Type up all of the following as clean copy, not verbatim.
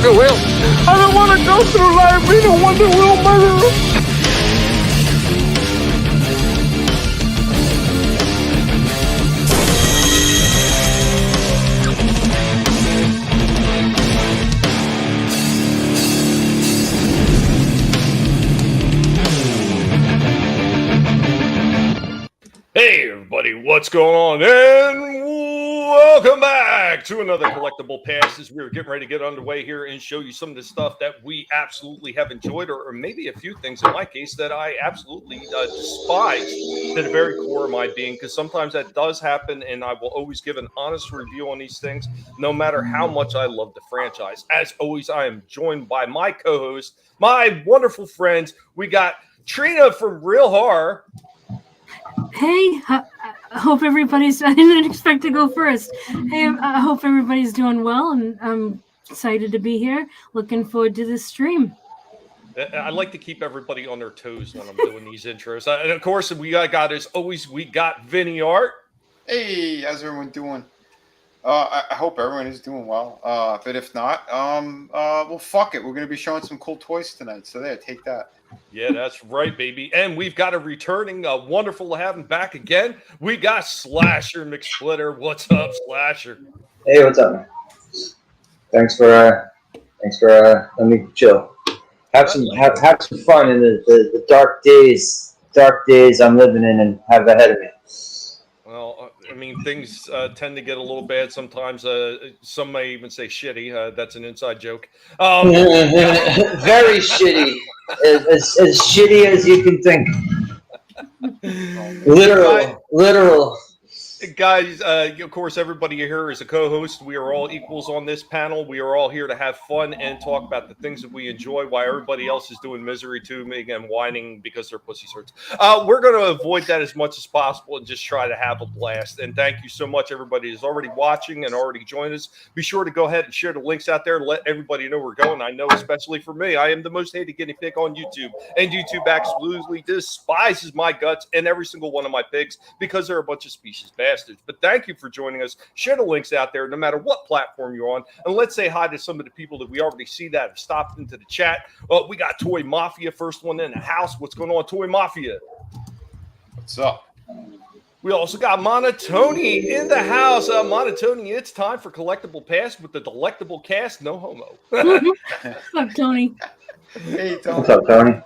Wonder Wheel. I don't want to go through life being a Wonder Wheel murderer. Hey everybody, what's going on? And welcome back to another Collectible Past as we're getting ready to get underway here and show you some of the stuff that we absolutely have enjoyed, or maybe a few things in my case that I absolutely despise to the very core of my being, because sometimes that does happen, and I will always give an honest review on these things, no matter how much I love the franchise. As always, I am joined by my co-host, my wonderful friends. We got Trina from Real Horror. Hey, I hope everybody's... I didn't expect to go first. Hey, I hope everybody's doing well, and I'm excited to be here. Looking forward to this stream. I like to keep everybody on their toes when I'm doing these intros. And of course, we got as always, we got Vinnie Art. Hey, how's everyone doing? I hope everyone is doing well. But if not, well, fuck it. We're going to be showing some cool toys tonight. So there, take that. Yeah, that's right, baby. And we've got a returning, wonderful to have him back again. We got Slasher McSplitter. What's up, Slasher? Hey, what's up, man? Thanks for letting me chill. Have some fun in the dark days I'm living in and have ahead of me. Well, I mean, things tend to get a little bad sometimes. Some may even say shitty. That's an inside joke. Very shitty. As shitty as you can think. Literal. Guys, of course, everybody here is a co-host. We are all equals on this panel. We are all here to have fun and talk about the things that we enjoy, while everybody else is doing misery tubing and whining because their pussy hurts. We're going to avoid that as much as possible and just try to have a blast. And thank you so much, everybody who's already watching and already joined us. Be sure to go ahead and share the links out there and let everybody know we're going. I know, especially for me, I am the most hated guinea pig on YouTube, and YouTube absolutely despises my guts and every single one of my pigs because they're a bunch of species bastards. But thank you for joining us. Share the links out there, no matter what platform you're on. And let's say hi to some of the people that we already see that have stopped into the chat. We got Toy Mafia, first one in the house. What's going on, Toy Mafia? What's up? We also got Monotony in the house. Monotony, it's time for Collectible Past with the Delectable Cast. No homo. Fuck, Tony. Hey, Tony. What's up, Tony?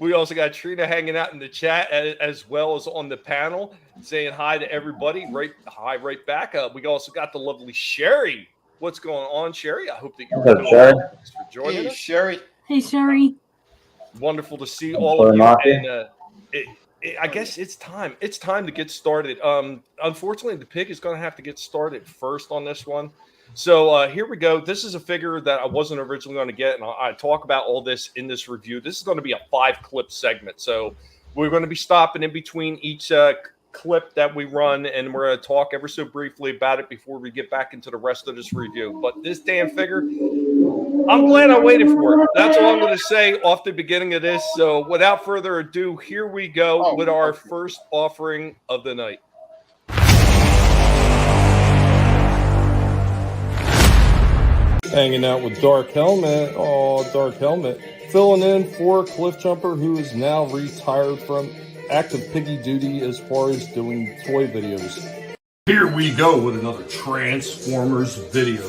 We also got Trina hanging out in the chat as well as on the panel, saying hi to everybody. Hi right back. We also got the lovely Sherry. What's going on, Sherry? I hope that you're doing well. Thanks for joining us. Sherry. Hey, Sherry. Wonderful to see all of you. And I guess it's time. It's time to get started. Unfortunately, the pig is going to have to get started first on this one. So here we go. This is a figure that I wasn't originally going to get, and I talk about all this in this review. This is going to be a 5-clip segment. So we're going to be stopping in between each clip that we run, and we're going to talk ever so briefly about it before we get back into the rest of this review. But this damn figure, I'm glad I waited for it. That's all I'm going to say off the beginning of this. So without further ado, here we go with our first offering of the night. Hanging out with Dark Helmet. Oh, Dark Helmet. Filling in for Cliff Jumper, who is now retired from active piggy duty as far as doing toy videos. Here we go with another Transformers video.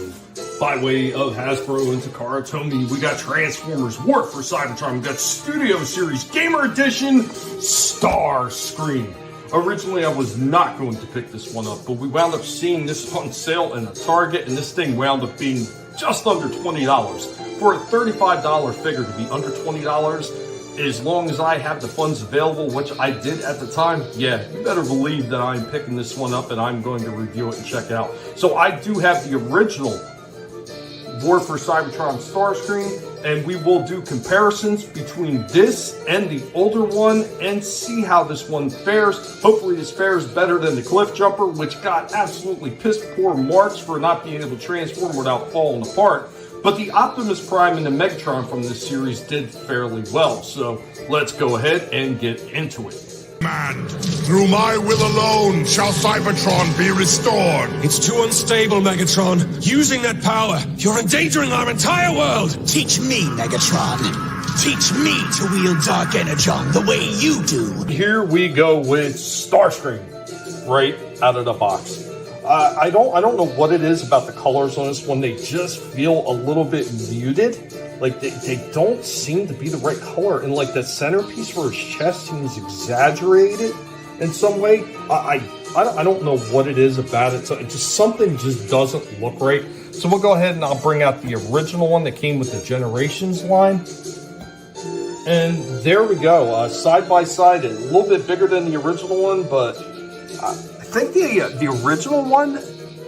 By way of Hasbro and Takara Tomy, we got Transformers War for Cybertron. We got Studio Series Gamer Edition Star Screen. Originally, I was not going to pick this one up, but we wound up seeing this on sale in a Target, and this thing wound up being just under $20. For a $35 figure to be under $20, as long as I have the funds available, which I did at the time, yeah, you better believe that I'm picking this one up and I'm going to review it and check it out. So I do have the original War for Cybertron Starscream, and we will do comparisons between this and the older one and see how this one fares. Hopefully this fares better than the Cliff Jumper, which got absolutely piss poor marks for not being able to transform without falling apart. But the Optimus Prime and the Megatron from this series did fairly well, so let's go ahead and get into it. command. Through my will alone shall Cybertron be restored. It's too unstable, Megatron. Using that power, you're endangering our entire world. Teach me, Megatron. Teach me to wield Dark Energon the way you do. Here we go with Starscream, right out of the box. I don't know what it is about the colors on this one. They just feel a little bit muted. Like they don't seem to be the right color, and like the centerpiece for his chest seems exaggerated in some way. I don't know what it is about it. So it just something just doesn't look right. So we'll go ahead and I'll bring out the original one that came with the Generations line. And there we go, side by side, a little bit bigger than the original one, but I think the original one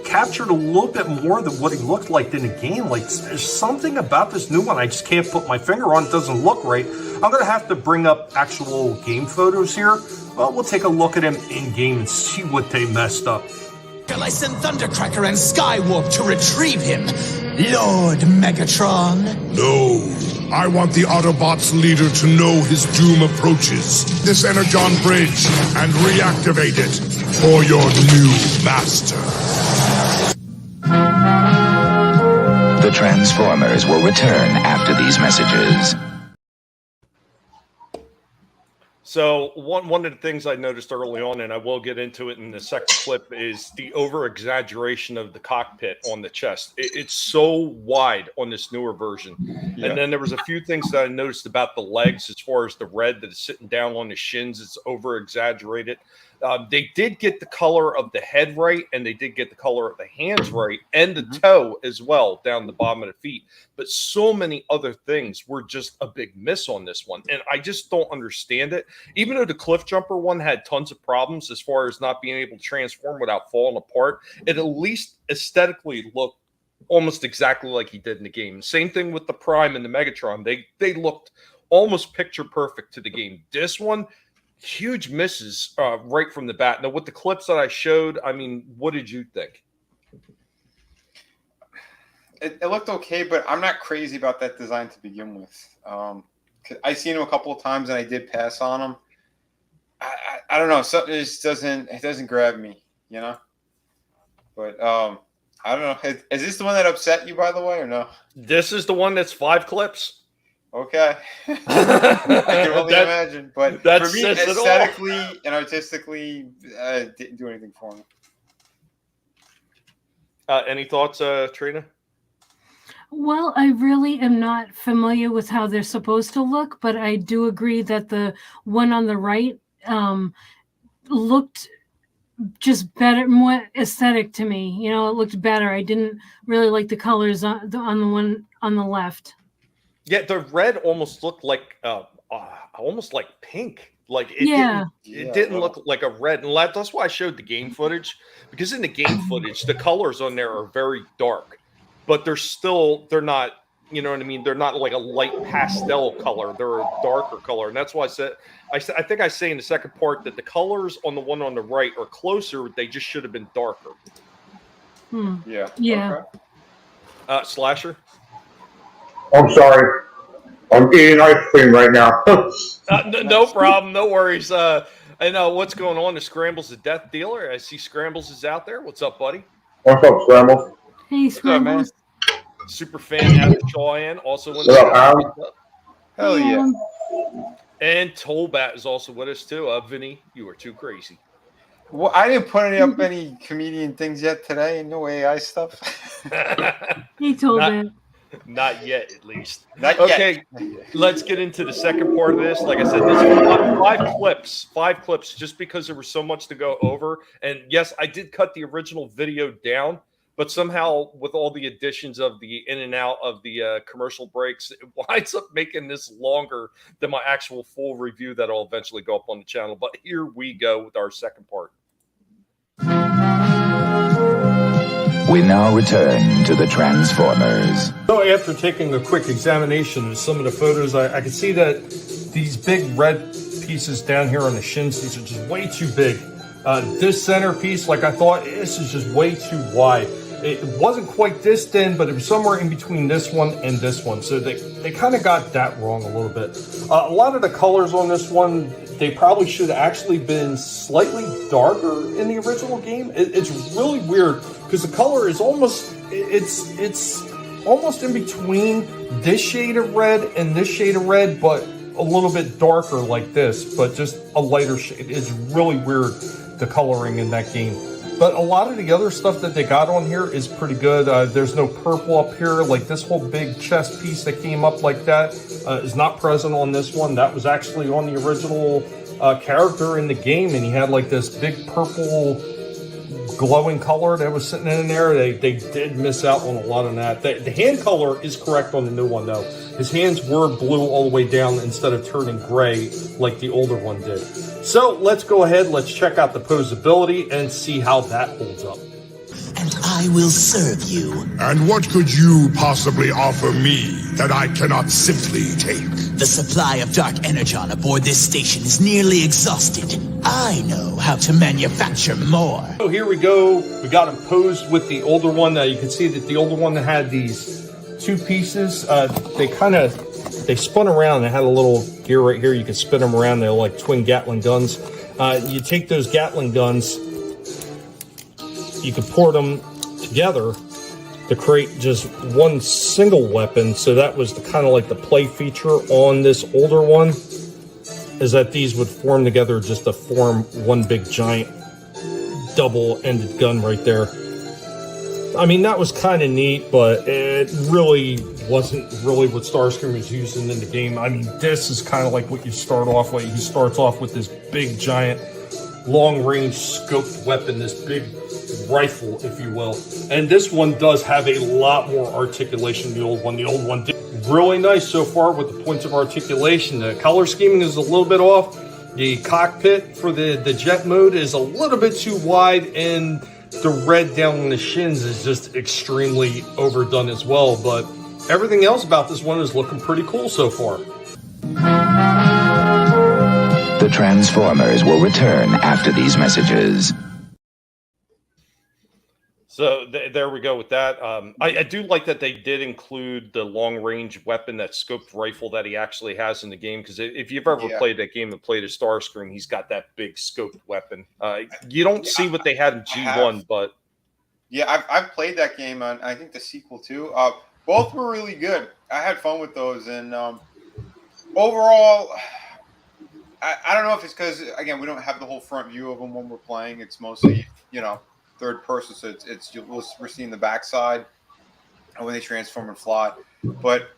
captured a little bit more than what he looked like in the game. Like, there's something about this new one I just can't put my finger on. It doesn't look right. I'm going to have to bring up actual game photos here. Well, we'll take a look at him in-game and see what they messed up. Shall I send Thundercracker and Skywarp to retrieve him, Lord Megatron? No. I want the Autobots' leader to know his doom approaches. This Energon bridge and reactivate it for your new master. The Transformers will return after these messages. So one of the things I noticed early on, and I will get into it in the second clip, is the over-exaggeration of the cockpit on the chest. It's so wide on this newer version. Yeah. And then there was a few things that I noticed about the legs as far as the red that is sitting down on the shins. It's over-exaggerated. They did get the color of the head right, and they did get the color of the hands right, and the toe as well down the bottom of the feet. But so many other things were just a big miss on this one, and I just don't understand it. Even though the Cliff Jumper one had tons of problems as far as not being able to transform without falling apart, it at least aesthetically looked almost exactly like he did in the game. Same thing with the Prime and the Megatron. They looked almost picture perfect to the game. This one, huge misses right from the bat. Now, with the clips that I showed, I mean, what did you think? It looked okay, but I'm not crazy about that design to begin with. I've seen him a couple of times, and I did pass on him. I don't know. Something just doesn't grab me, you know? But I don't know. Is this the one that upset you, by the way, or no? This is the one that's 5 clips. Okay. I can only imagine. But for me, aesthetically and artistically, it didn't do anything for me. Any thoughts, Trina? Well, I really am not familiar with how they're supposed to look, but I do agree that the one on the right looked just better, more aesthetic to me. You know, it looked better. I didn't really like the colors on the one on the left. Yeah, the red almost looked like pink. Like it didn't look like a red, and that's why I showed the game footage, because in the game footage the colors on there are very dark, but they're not, you know what I mean? They're not like a light pastel color. They're a darker color, and that's why I think I say in the second part that the colors on the one on the right are closer. They just should have been darker. Yeah. Yeah. Okay. Slasher. I'm sorry. I'm eating ice cream right now. No problem. No worries. I know what's going on. The Scrambles the Death Dealer. I see Scrambles is out there. What's up, buddy? What's up, Scrambles? Hey, Scrambles. Super fan out of Cheyenne. Also, what's up, Alan? Hell yeah. And Tollbat is also with us too. Vinnie, you are too crazy. Well, I didn't put up any comedian things yet today. No AI stuff. He told it. Not yet, at least. Not okay, yet. Let's get into the second part of this. Like I said, this is five clips, just because there was so much to go over. And yes, I did cut the original video down, but somehow with all the additions of the in and out of the commercial breaks, it winds up making this longer than my actual full review that will eventually go up on the channel. But here we go with our second part. We now return to the Transformers. So after taking a quick examination of some of the photos, I can see that these big red pieces down here on the shins, these are just way too big. This center piece, like I thought, this is just way too wide. It wasn't quite this thin, but it was somewhere in between this one and this one. So they kind of got that wrong a little bit. A lot of the colors on this one, they probably should have actually been slightly darker in the original game. It's really weird because the color is almost, it's almost in between this shade of red and this shade of red, but a little bit darker like this, but just a lighter shade. It's really weird, the coloring in that game. But a lot of the other stuff that they got on here is pretty good. There's no purple up here. Like this whole big chest piece that came up like that is not present on this one. That was actually on the original character in the game, and he had like this big purple glowing color that was sitting in there. They did miss out on a lot of that. The hand color is correct on the new one though. His hands were blue all the way down instead of turning gray like the older one did. So let's go ahead, let's check out the posability and see how that holds up. And I will serve you. And what could you possibly offer me that I cannot simply take? The supply of dark energon aboard this station is nearly exhausted. I know how to manufacture more. So here we go. We got them posed with the older one. Now you can see that the older one had these two pieces. They spun around. They had a little gear right here. You can spin them around. They're like twin Gatling guns. You take those Gatling guns, you can port them together to create just one single weapon. So that was the kind of like the play feature on this older one, is that these would form together just to form one big giant double-ended gun right there. I mean, that was kind of neat, but it really wasn't really what Starscream was using in the game. I mean, this is kind of like what you start off with. He starts off with this big, giant, long-range scoped weapon, this big rifle, if you will. And this one does have a lot more articulation than the old one. The old one did really nice so far with the points of articulation. The color scheming is a little bit off. The cockpit for the jet mode is a little bit too wide, and the red down on the shins is just extremely overdone as well. But everything else about this one is looking pretty cool so far. The Transformers will return after these messages. So there we go with that. I do like that they did include the long-range weapon, that scoped rifle that he actually has in the game. Because if you've ever played that game and played a Starscream, he's got that big scoped weapon. You don't see what they had in G1, but... Yeah, I've played that game, and I think the sequel too. Both were really good. I had fun with those, and overall, I don't know if it's because, again, we don't have the whole front view of them when we're playing. It's mostly, third person, so we're seeing the backside when they transform and fly. But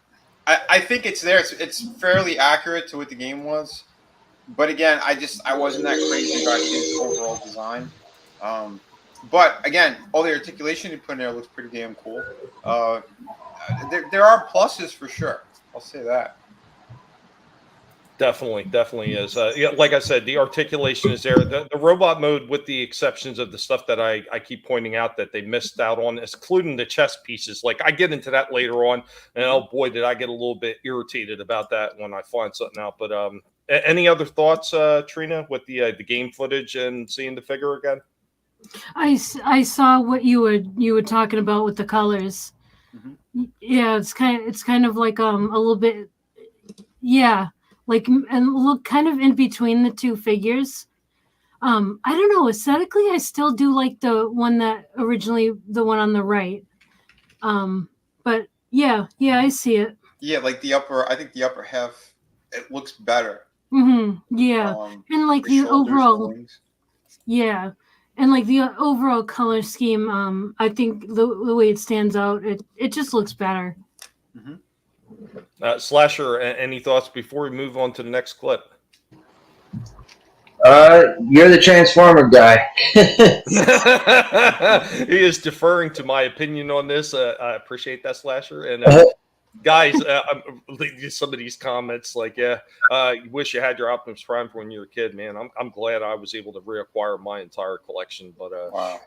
I think it's there. It's fairly accurate to what the game was. But again, I wasn't that crazy about his overall design. But again, all the articulation you put in there looks pretty damn cool. There are pluses for sure. I'll say that. Definitely is. Yeah, like I said, the articulation is there. The robot mode, with the exceptions of the stuff that I keep pointing out that they missed out on, including the chest pieces. Like, I get into that later on, and oh boy, did I get a little bit irritated about that when I find something out. But any other thoughts, Trina, with the game footage and seeing the figure again? I saw what you were talking about with the colors. Mm-hmm. Yeah, it's kind of like a little bit, yeah. Like, and look kind of in between the two figures. I don't know. Aesthetically, I still do like the one on the right. But yeah, I see it. Yeah, like I think the upper half, it looks better. Mm-hmm. Yeah, and like the overall, yeah, and like the overall color scheme. I think the way it stands out, it just looks better. Mm-hmm. Slasher, any thoughts before we move on to the next clip? You're the Transformer guy. He is deferring to my opinion on this. I appreciate that, Slasher. And guys, some of these comments, like, you wish you had your Optimus Prime when you were a kid, man. I'm glad I was able to reacquire my entire collection. But wow.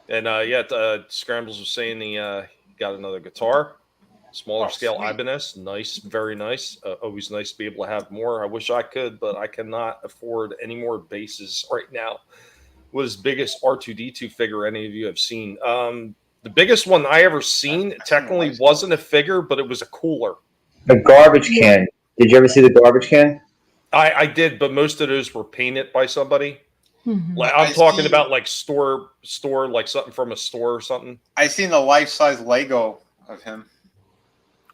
And Scrambles was saying he got another guitar. Smaller scale sweet. Ibanez, nice, very nice. Always nice to be able to have more. I wish I could, but I cannot afford any more bases right now. was biggest R2D2 figure any of you have seen. The biggest one I ever seen technically wasn't a figure, but it was a cooler. A garbage can. Did you ever see the garbage can? I did, but most of those were painted by somebody. Mhm. Like I'm talking about like store, like something from a store or something. I seen the life-size Lego of him.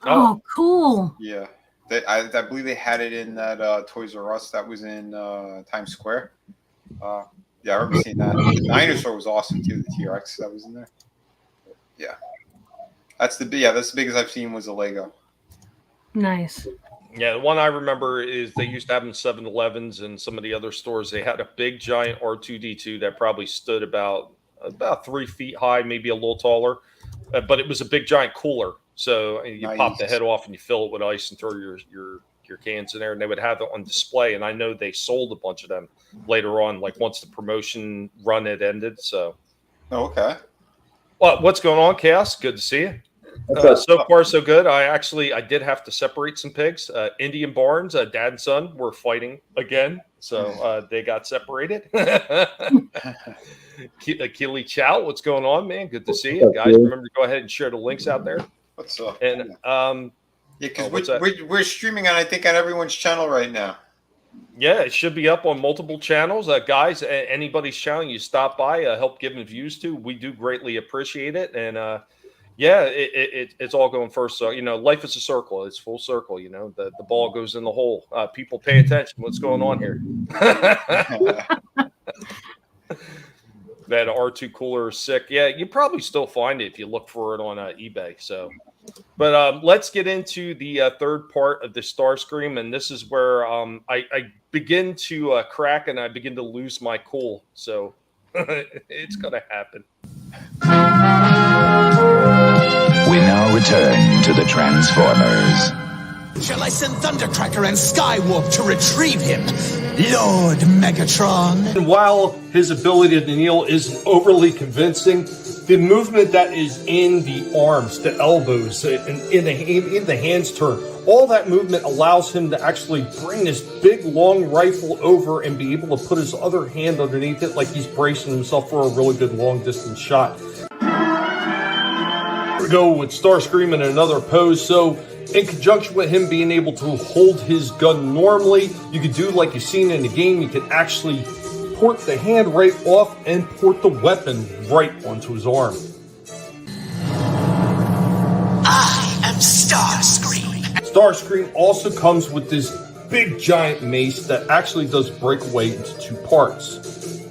Oh, cool. Yeah. I believe they had it in that Toys R Us that was in Times Square. Yeah, I remember seeing that. The dinosaur was awesome too. The T-Rex that was in there. Yeah, that's the biggest I've seen was a Lego. Nice. Yeah, the one I remember is they used to have in 7-Elevens and some of the other stores. They had a big giant R2D2 that probably stood about 3 feet high, maybe a little taller, but it was a big giant cooler. So you pop the head off and you fill it with ice and throw your cans in there, and they would have it on display. And I know they sold a bunch of them later on, like once the promotion run had ended. So, okay. Well, what's going on, Chaos? Good to see you. So far, so good. I did have to separate some pigs. Indian Barns, dad and son, were fighting again, so they got separated. Keely Chow, what's going on, man? Good to see you, guys. Remember to go ahead and share the links out there. What's up? And because we're streaming on, I think, on everyone's channel right now. Yeah, it should be up on multiple channels. Guys, anybody's channel you stop by, help giving views to, we do greatly appreciate it. And it's all going first. So, life is a circle. It's full circle. The ball goes in the hole. People pay attention. What's going on here? That R2 cooler is sick. Yeah, you probably still find it if you look for it on eBay. So, but let's get into the third part of the Starscream, and this is where I begin to crack and I begin to lose my cool. So it's gonna happen. We now return to the Transformers. Shall I send Thundercracker and Skywarp to retrieve him, Lord Megatron? And while his ability to kneel is overly convincing, the movement that is in the arms, the elbows, and in the hands turn, all that movement allows him to actually bring this big, long rifle over and be able to put his other hand underneath it like he's bracing himself for a really good long-distance shot. We go with Starscream in another pose. So in conjunction with him being able to hold his gun normally, you could do like you've seen in the game. You can actually port the hand right off and port the weapon right onto his arm. I am Starscream. Starscream also comes with this big giant mace that actually does break away into 2 parts.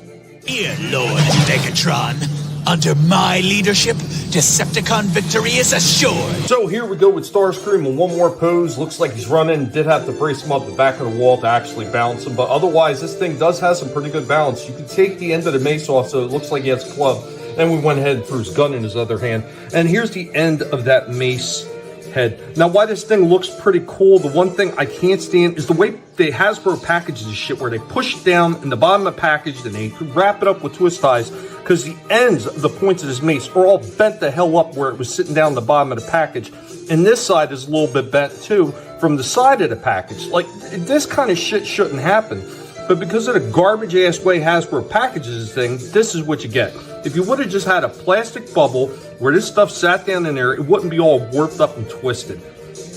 Here, Lord Megatron. Under my leadership, Decepticon victory is assured. So here we go with Starscream in one more pose. Looks like he's running. Did have to brace him up the back of the wall to actually balance him. But otherwise, this thing does have some pretty good balance. You can take the end of the mace off, so it looks like he has a club. And we went ahead and threw his gun in his other hand. And here's the end of that mace head. Now, why this thing looks pretty cool, the one thing I can't stand is the way the Hasbro packages this shit, where they push it down in the bottom of the package, then they wrap it up with twist ties, because the ends of the points of this mace are all bent the hell up where it was sitting down the bottom of the package. And this side is a little bit bent too from the side of the package. Like, this kind of shit shouldn't happen. But because of the garbage ass way Hasbro packages this thing, this is what you get. If you would have just had a plastic bubble where this stuff sat down in there, it wouldn't be all warped up and twisted.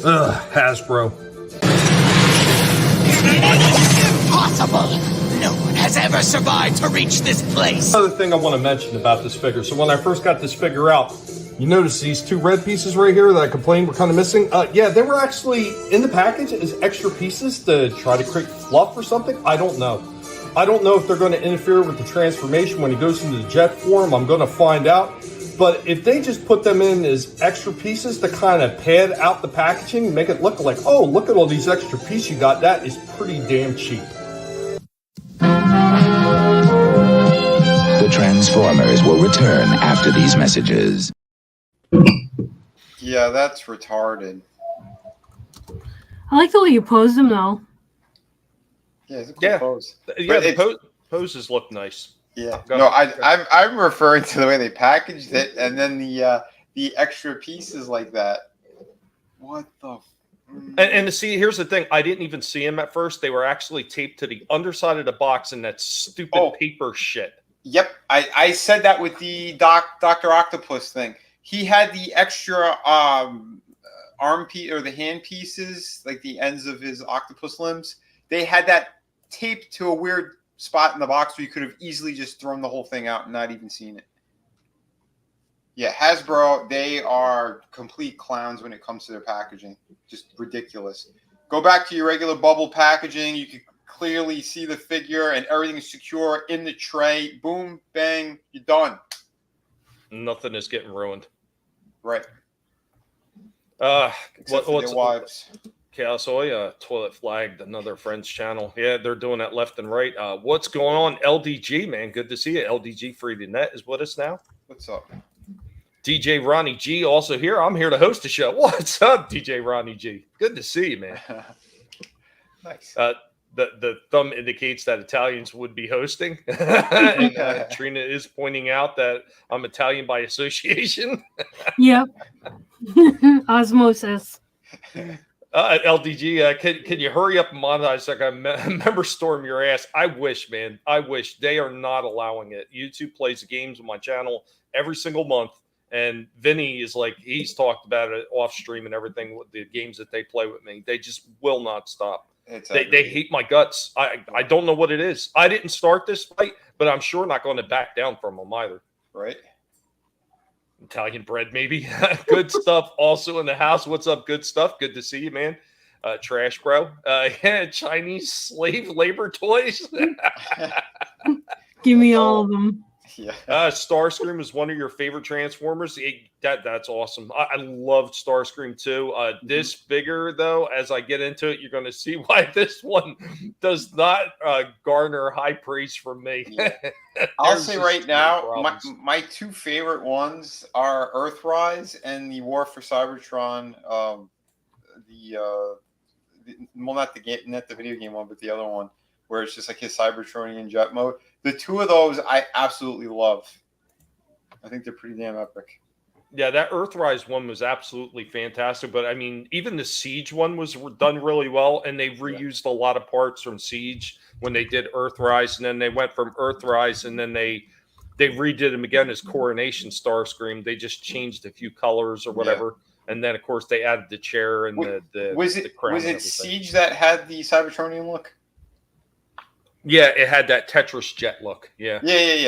Ugh, Hasbro. Impossible! No one has ever survived to reach this place. Another thing I want to mention about this figure. So when I first got this figure out, you notice these 2 red pieces right here that I complained were kind of missing? Yeah, they were actually in the package as extra pieces to try to create fluff or something. I don't know. I don't know if they're going to interfere with the transformation when he goes into the jet form. I'm going to find out. But if they just put them in as extra pieces to kind of pad out the packaging, make it look like, oh, look at all these extra pieces you got, that is pretty damn cheap. The Transformers will return after these messages. Yeah, that's retarded. I like the way you posed him, though. Yeah, it's a cool pose. Yeah, the poses look nice. Yeah. No, I'm referring to the way they packaged it, and then the extra pieces like that. What the? And to see, here's the thing. I didn't even see them at first. They were actually taped to the underside of the box in that stupid paper shit. Yep, I said that with the Dr. Octopus thing. He had the extra arm piece or the hand pieces, like the ends of his octopus limbs. They had that taped to a weird spot in the box where you could have easily just thrown the whole thing out and not even seen it. Yeah, Hasbro, they are complete clowns when it comes to their packaging. Just ridiculous. Go back to your regular bubble packaging. You can clearly see the figure and everything is secure in the tray. Boom, bang, you're done. Nothing is getting ruined. Right. What's their wives? Chaos Oya toilet flagged another friend's channel. Yeah, they're doing that left and right. What's going on? LDG, man. Good to see you. LDG Free to Net is with us now. What's up? DJ Ronnie G also here. I'm here to host the show. What's up, DJ Ronnie G? Good to see you, man. Nice. The thumb indicates that Italians would be hosting. And Trina is pointing out that I'm Italian by association. Yep. Osmosis. LDG, can you hurry up and monetize like a member storm your ass? I wish, man. I wish. They are not allowing it. YouTube plays games on my channel every single month. And Vinnie is like, he's talked about it off stream and everything with the games that they play with me. They just will not stop. They hate my guts. I don't know what it is. I didn't start this fight, but I'm sure not going to back down from them either. Right. Italian bread, maybe. Good stuff. Also in the house. What's up? Good stuff. Good to see you, man. Trash bro. Yeah, Chinese slave labor toys. Give me all of them. Yeah. Starscream is one of your favorite Transformers. That's awesome. I loved Starscream too. This figure, though, as I get into it, you're going to see why this one does not garner high praise from me. Yeah. I'll say right now, my two favorite ones are Earthrise and the War for Cybertron. Not the video game one, but the other one, where it's just like his Cybertronian jet mode. The two of those I absolutely love. I think they're pretty damn epic. Yeah, that Earthrise one was absolutely fantastic. But I mean, even the Siege one was done really well, and they reused a lot of parts from Siege when they did Earthrise, and then they went from Earthrise, and then they redid them again as Coronation Starscream. They just changed a few colors or whatever, and then of course they added the chair and the crown. Was it Siege that had the Cybertronian look? Yeah, it had that Tetris jet look. Yeah.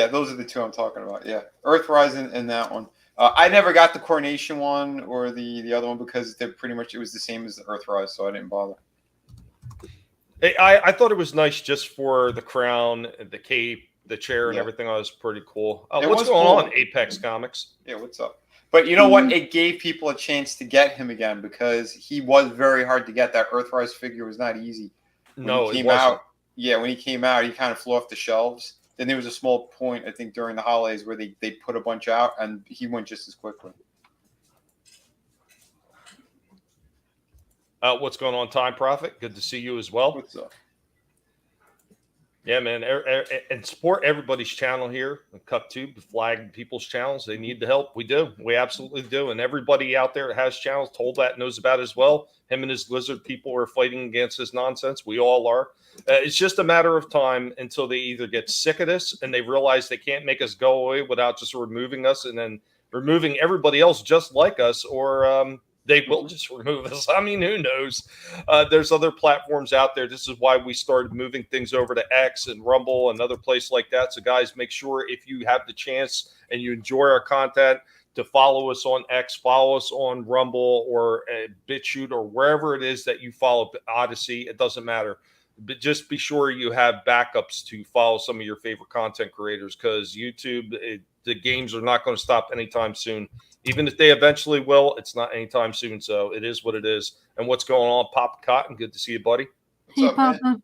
Those are the two I'm talking about. Yeah, Earthrise and that one. I never got the Coronation one or the other one because they're pretty much, it was the same as the Earthrise, so I didn't bother. I thought it was nice just for the crown, the cape, the chair, and everything. That was pretty cool. What's going on, Apex Comics? Yeah, what's up? But you know what? It gave people a chance to get him again because he was very hard to get. That Earthrise figure was not easy. No, it wasn't. Yeah, when he came out, he kind of flew off the shelves. Then there was a small point, I think, during the holidays where they put a bunch out, and he went just as quickly. What's going on, Time Prophet? Good to see you as well. What's up? Yeah, man, and support everybody's channel here. CupTube, the flag people's channels. They need the help. We do. We absolutely do. And everybody out there that has channels told that knows about it as well. Him and his lizard people are fighting against this nonsense. We all are. It's just a matter of time until they either get sick of this and they realize they can't make us go away without just removing us and then removing everybody else just like us, or they will just remove us. I mean, who knows? There's other platforms out there. This is why we started moving things over to X and Rumble and other places like that. So, guys, make sure if you have the chance and you enjoy our content to follow us on X, follow us on Rumble or BitChute or wherever it is that you follow, Odyssey. It doesn't matter. But just be sure you have backups to follow some of your favorite content creators because YouTube, the games are not going to stop anytime soon. Even if they eventually will, it's not anytime soon. So it is what it is. And what's going on, Papa Cotton? Good to see you, buddy. Hey, Papa. Man?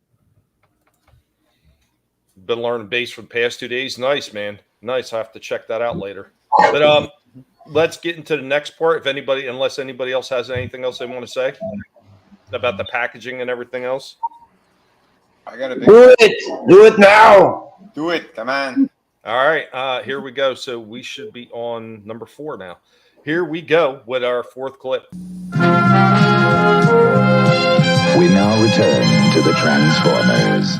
Been learning bass for the past 2 days. Nice, man. Nice. I have to check that out later. But let's get into the next part. Unless anybody else has anything else they want to say about the packaging and everything else. I got a big do it now. Do it, come on. All right, here we go. So we should be on number 4 now. Here we go with our 4th clip. We now return to the Transformers.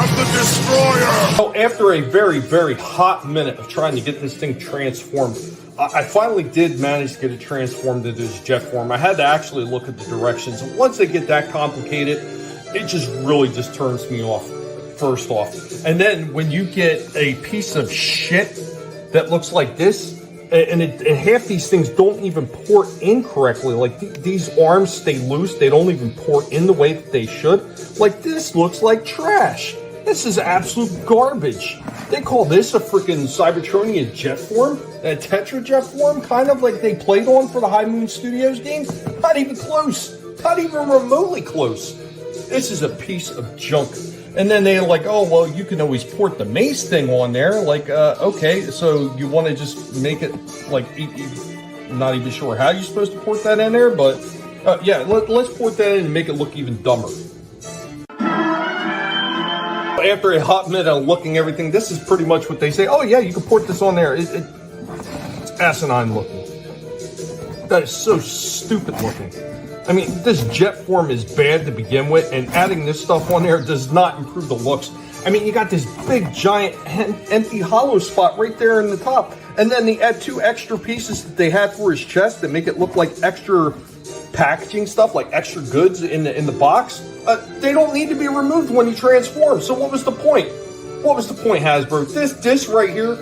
have the Destroyer! So after a very, very hot minute of trying to get this thing transformed, I finally did manage to get it transformed into its jet form. I had to actually look at the directions. And once they get that complicated, it just really just turns me off, first off. And then when you get a piece of shit that looks like this, and half these things don't even port in correctly. Like these arms stay loose. They don't even port in the way that they should. Like this looks like trash. This is absolute garbage. They call this a freaking Cybertronian jet form? A Tetra jet form? Kind of like they played on for the High Moon Studios games? Not even close. Not even remotely close. This is a piece of junk. And then they're like, oh, well, you can always port the mace thing on there. Like, okay, so you want to just make it, like, I'm not even sure how you're supposed to port that in there, but, yeah, let's port that in and make it look even dumber. After a hot minute of looking at everything, this is pretty much what they say. Oh, yeah, you can port this on there. It's asinine looking. That is so stupid looking. I mean, this jet form is bad to begin with, and adding this stuff on there does not improve the looks. I mean, you got this big, giant, empty hollow spot right there in the top, and then they add 2 extra pieces that they had for his chest that make it look like extra packaging stuff, like extra goods in the box. They don't need to be removed when you transform. So what was the point? What was the point, Hasbro? This right here,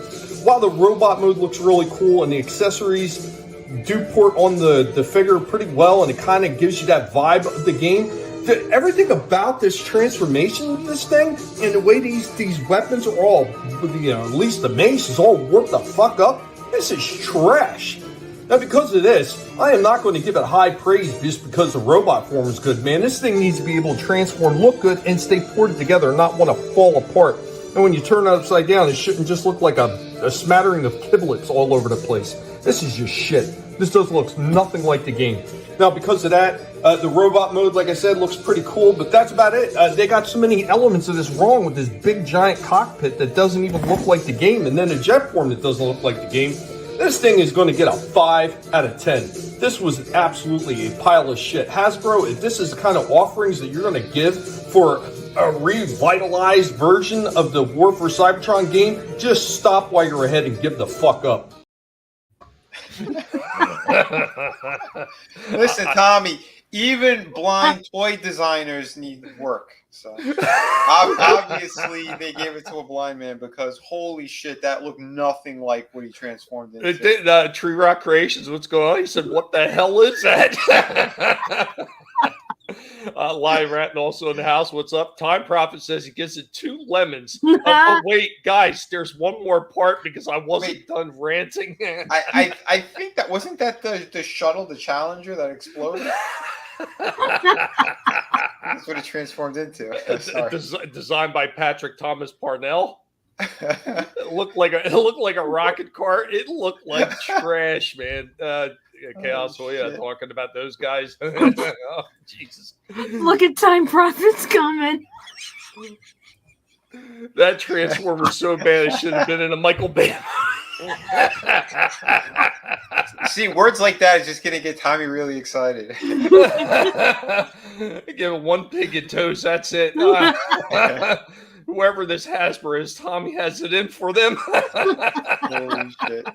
while the robot mode looks really cool and the accessories do port on the figure pretty well, and it kind of gives you that vibe of the game. Everything about this transformation of this thing and the way these weapons are all, you know, at least the mace is all warped the fuck up. This is trash. Now, because of this, I am not going to give it high praise just because the robot form is good, man. This thing needs to be able to transform, look good, and stay ported together and not want to fall apart. And when you turn it upside down, it shouldn't just look like a smattering of giblets all over the place. This is just shit. This does look nothing like the game. Now, because of that, the robot mode, like I said, looks pretty cool, but that's about it. They got so many elements of this wrong with this big, giant cockpit that doesn't even look like the game, and then a jet form that doesn't look like the game. This thing is going to get a 5 out of 10. This was absolutely a pile of shit. Hasbro, if this is the kind of offerings that you're going to give for a revitalized version of the War for Cybertron game, just stop while you're ahead and give the fuck up. Listen, Tommy, even blind toy designers need work. So obviously they gave it to a blind man because holy shit, that looked nothing like what he transformed into. It did. Tree Rock Creations, what's going on? He said, "What the hell is that?" Live Rat also in the house. What's up? Time Prophet says he gives it 2 lemons. Oh, wait, guys, there's one more part because I wasn't done ranting. I think that wasn't that the shuttle, the Challenger that exploded. That's what it transformed into. Designed by Patrick Thomas Parnell. It looked like a rocket car. It looked like trash, man. Chaos talking about those guys. Oh, Jesus. Look at Time Prophet's comment. That Transformer's so bad it should have been in a Michael Bay. See, words like that is just going to get Tommy really excited. Give it 1 pig and toast. That's it. Whoever this Hasbro is, Tommy has it in for them. Holy shit.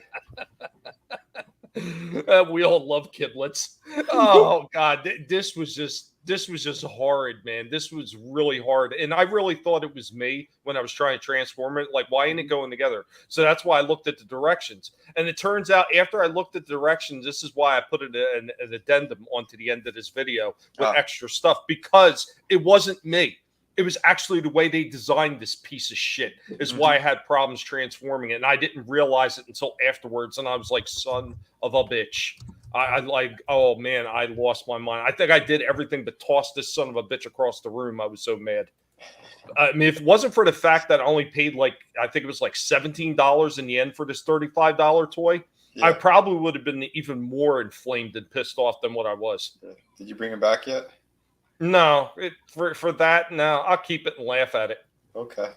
We all love kiblets. Oh God, this was just horrid, man. This was really hard, and I really thought it was me when I was trying to transform it. Like, why ain't it going together? So that's why I looked at the directions, and it turns out after I looked at the directions, this is why I put an addendum onto the end of this video with extra stuff, because it wasn't me. It was actually the way they designed this piece of shit is why I had problems transforming it. And I didn't realize it until afterwards. And I was like, son of a bitch. I like, oh man, I lost my mind. I think I did everything but toss this son of a bitch across the room. I was so mad. I mean, if it wasn't for the fact that I only paid I think it was like $17 in the end for this $35 toy, yeah, I probably would have been even more inflamed and pissed off than what I was. Did you bring it back yet? No, for that, no. I'll keep it and laugh at it. Okay.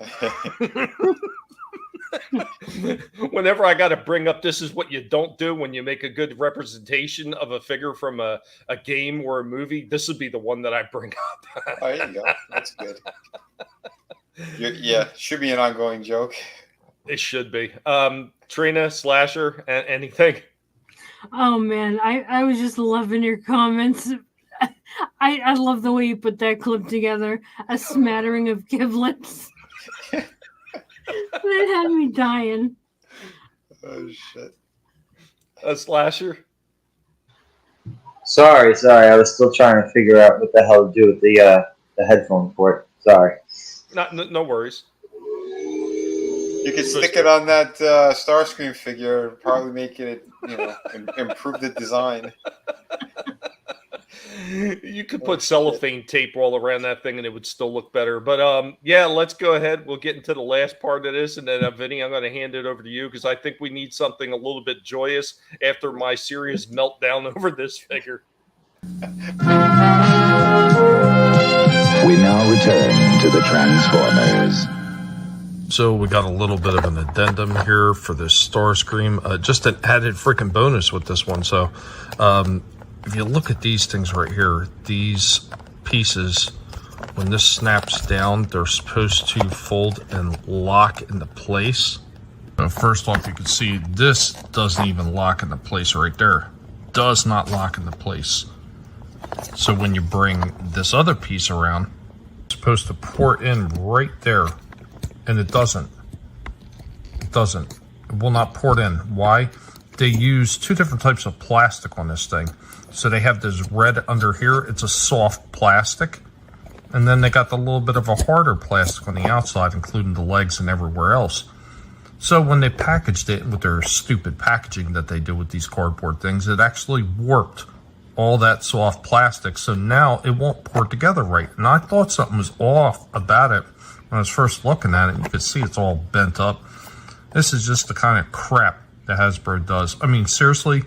Whenever I got to bring up this is what you don't do when you make a good representation of a figure from a game or a movie, this would be the one that I bring up. Oh, there you go. That's good. Yeah, should be an ongoing joke. It should be. Trina, Slasher, anything? Oh man, I was just loving your comments. I love the way you put that clip together. A smattering of giblets. That had me dying. Oh shit. A Slasher? Sorry. I was still trying to figure out what the hell to do with the headphone port. Sorry. No worries. You could stick it on that Starscream figure and probably make it, improve the design. You could put cellophane tape all around that thing and it would still look better. But yeah, let's go ahead. We'll get into the last part of this. And then, Vinny, I'm going to hand it over to you because I think we need something a little bit joyous after my serious meltdown over this figure. We now return to the Transformers. So we got a little bit of an addendum here for this Starscream. Just an added freaking bonus with this one. So if you look at these things right here, these pieces, when this snaps down, they're supposed to fold and lock into place. First off, you can see this doesn't even lock into place right there. Does not lock into place. So when you bring this other piece around, it's supposed to pour in right there. And it doesn't. It doesn't. It will not pour in. Why? They use two different types of plastic on this thing. So they have this red under here. It's a soft plastic. And then they got the little bit of a harder plastic on the outside, including the legs and everywhere else. So when they packaged it with their stupid packaging that they do with these cardboard things, it actually warped all that soft plastic. So now it won't pour together right. And I thought something was off about it. When I was first looking at it, you could see it's all bent up. This is just the kind of crap that Hasbro does. I mean, seriously,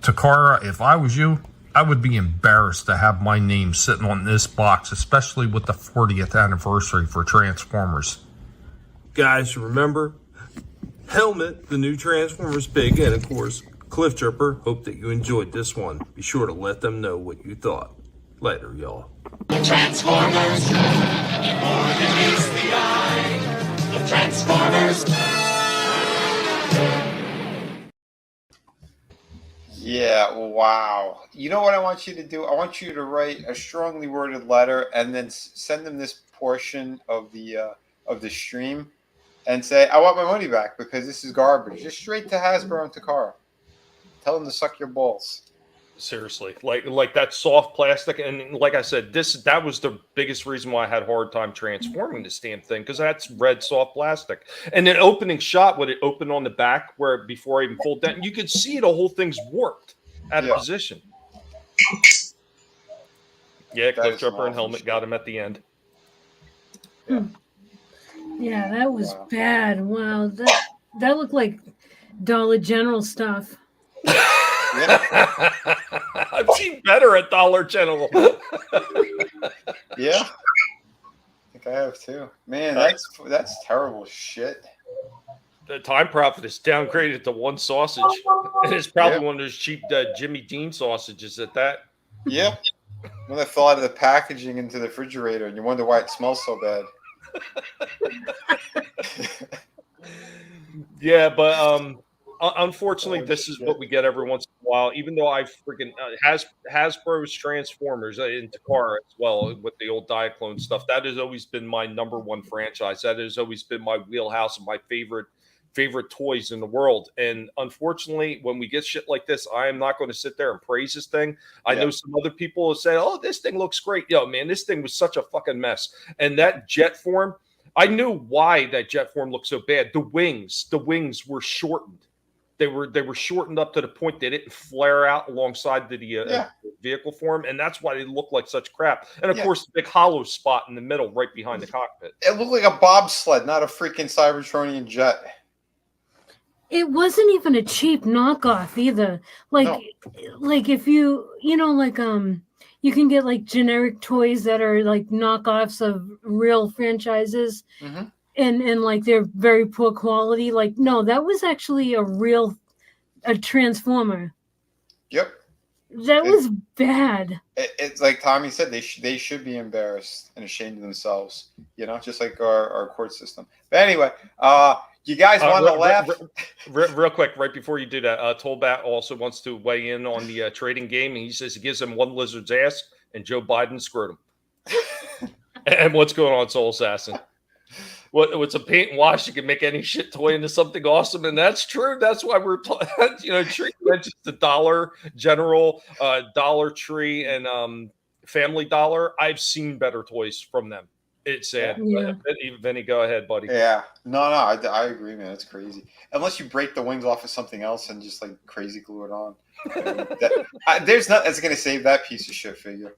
Takara, if I was you, I would be embarrassed to have my name sitting on this box, especially with the 40th anniversary for Transformers. Guys, remember, Helmet, the new Transformers Big, and of course, Cliff Jumper. Hope that you enjoyed this one. Be sure to let them know what you thought. Later, y'all. The Transformers, more than meets the eye. The Transformers. Yeah, wow. You know what I want you to do? I want you to write a strongly worded letter and then send them this portion of the stream and say, I want my money back because this is garbage. Just straight to Hasbro and Takara. Tell them to suck your balls. Seriously, like that soft plastic, and like I said, that was the biggest reason why I had a hard time transforming this damn thing, because that's red soft plastic. And then opening shot, when it opened on the back, where before I even pulled down, you could see the whole thing's warped out of position. Yeah, Cliff Jumper and Helmet got him at the end. Yeah, that was bad. Wow, that looked like Dollar General stuff. I've seen better at Dollar General. Yeah, I think I have too. Man, that's terrible shit. The Time Prophet is downgraded to one sausage, and it's probably one of those cheap Jimmy Dean sausages at that. Yep. When they fall out of the packaging into the refrigerator, and you wonder why it smells so bad. Yeah, but unfortunately, this is what we get every once in a while. Even though I freaking Hasbro's Transformers in Takara as well with the old Diaclone stuff, that has always been my number one franchise. That has always been my wheelhouse and my favorite toys in the world. And unfortunately, when we get shit like this, I am not going to sit there and praise this thing. I know some other people will say, "Oh, this thing looks great." Yo, man, this thing was such a fucking mess. And that jet form, I knew why that jet form looked so bad. The wings were shortened. They were shortened up to the point they didn't flare out alongside the vehicle form, and that's why they look like such crap. And of course, the big hollow spot in the middle, right behind the cockpit. It looked like a bobsled, not a freaking Cybertronian jet. It wasn't even a cheap knockoff either. Like if you you can get like generic toys that are like knockoffs of real franchises. Mm-hmm. And like they're very poor quality. Like, no, that was actually a Transformer. Yep. That was bad. It's like Tommy said, they should be embarrassed and ashamed of themselves, just like our court system. But anyway, you guys want to laugh? Real quick, right before you do that, Tolbat also wants to weigh in on the trading game. And he says he gives him one lizard's ass and Joe Biden screwed him. And what's going on, Soul Assassin? What's a paint and wash? You can make any shit toy into something awesome, and that's true. That's why we're, Trina mentions the Dollar General, Dollar Tree, and Family Dollar. I've seen better toys from them. It's sad. Yeah. Vinny, go ahead, buddy. Yeah, no, I agree, man. It's crazy. Unless you break the wings off of something else and just like crazy glue it on. There's nothing that's gonna save that piece of shit figure.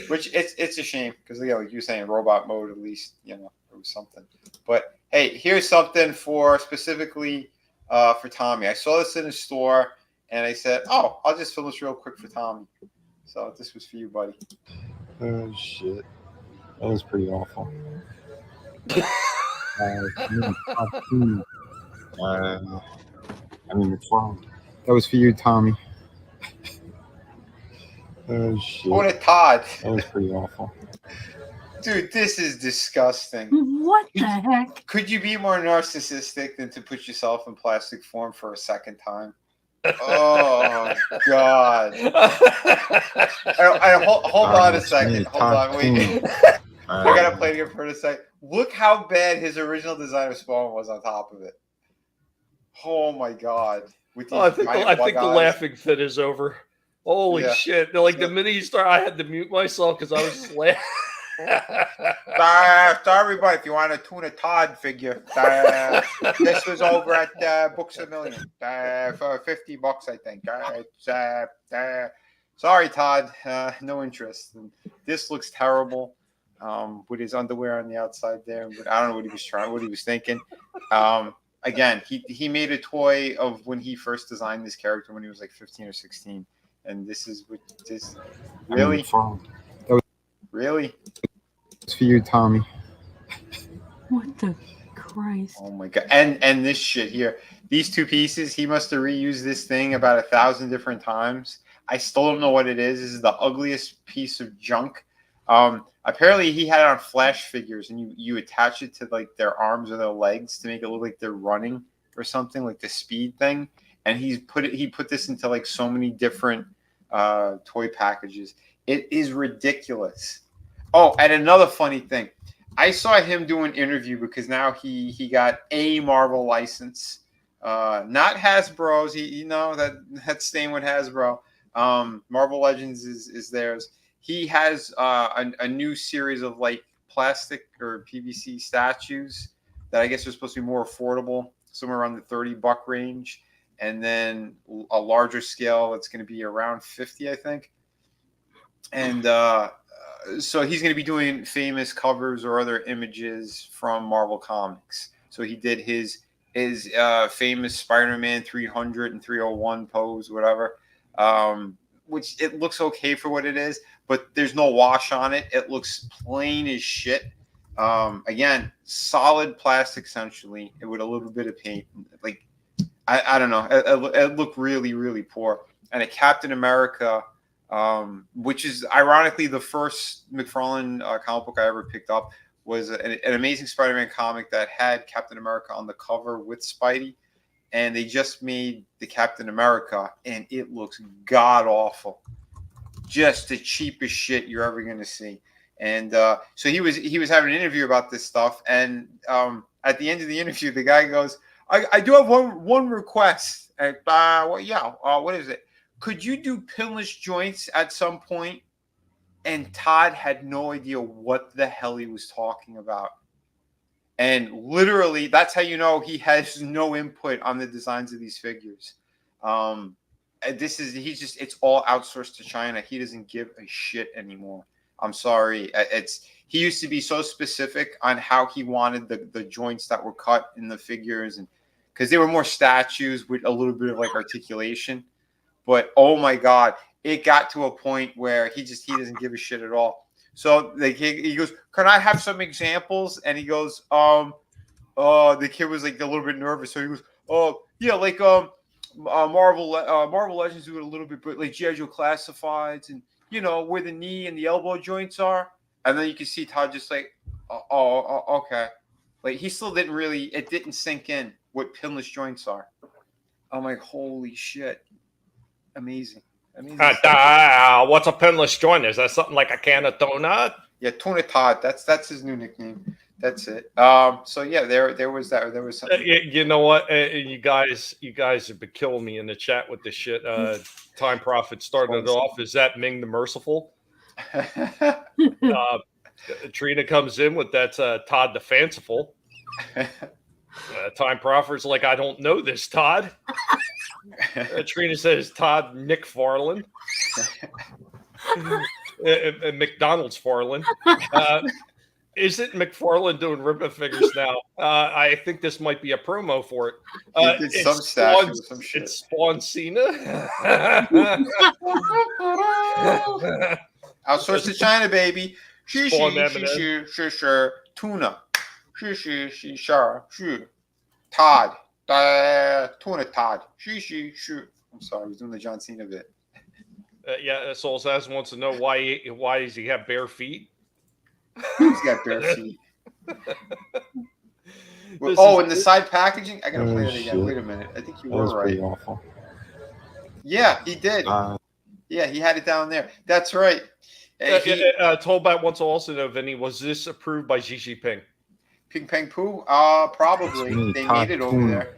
Which it's a shame because like you're saying, robot mode at least it was something. But hey, here's something specifically for Tommy. I saw this in the store and I said, oh, I'll just film this real quick for Tommy. So this was for you, buddy. Oh shit, that was pretty awful. McFarlane. That was for you, Tommy. Oh shit. What a Todd. That was pretty awful. Dude, this is disgusting. What the heck? Could you be more narcissistic than to put yourself in plastic form for a second time? Oh God. Hold on a second. Hold on, wait. I gotta play it again for a second. Look how bad his original design of Spawn was on top of it. Oh my God. I think the laughing fit is over. Holy shit. Like the minute you start, I had to mute myself because I was just laughing. Sorry, but if you want a Tuna Todd figure, this was over at Books A Million for $50, I think. Sorry, Todd, no interest. This looks terrible with his underwear on the outside there. But I don't know what he was thinking. Again, he made a toy of when he first designed this character when he was like 15 or 16. And this is what this really? Really? It's for you, Tommy. What the Christ? Oh my God! And this shit here, these two pieces, he must have reused this thing about 1,000 different times. I still don't know what it is. This is the ugliest piece of junk. Apparently, he had it on flash figures, and you attach it to like their arms or their legs to make it look like they're running or something, like the speed thing. And he put this into like so many different toy packages. It is ridiculous. Oh, and another funny thing, I saw him do an interview because now he got a Marvel license, not Hasbro's. That's staying with Hasbro. Marvel Legends is theirs. He has a new series of like plastic or PVC statues that I guess are supposed to be more affordable, somewhere around the $30 range. And then a larger scale that's going to be around 50, I think. And so he's going to be doing famous covers or other images from Marvel Comics. So he did his famous Spider-Man 300 and 301 pose, whatever, which it looks okay for what it is, but there's no wash on it. It looks plain as shit. Again, solid plastic essentially, with a little bit of paint. Like, I don't know. It looked really, really poor. And a Captain America, which is ironically the first McFarlane comic book I ever picked up, was an Amazing Spider-Man comic that had Captain America on the cover with Spidey. And they just made the Captain America, and it looks god-awful. Just the cheapest shit you're ever going to see. And so he was having an interview about this stuff. And at the end of the interview, the guy goes, I do have one request. And, what is it? Could you do pinless joints at some point? And Todd had no idea what the hell he was talking about. And literally, that's how you know he has no input on the designs of these figures. It's all outsourced to China. He doesn't give a shit anymore. I'm sorry. He used to be so specific on how he wanted the joints that were cut in the figures, and because they were more statues with a little bit of like articulation. But oh my God, it got to a point where he doesn't give a shit at all. So he goes, "Can I have some examples?" And he goes, the kid was like a little bit nervous. So he goes, "Oh yeah, like Marvel Legends do it a little bit, but like G.I. Joe Classifieds, and where the knee and the elbow joints are, and then you can see Todd just like, okay, like he still didn't really, it didn't sink in what pinless joints are. I'm like, holy shit, amazing. What's a pinless joint? Is that something like a can of donut? Yeah, Tuna Todd. That's his new nickname. That's it. So yeah, there was that. There was something. You know what? You guys have been killing me in the chat with this shit. Time Prophet started it off. Is that Ming the Merciful? Trina comes in with that's Todd the Fanciful. Time Prophet's like, I don't know this Todd. Trina says Todd Nick Farland. McDonald's Farland. Isn't McFarlane doing Ripper figures now? I think this might be a promo for it. It's some statue or some shit. It's Spawn Cena. Outsourced to China, baby. Sure. Tuna. Sure. Todd. Tuna Todd. Sure. I'm sorry, I was doing the John Cena bit. Soul Assassin wants to know why does he have bare feet? He's got bare feet. And the side packaging? I gotta play that again. Wait a minute. I think you were right. Pretty awful. Yeah, he did. Yeah, he had it down there. That's right. Tollbat wants to also know, Vinny, was this approved by Xi Jinping? Ping Pang Poo? Probably. They made it over there.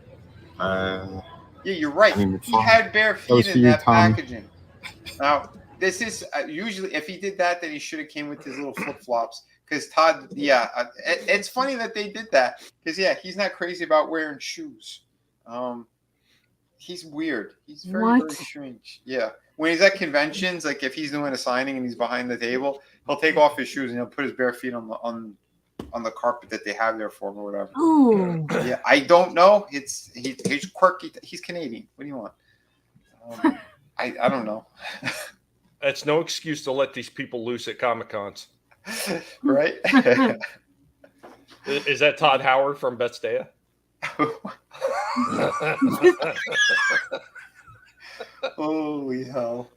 Yeah, you're right. He had bare feet in that packaging. Now, this is usually, if he did that, then he should have came with his little flip-flops. Because Todd, it's funny that they did that. Because, he's not crazy about wearing shoes. He's weird. He's very strange. Yeah. When he's at conventions, like if he's doing a signing and he's behind the table, he'll take off his shoes and he'll put his bare feet on the carpet that they have there for him or whatever. Ooh. Yeah, I don't know. He's quirky. He's Canadian. What do you want? I don't know. That's no excuse to let these people loose at Comic-Cons. Right? Is that Todd Howard from Bethesda? Holy hell.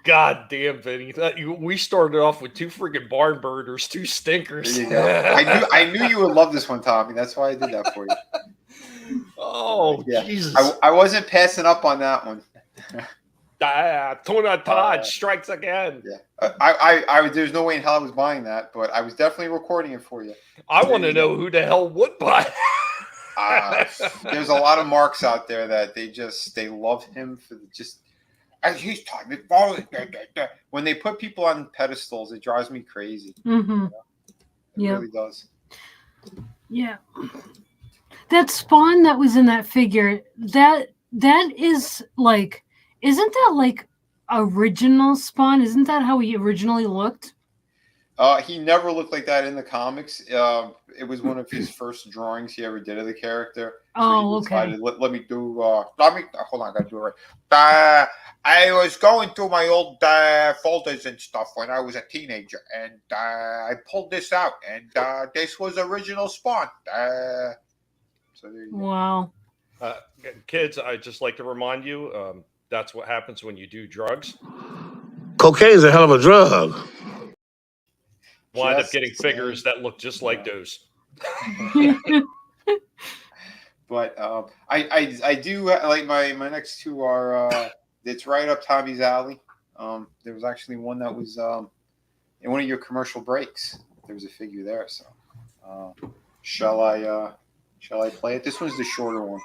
God damn, Vinny. We started off with 2 freaking barn burners, 2 stinkers. There you go. I knew you would love this one, Tommy. That's why I did that for you. Oh, yeah. Jesus. I wasn't passing up on that one. Tuna Todd strikes again. Yeah, I there's no way in hell I was buying that, but I was definitely recording it for you. I want to know who the hell would buy. There's a lot of marks out there that they love him for he's talking about when they put people on pedestals, it drives me crazy. Mm-hmm. It really does. Yeah, that Spawn that was in that figure, that is like. Isn't that like original Spawn? Isn't that how he originally looked? He never looked like that in the comics. It was one of his first drawings he ever did of the character. So okay. Let me do. Hold on, I gotta do it right. I was going through my old folders and stuff when I was a teenager, and I pulled this out, and this was original Spawn. So there you go. Wow. Kids, I'd just like to remind you. That's what happens when you do drugs. Cocaine's a hell of a drug. Wind up getting figures that look just like those. But I do like my next 2 are it's right up Tommy's alley. There was actually one that was in one of your commercial breaks. There was a figure there. So shall I play it? This one's the shorter one.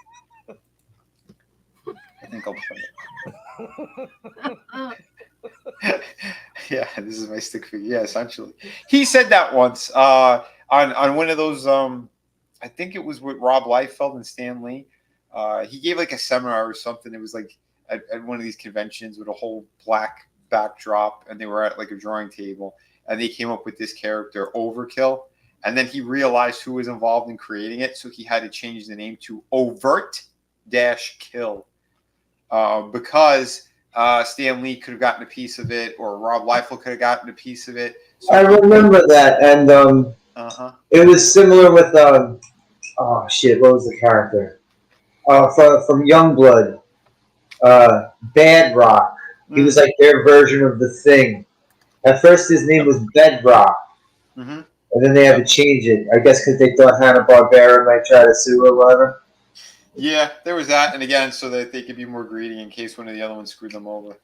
I think I'll play it. Yeah, this is my stick figure. Yeah, essentially. He said that once on one of those. I think it was with Rob Liefeld and Stan Lee. He gave like a seminar or something. It was like at one of these conventions with a whole black backdrop, and they were at like a drawing table, and they came up with this character Overkill. And then he realized who was involved in creating it, so he had to change the name to Overt-Kill. Because Stan Lee could have gotten a piece of it, or Rob Liefeld could have gotten a piece of it. So I remember that, and it was similar with what was the character? From Youngblood. Bad Rock. He was like their version of the Thing. At first, his name was Bedrock, and then they had to change it. I guess because they thought Hanna-Barbera might try to sue or whatever. Yeah, there was that, and again, so that they could be more greedy in case one of the other ones screwed them over.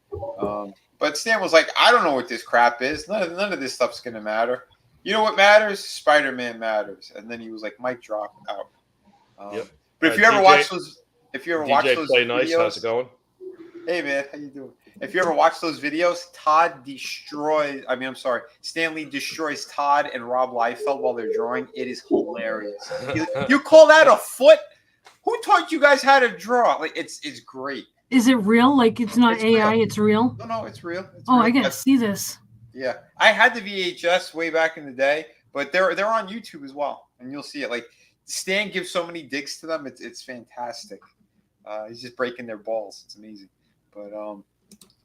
But Stan was like, I don't know what this crap is. None of this stuff's gonna matter. You know what matters? Spider-Man matters. And then he was like, mic drop out. But if you ever watch those, Play Nice, videos, how's it going? Hey man, how you doing? If you ever watch those videos, Stanley destroys Todd and Rob Liefeld while they're drawing. It is hilarious. You call that a foot? Who taught you guys how to draw? Like it's great. Is it real? Like it's not AI, it's real? No, it's real. I gotta see this. Yeah. I had the VHS way back in the day, but they're on YouTube as well. And you'll see it. Like Stan gives so many digs to them, it's fantastic. He's just breaking their balls. It's amazing. But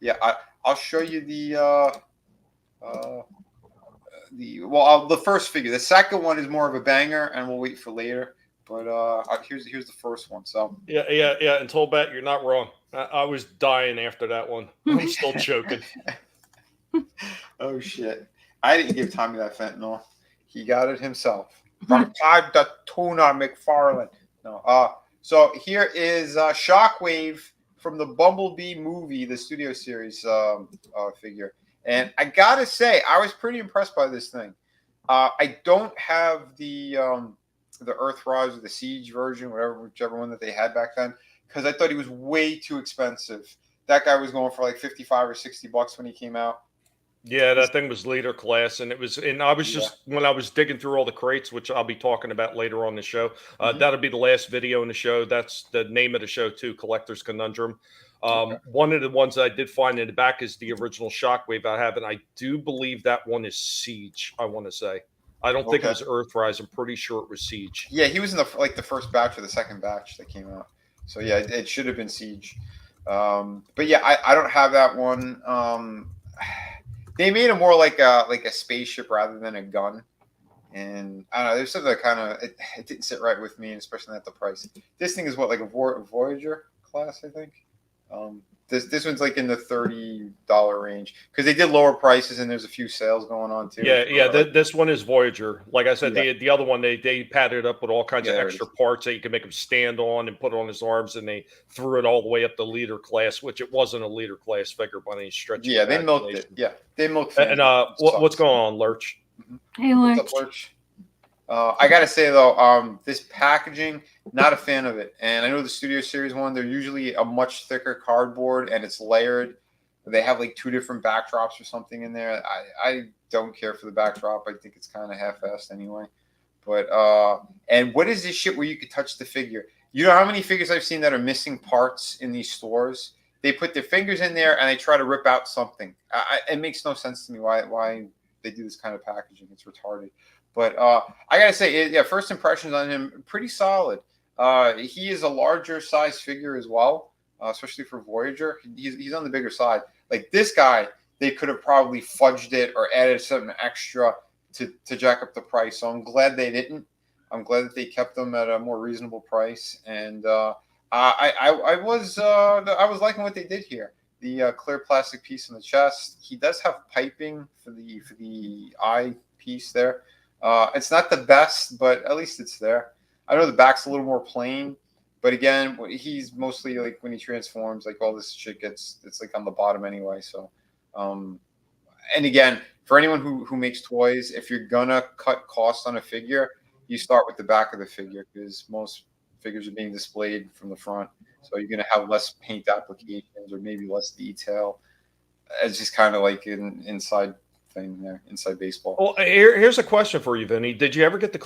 yeah, I'll show you the first figure. The second one is more of a banger, and we'll wait for later. But here's the first one. So Yeah. And Tolbat, you're not wrong. I was dying after that one. I'm still choking. Oh shit! I didn't give Tommy that fentanyl. He got it himself from Todd the Tuna McFarlane. No. So here is Shockwave from the Bumblebee movie, the studio series figure. And I gotta say, I was pretty impressed by this thing. I don't have the Earthrise or the Siege version, whichever one that they had back then, because I thought he was way too expensive. That guy was going for like $55 or $60 when he came out. Yeah, that thing was leader class, and I was just when I was digging through all the crates, which I'll be talking about later on the show. That'll be the last video in the show. That's the name of the show too, Collector's Conundrum. One of the ones that I did find in the back is the original Shockwave I have, and I do believe that one is Siege. I want to say I don't think it was Earthrise. I'm pretty sure it was Siege. Yeah, he was in the first batch or the second batch that came out. So yeah, it should have been Siege. But yeah, I don't have that one. They made it more like a spaceship rather than a gun, and I don't know. There's something that kind of it didn't sit right with me, especially at the price. This thing is what, like a Voyager class, I think. This one's like in the $30 range because they did lower prices and there's a few sales going on too. Yeah. This one is Voyager. Like I said, the other one they padded up with all kinds of extra parts that you can make him stand on and put on his arms, and they threw it all the way up the leader class, which it wasn't a leader class figure by any stretch. Yeah, they milked it. Yeah, they milked it. And what's going on, Lurch? Hey, Lurch. What's up, Lurch? I gotta say though, this packaging, not a fan of it. And I know the Studio Series one, they're usually a much thicker cardboard and it's layered. They have like 2 different backdrops or something in there. I don't care for the backdrop. I think it's kind of half-assed anyway. But and what is this shit where you could touch the figure? You know how many figures I've seen that are missing parts in these stores? They put their fingers in there and they try to rip out something. It makes no sense to me why they do this kind of packaging. It's retarded. But I gotta say, first impressions on him, pretty solid. He is a larger size figure as well, especially for Voyager. He's on the bigger side. Like this guy, they could have probably fudged it or added something extra to jack up the price. So I'm glad they didn't. I'm glad that they kept them at a more reasonable price. And I was liking what they did here. The clear plastic piece in the chest. He does have piping for the eye piece there. It's not the best, but at least it's there. I know the back's a little more plain, but again, he's mostly like when he transforms, like all this shit it's like on the bottom anyway. So, and again, for anyone who makes toys, if you're gonna cut costs on a figure, you start with the back of the figure because most figures are being displayed from the front. So you're gonna have less paint applications or maybe less detail. It's just kind of like inside thing there, inside baseball. Well, here's a question for you, Vinny. Did you ever get the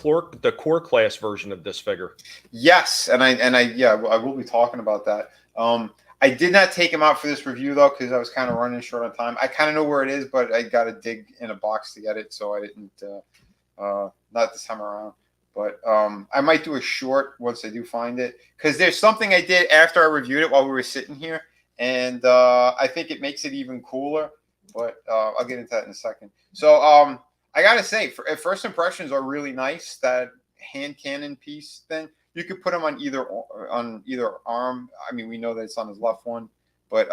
core class version of this figure? Yes, and I will be talking about that. I did not take him out for this review though because I was kind of running short on time. I kind of know where it is, but I got to dig in a box to get it, so I didn't. Not this time around, but I might do a short once I do find it because there's something I did after I reviewed it while we were sitting here, and I think it makes it even cooler. But I'll get into that in a second. So I gotta say, first impressions are really nice. That hand cannon piece thing, you could put him on either arm. I mean, we know that it's on his left one, But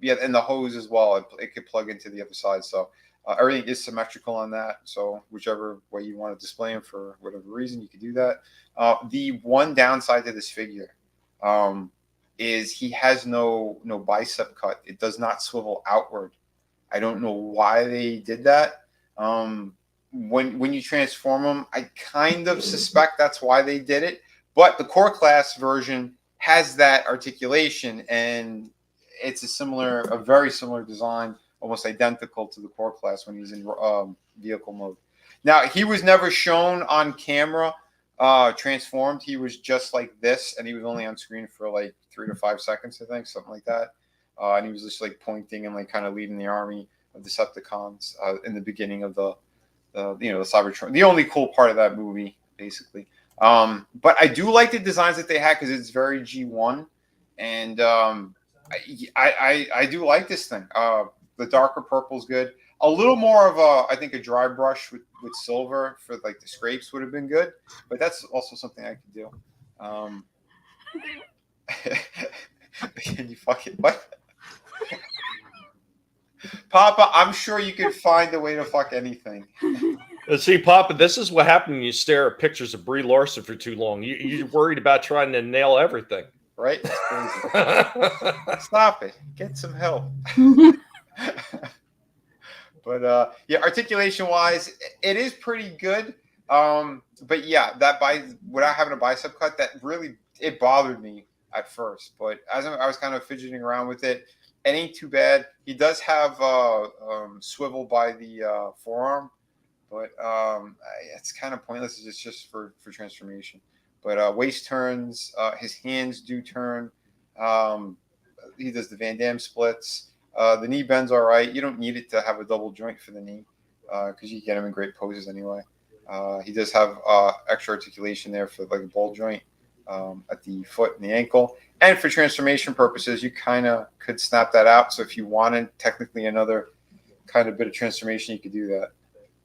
yeah, and the hose as well. It could plug into the other side. So everything is symmetrical on that. So whichever way you want to display them for whatever reason, you could do that. The one downside to this figure is he has no bicep cut. It does not swivel outward. I don't know why they did that. When you transform them, I kind of suspect that's why they did it. But the core class version has that articulation, and it's a very similar design, almost identical to the core class when he's in vehicle mode. Now, he was never shown on camera transformed. He was just like this, and he was only on screen for like 3 to 5 seconds, I think, something like that. And he was just like pointing and like kind of leading the army of Decepticons in the beginning of the Cybertron. The only cool part of that movie, basically. But I do like the designs that they had because it's very G1, and I do like this thing. The darker purple is good. A little more of I think a dry brush with silver for like the scrapes would have been good, but that's also something I could do. Can you fucking what? Papa, I'm sure you could find a way to fuck anything. See, Papa, this is what happened when you stare at pictures of Brie Larson for too long. You're worried about trying to nail everything. Right? It's crazy. Stop it. Get some help. But yeah, articulation-wise, it is pretty good. But yeah, without having a bicep cut, that really, it bothered me at first. But as I was kind of fidgeting around with it, it ain't too bad. He does have swivel by the forearm, but it's kind of pointless. It's just for transformation. But waist turns, his hands do turn. He does the Van Damme splits. The knee bend's all right. You don't need it to have a double joint for the knee because you get him in great poses anyway. He does have extra articulation there for like a ball joint at the foot and the ankle. And for transformation purposes, you kind of could snap that out. So if you wanted technically another kind of bit of transformation, you could do that.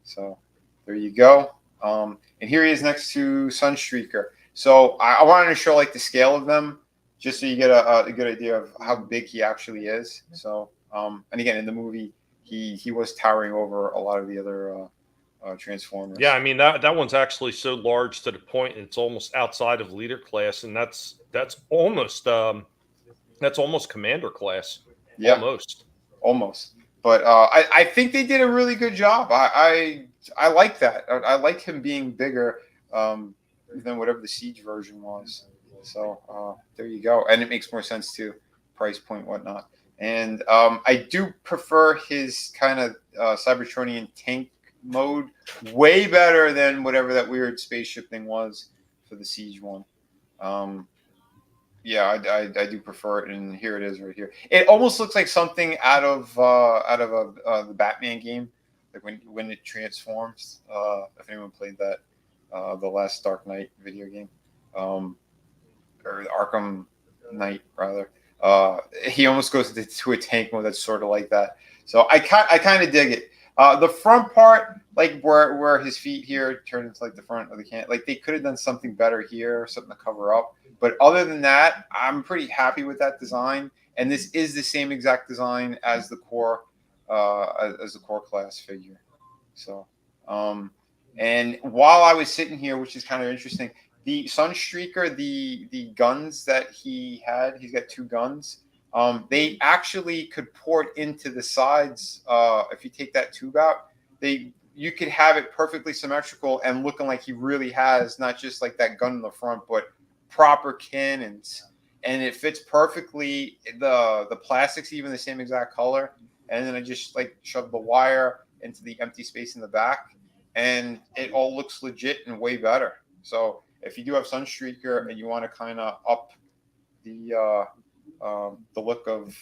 So there you go. And here he is next to Sunstreaker. So I wanted to show like the scale of them just so you get a good idea of how big he actually is. So, and again, in the movie, he was towering over a lot of the other Transformers. Yeah, I mean that one's actually so large to the point it's almost outside of leader class, and that's almost commander class. Yeah, almost. But I think they did a really good job. I like that. I like him being bigger than whatever the Siege version was. So there you go, and it makes more sense too, price point, whatnot. And I do prefer his kind of Cybertronian tank mode way better than whatever that weird spaceship thing was for the Siege one. Yeah, I do prefer it, and here it is right here. It almost looks like something out of the Batman game, like when it transforms. If anyone played that, the last Dark Knight video game, or Arkham Knight rather. He almost goes to a tank mode that's sort of like that. So I kind of dig it. The front part, like where his feet here turn into like the front of the can, like they could have done something better here, something to cover up. But other than that, I'm pretty happy with that design. And this is the same exact design as the core class figure. So, and while I was sitting here, which is kind of interesting, the Sunstreaker, the guns that he had, he's got 2 guns. They actually could port into the sides. If you take that tube out, you could have it perfectly symmetrical and looking like he really has not just like that gun in the front, but proper cannons. And it fits perfectly. The plastic's even the same exact color. And then I just like shoved the wire into the empty space in the back, and it all looks legit and way better. So if you do have Sunstreaker and you want to kind of up the look of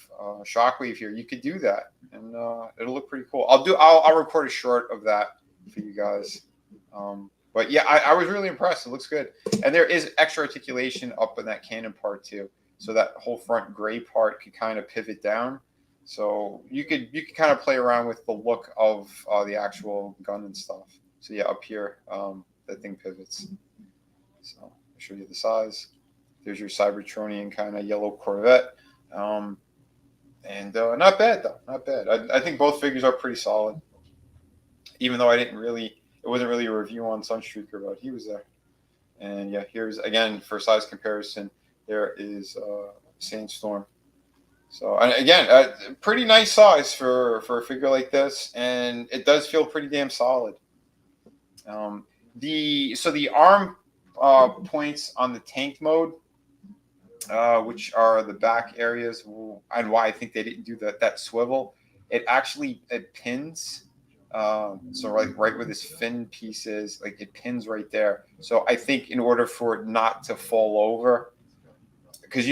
Shockwave here, you could do that, and it'll look pretty cool. I'll record a short of that for you guys. But yeah, I was really impressed. It looks good, and there is extra articulation up in that cannon part too, so that whole front gray part could kind of pivot down. So you could kind of play around with the look of the actual gun and stuff. So yeah, up here, that thing pivots. So I'll show you the size. There's your Cybertronian kind of yellow Corvette. And not bad though, not bad. I think both figures are pretty solid. Even though it wasn't really a review on Sunstreaker, but he was there. And yeah, here's again for size comparison. There is Sandstorm. So and again, pretty nice size for a figure like this, and it does feel pretty damn solid. The arm points on the tank mode, which are the back areas, and why I think they didn't do that swivel. It pins. So right where this fin piece is, like it pins right there. So I think in order for it not to fall over, because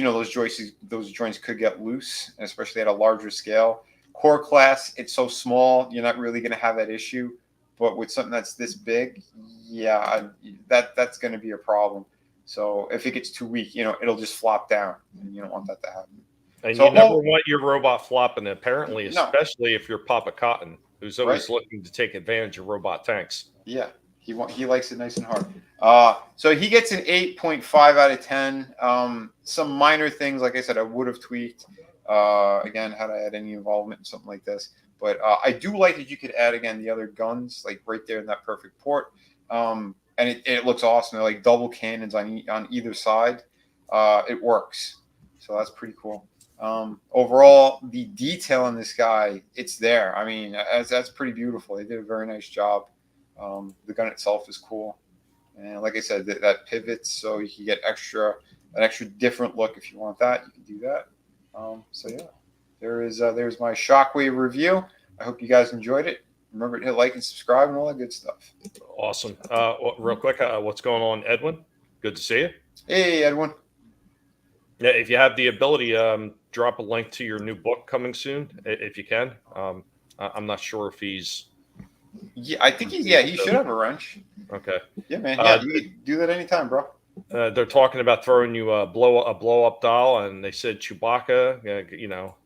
those joints could get loose, especially at a larger scale. Core class, it's so small, you're not really going to have that issue. But with something that's this big, yeah, that's going to be a problem. So if it gets too weak, it'll just flop down, and you don't want that to happen. And so, you never want your robot flopping, apparently, especially if you're Papa Cotton, who's always looking to take advantage of robot tanks. Yeah, he likes it nice and hard. So he gets an 8.5 out of 10. Some minor things, like I said, I would have tweaked. Again, had I had any involvement in something like this. But I do like that you could add, again, the other guns, like right there in that perfect port. And it looks awesome. They're like double cannons on either side. It works. So that's pretty cool. Overall, the detail on this guy, it's there. I mean, that's pretty beautiful. They did a very nice job. The gun itself is cool. And like I said, that pivots, so you can get an extra different look. If you want that, you can do that. So yeah, there's my Shockwave review. I hope you guys enjoyed it. Remember to hit like and subscribe and all that good stuff. Awesome. Real quick, what's going on, Edwin? Good to see you. Hey, Edwin. Yeah, if you have the ability, drop a link to your new book coming soon, if you can. I'm not sure if he's. Yeah, I think he should have a wrench. Okay. Yeah, man. Yeah, you can do that anytime, bro. They're talking about throwing you a blow up doll, and they said Chewbacca.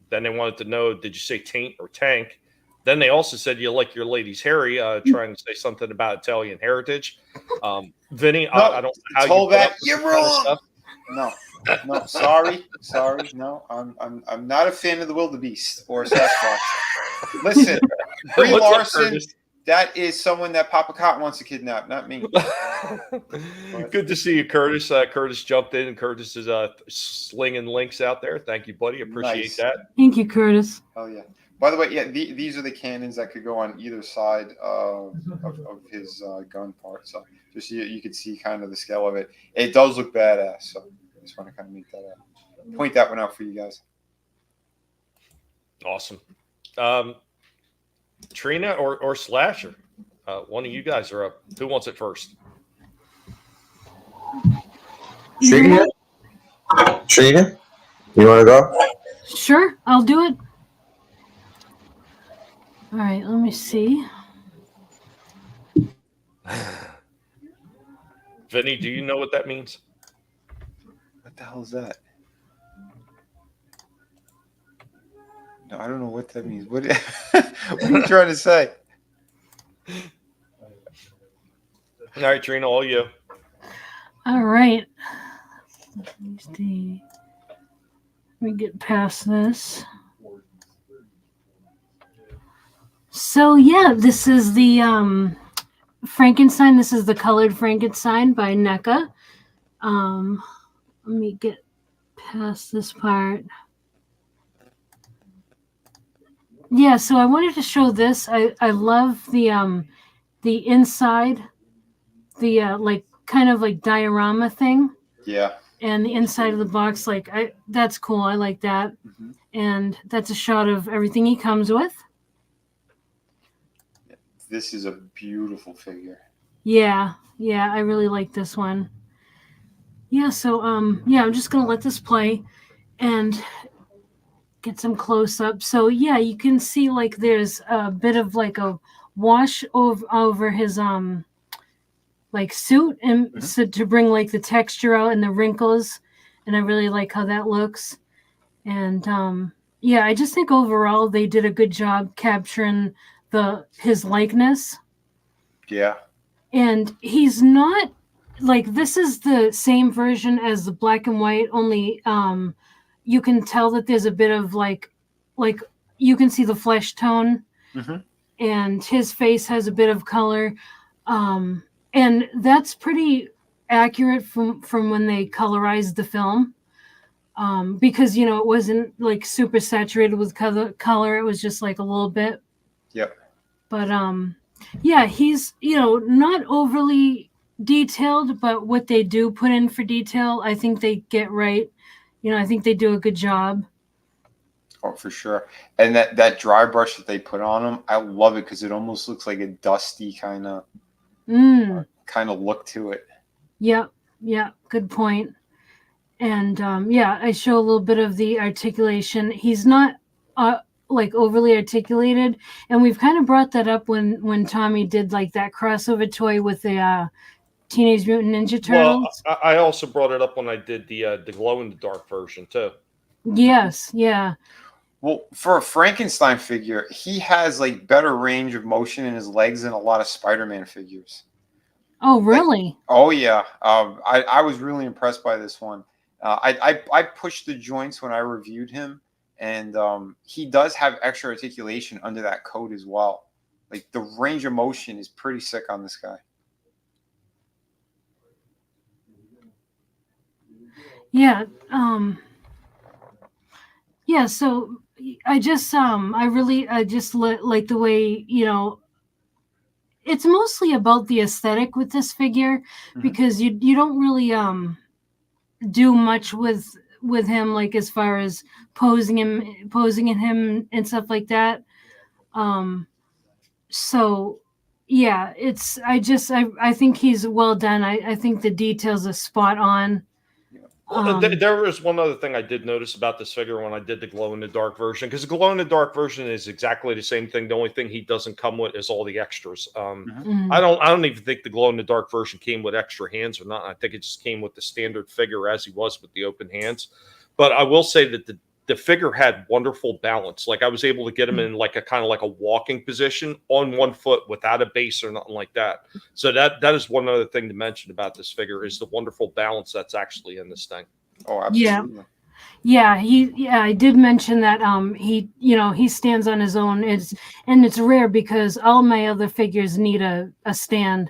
Then they wanted to know, did you say taint or tank? Then they also said you like your lady's Harry, trying to say something about Italian heritage. Vinnie, no, I don't know how told you that. You're wrong. No, sorry. No, I'm not a fan of the Wildebeest or Sasquatch. Listen, Brie Larson, that is someone that Papa Cotton wants to kidnap, not me. Good to see you, Curtis. Curtis jumped in, and Curtis is slinging links out there. Thank you, buddy. Appreciate that. Thank you, Curtis. Oh yeah. By the way, yeah, these are the cannons that could go on either side of his gun part. So just you can see kind of the scale of it. It does look badass. So I just want to kind of make that point that one out for you guys. Awesome. Trina or Slasher? One of you guys are up. Who wants it first? Trina? Trina? You want to go? Sure, I'll do it. All right, let me see. Vinnie, do you know what that means? What the hell is that? No, I don't know what that means. What are you trying to say? All right, Trina, all you. All right. Let me see. Let me get past this. So yeah, this is the Frankenstein. This is the colored Frankenstein by NECA. Let me get past this part. Yeah, so I wanted to show this. I love the inside, the like kind of like diorama thing. Yeah. And the inside of the box, that's cool. I like that. Mm-hmm. And that's a shot of everything he comes with. This is a beautiful figure. Yeah, I really like this one. Yeah, so yeah, I'm just gonna let this play and get some close up. So yeah, you can see like there's a bit of like a wash over his like suit, and so to bring like the texture out and the wrinkles, and I really like how that looks. And yeah, I just think overall they did a good job capturing his likeness. Yeah. And he's not like, this is the same version as the black and white, only you can tell that there's a bit of like like you can see the flesh tone, Mm-hmm. and his face has a bit of color, and that's pretty accurate from when they colorized the film, because it wasn't like super saturated with color. It was just like a little bit. Yep. But yeah, he's not overly detailed, but what they do put in for detail, I think they get right. I think they do a good job. Oh, for sure. And that dry brush that they put on him, I love it because it almost looks like a dusty kind of look to it. Yep. Yeah. Good point. And yeah, I show a little bit of the articulation. He's not like overly articulated, and we've kind of brought that up when Tommy did like that crossover toy with the Teenage Mutant Ninja Turtles. Well, I also brought it up when I did the glow in the dark version too. Yes, yeah. Well, for a Frankenstein figure, he has like better range of motion in his legs than a lot of Spider-Man figures. Oh, really? Oh yeah. I was really impressed by this one. I pushed the joints when I reviewed him, and he does have extra articulation under that coat as well. Like the range of motion is pretty sick on this guy. Yeah. Yeah. So I just like the way it's mostly about the aesthetic with this figure, because you don't really do much with him, like as far as posing in him and stuff like that. So yeah, I think he's well done. I think the details are spot on. Well, there was one other thing I did notice about this figure when I did the glow in the dark version, because the glow in the dark version is exactly the same thing. The only thing he doesn't come with is all the extras. I don't even think the glow in the dark version came with extra hands or not. I think it just came with the standard figure as he was with the open hands. But I will say that the figure had wonderful balance. Like I was able to get him in like a kind of like a walking position on one foot without a base or nothing like that. So that is one other thing to mention about this figure is the wonderful balance that's actually in this thing. Oh, absolutely. Yeah, I did mention that he stands on his own. It's rare because all my other figures need a stand.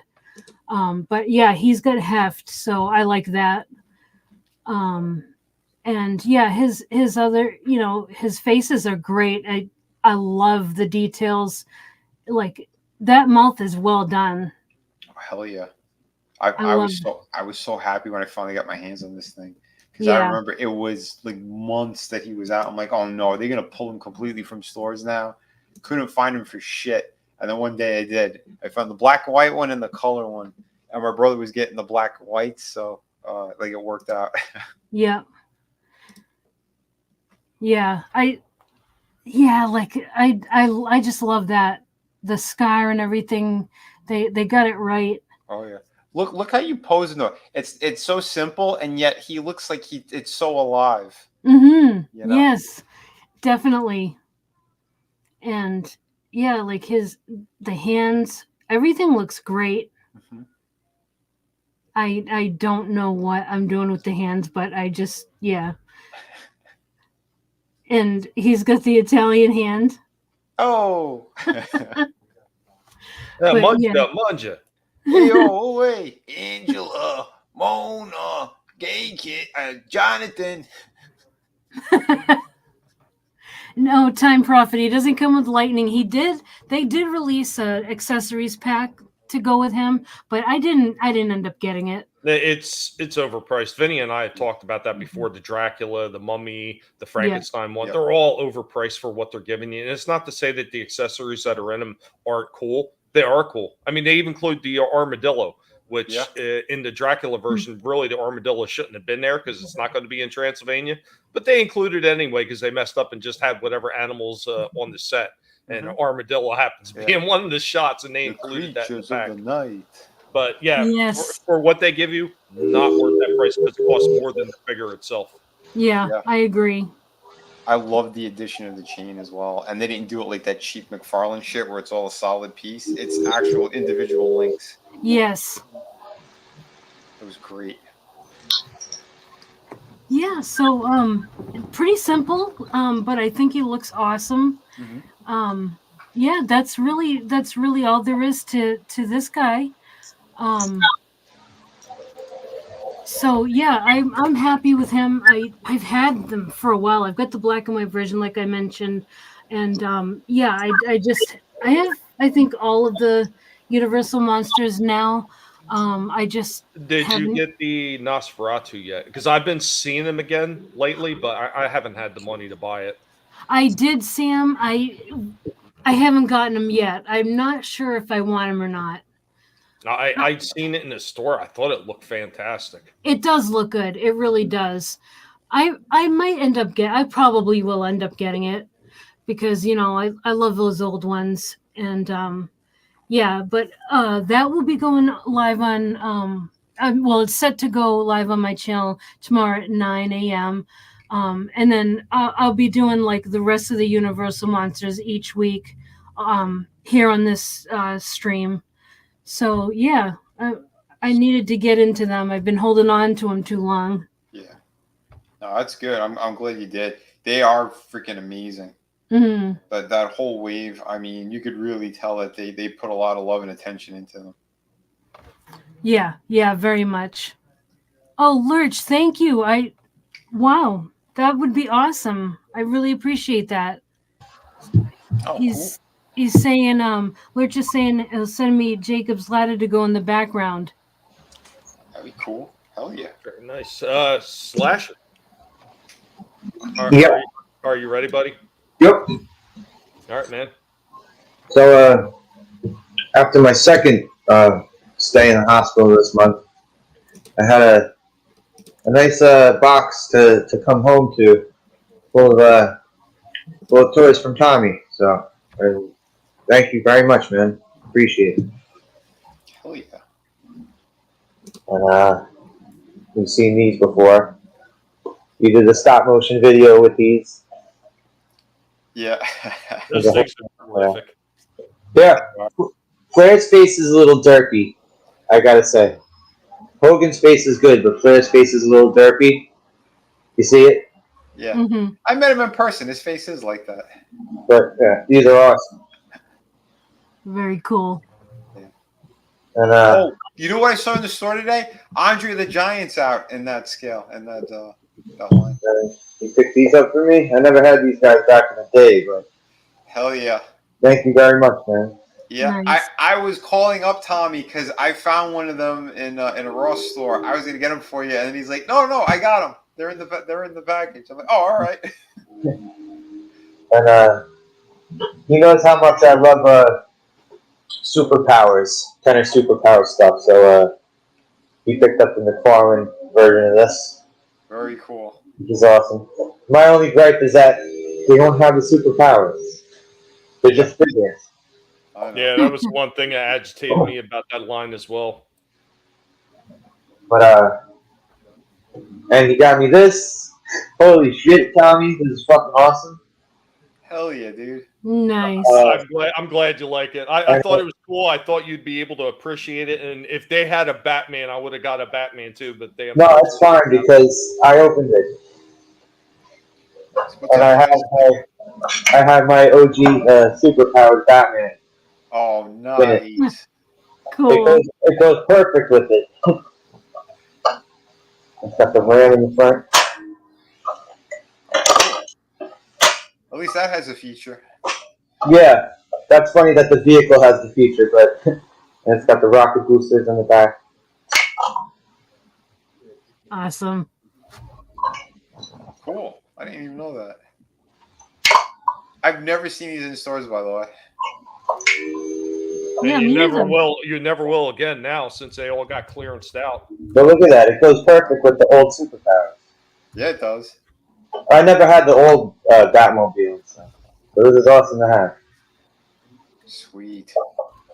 But yeah, he's got heft, so I like that. And yeah, his other, his faces are great. I love the details. Like that mouth is well done. Oh, hell yeah. I was so happy when I finally got my hands on this thing. Because I remember it was like months that he was out. I'm like, oh no, are they gonna pull him completely from stores now? Couldn't find him for shit. And then one day I did. I found the black and white one and the color one. And my brother was getting the black and white, so like it worked out. Yeah. Yeah, I just love that the scar and everything. They got it right. Oh yeah, look how you pose in though. It's so simple, and yet he looks like it's so alive. Yes, definitely. And yeah, like the hands, everything looks great. I don't know what I'm doing with the hands, but I just And he's got the Italian hand. Oh. Manja. Hey, oh, wait. Angela, Mona, Gay Kid, Jonathan. No, Time Prophet. He doesn't come with lightning. They did release a accessories pack to go with him, but I didn't end up getting it. It's overpriced. Vinnie and I had talked about that before. The Dracula, the Mummy, the Frankenstein one, they're all overpriced for what they're giving you. And it's not to say that the accessories that are in them aren't cool. They are cool. I mean, they even include the armadillo, which in the Dracula version, really the armadillo shouldn't have been there because it's not going to be in Transylvania. But they included it anyway because they messed up and just had whatever animals on the set. And armadillo happens to be in one of the shots, and they included that in the back. But yeah, for what they give you, not worth that price because it costs more than the figure itself. Yeah, I agree. I love the addition of the chain as well. And they didn't do it like that cheap McFarlane shit where it's all a solid piece. It's actual individual links. Yes. It was great. Yeah, so pretty simple, but I think he looks awesome. Yeah, that's really all there is to this guy. So yeah, I'm happy with him. I've had them for a while. I've got the black and white version, like I mentioned, and yeah, I have I think all of the Universal monsters now. I just Did you haven't. get the Nosferatu yet? Because I've been seeing them again lately, but I haven't had the money to buy it. I did see him. I haven't gotten him yet. I'm not sure if I want him or not. I'd seen it in the store. I thought it looked fantastic. It does look good. It really does. I might end up I probably will end up getting it because I love those old ones and yeah, but that will be going live on well, it's set to go live on my channel tomorrow at 9 a.m. And then I'll be doing like the rest of the Universal monsters each week here on this stream. So yeah, I needed to get into them. I've been holding on to them too long. Yeah, no, that's good. I'm glad you did. They are freaking amazing. That whole wave. I mean, you could really tell that they put a lot of love and attention into them. Yeah, very much. Oh, Lurch, thank you. Wow, that would be awesome. I really appreciate that. Oh, he's saying Lurch is saying he'll send me Jacob's ladder to go in the background. That'd be cool. Hell yeah. Very nice. Slash. Are you ready, buddy? Yep. All right, man. So after my second stay in the hospital this month, I had a nice box to come home to, full of toys from Tommy. So thank you very much, man. Appreciate it. Hell yeah. And you've seen these before. You did a stop motion video with these. Yeah. Those things are terrific. Yeah. Flair's face is a little derpy, I gotta say. Hogan's face is good, but Flair's face is a little derpy. You see it? Yeah. I met him in person. His face is like that. But yeah, these are awesome. Very cool. And you know what I saw in the store today? Andre the Giant's out in that scale and that line. You picked these up for me? I never had these guys back in the day, but hell yeah. Thank you very much, man. Yeah, nice. I was calling up Tommy because I found one of them in a Ross store. I was gonna get them for you, and then he's like, "No, I got them. They're in the package." I'm like, "Oh, all right." And he knows how much I love superpowers, Kenner superpower stuff. So he picked up the McFarlane version of this. Very cool. Which is awesome. My only gripe is that they don't have the superpowers. They're just figures. Yeah, that was one thing that agitated me about that line as well. But and he got me this. Holy shit, Tommy! This is fucking awesome. Hell yeah, dude. Nice. I'm glad you like it. I thought it was cool. I thought you'd be able to appreciate it. And if they had a Batman, I would have got a Batman too. But they no, it's fine because I opened it, and I had my OG superpowered Batman. Oh, nice. Cool. It goes perfect with it. It's got the ram in the front. At least that has a feature. Yeah, that's funny that the vehicle has the feature, but and it's got the rocket boosters on the back. Awesome. Cool. I didn't even know that. I've never seen these in stores, by the way. And you never will. You never will again now, since they all got clearanced out. But look at that; it goes perfect with the old superpowers. Yeah, it does. I never had the old Batmobile, so this is awesome to have. Sweet.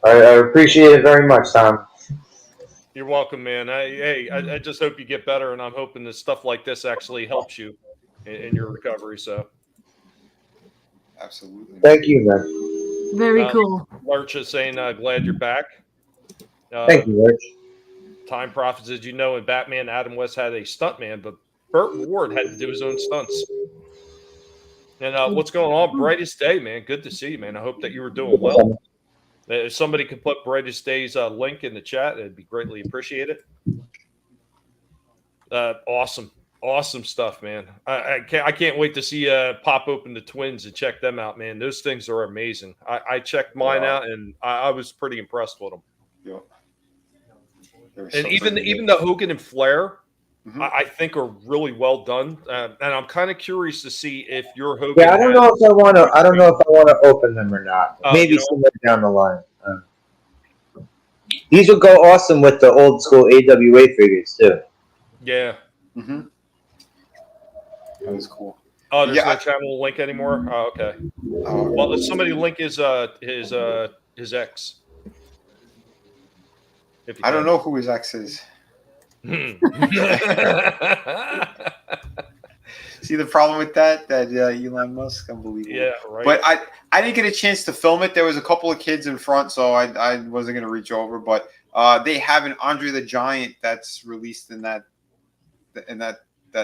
I appreciate it very much, Tom. You're welcome, man. I just hope you get better, and I'm hoping that stuff like this actually helps you in your recovery. So, absolutely. Thank you, man. Very cool. Lurch is saying, glad you're back. Thank you, Lurch. Time Prophets, as you know, in Batman, Adam West had a stuntman, but Burt Ward had to do his own stunts. And what's going on? Brightest Day, man. Good to see you, man. I hope that you were doing well. If somebody could put Brightest Day's link in the chat, it'd be greatly appreciated. Awesome stuff, man. I can't wait to see pop open the Twins and check them out, man. Those things are amazing. I checked mine out, and I was pretty impressed with them. Yeah. And even the Hogan and Flair, I think are really well done. And I'm kind of curious to see if your Hogan. Yeah, I don't know if I want to. I don't know if I want to open them or not. Maybe somewhere down the line. These will go awesome with the old school AWA figures too. Yeah. That was cool. Oh, there's no channel link anymore. Oh, okay. Well, if somebody link his ex. I don't know who his ex is. See the problem with that Elon Musk, unbelievable. Yeah, right. But I didn't get a chance to film it. There was a couple of kids in front, so I wasn't going to reach over. But they have an Andre the Giant that's released in that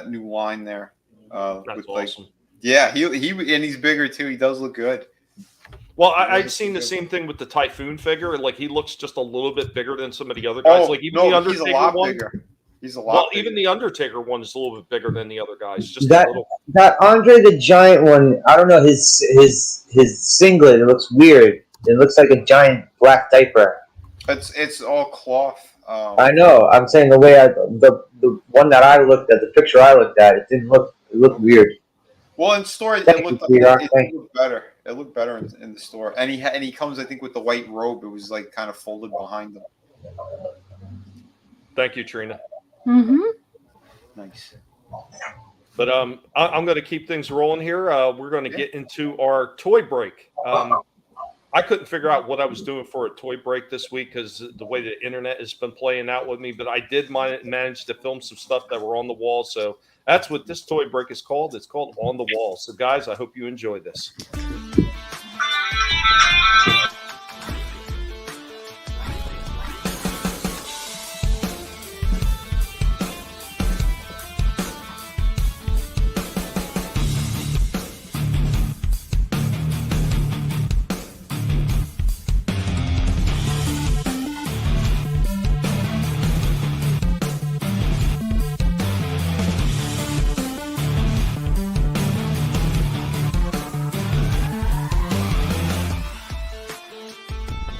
new line there. That's awesome. Yeah, he and he's bigger too. He does look good. Well, I'd seen the same thing with the Typhoon figure. Like, he looks just a little bit bigger than some of the other guys. Like, even the Undertaker he's a lot one. Bigger. He's a lot. Even the Undertaker one is a little bit bigger than the other guys. Just that a little. That Andre the Giant one, I don't know, his singlet, it looks weird. It looks like a giant black diaper. It's all cloth. I know. I'm saying the way the one that I looked at, the picture I looked at, it looked weird. Well, in store, it looked better. It looked better in the store, and he comes, I think, with the white robe. It was like kind of folded behind him. Thank you, Trina. Nice. But I'm going to keep things rolling here. We're going to get into our toy break. I couldn't figure out what I was doing for a toy break this week because the way the internet has been playing out with me. But I did manage to film some stuff that were on the wall. So that's what this toy break is called. It's called On the Wall. So, guys, I hope you enjoy this.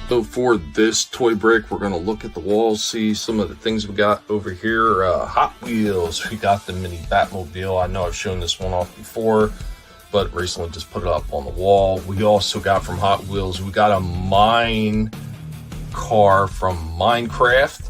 So for this toy break, we're going to look at the walls, see some of the things we got over here. Hot Wheels, we got the mini Batmobile. I know I've shown this one off before, but recently just put it up on the wall. We also got from Hot Wheels, we got a mine car from Minecraft.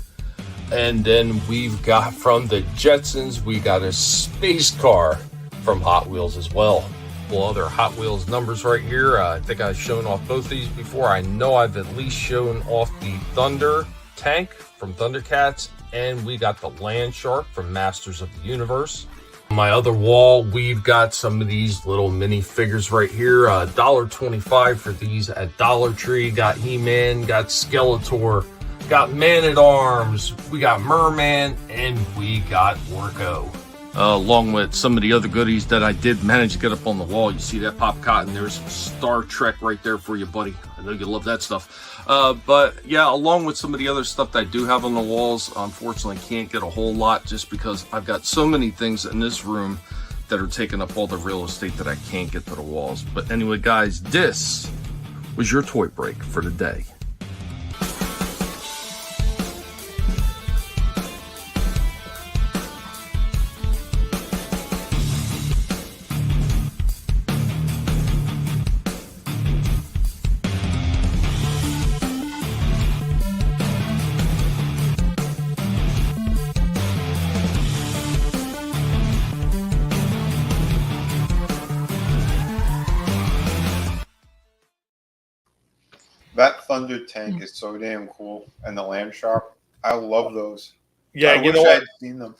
And then we've got from the Jetsons, we got a space car from Hot Wheels as well. Other Hot Wheels numbers right here. I think I've shown off both these before. I know I've at least shown off the Thunder tank from Thundercats, and we got the Land Shark from Masters of the Universe. On my other wall, we've got some of these little mini figures right here. $1.25 for these at Dollar Tree. Got He-Man, got Skeletor, got Man-at-Arms, we got Merman, and we got Orko. Along with some of the other goodies that I did manage to get up on the wall. You see that Pop Cotton? There's some Star Trek right there for you, buddy. I know you love that stuff. But yeah, along with some of the other stuff that I do have on the walls, unfortunately can't get a whole lot just because I've got so many things in this room that are taking up all the real estate that I can't get to the walls. But anyway, guys, this was your toy break for the day. That Thunder tank is so damn cool, and the Land Shark, I love those. Yeah, I wish I had seen them.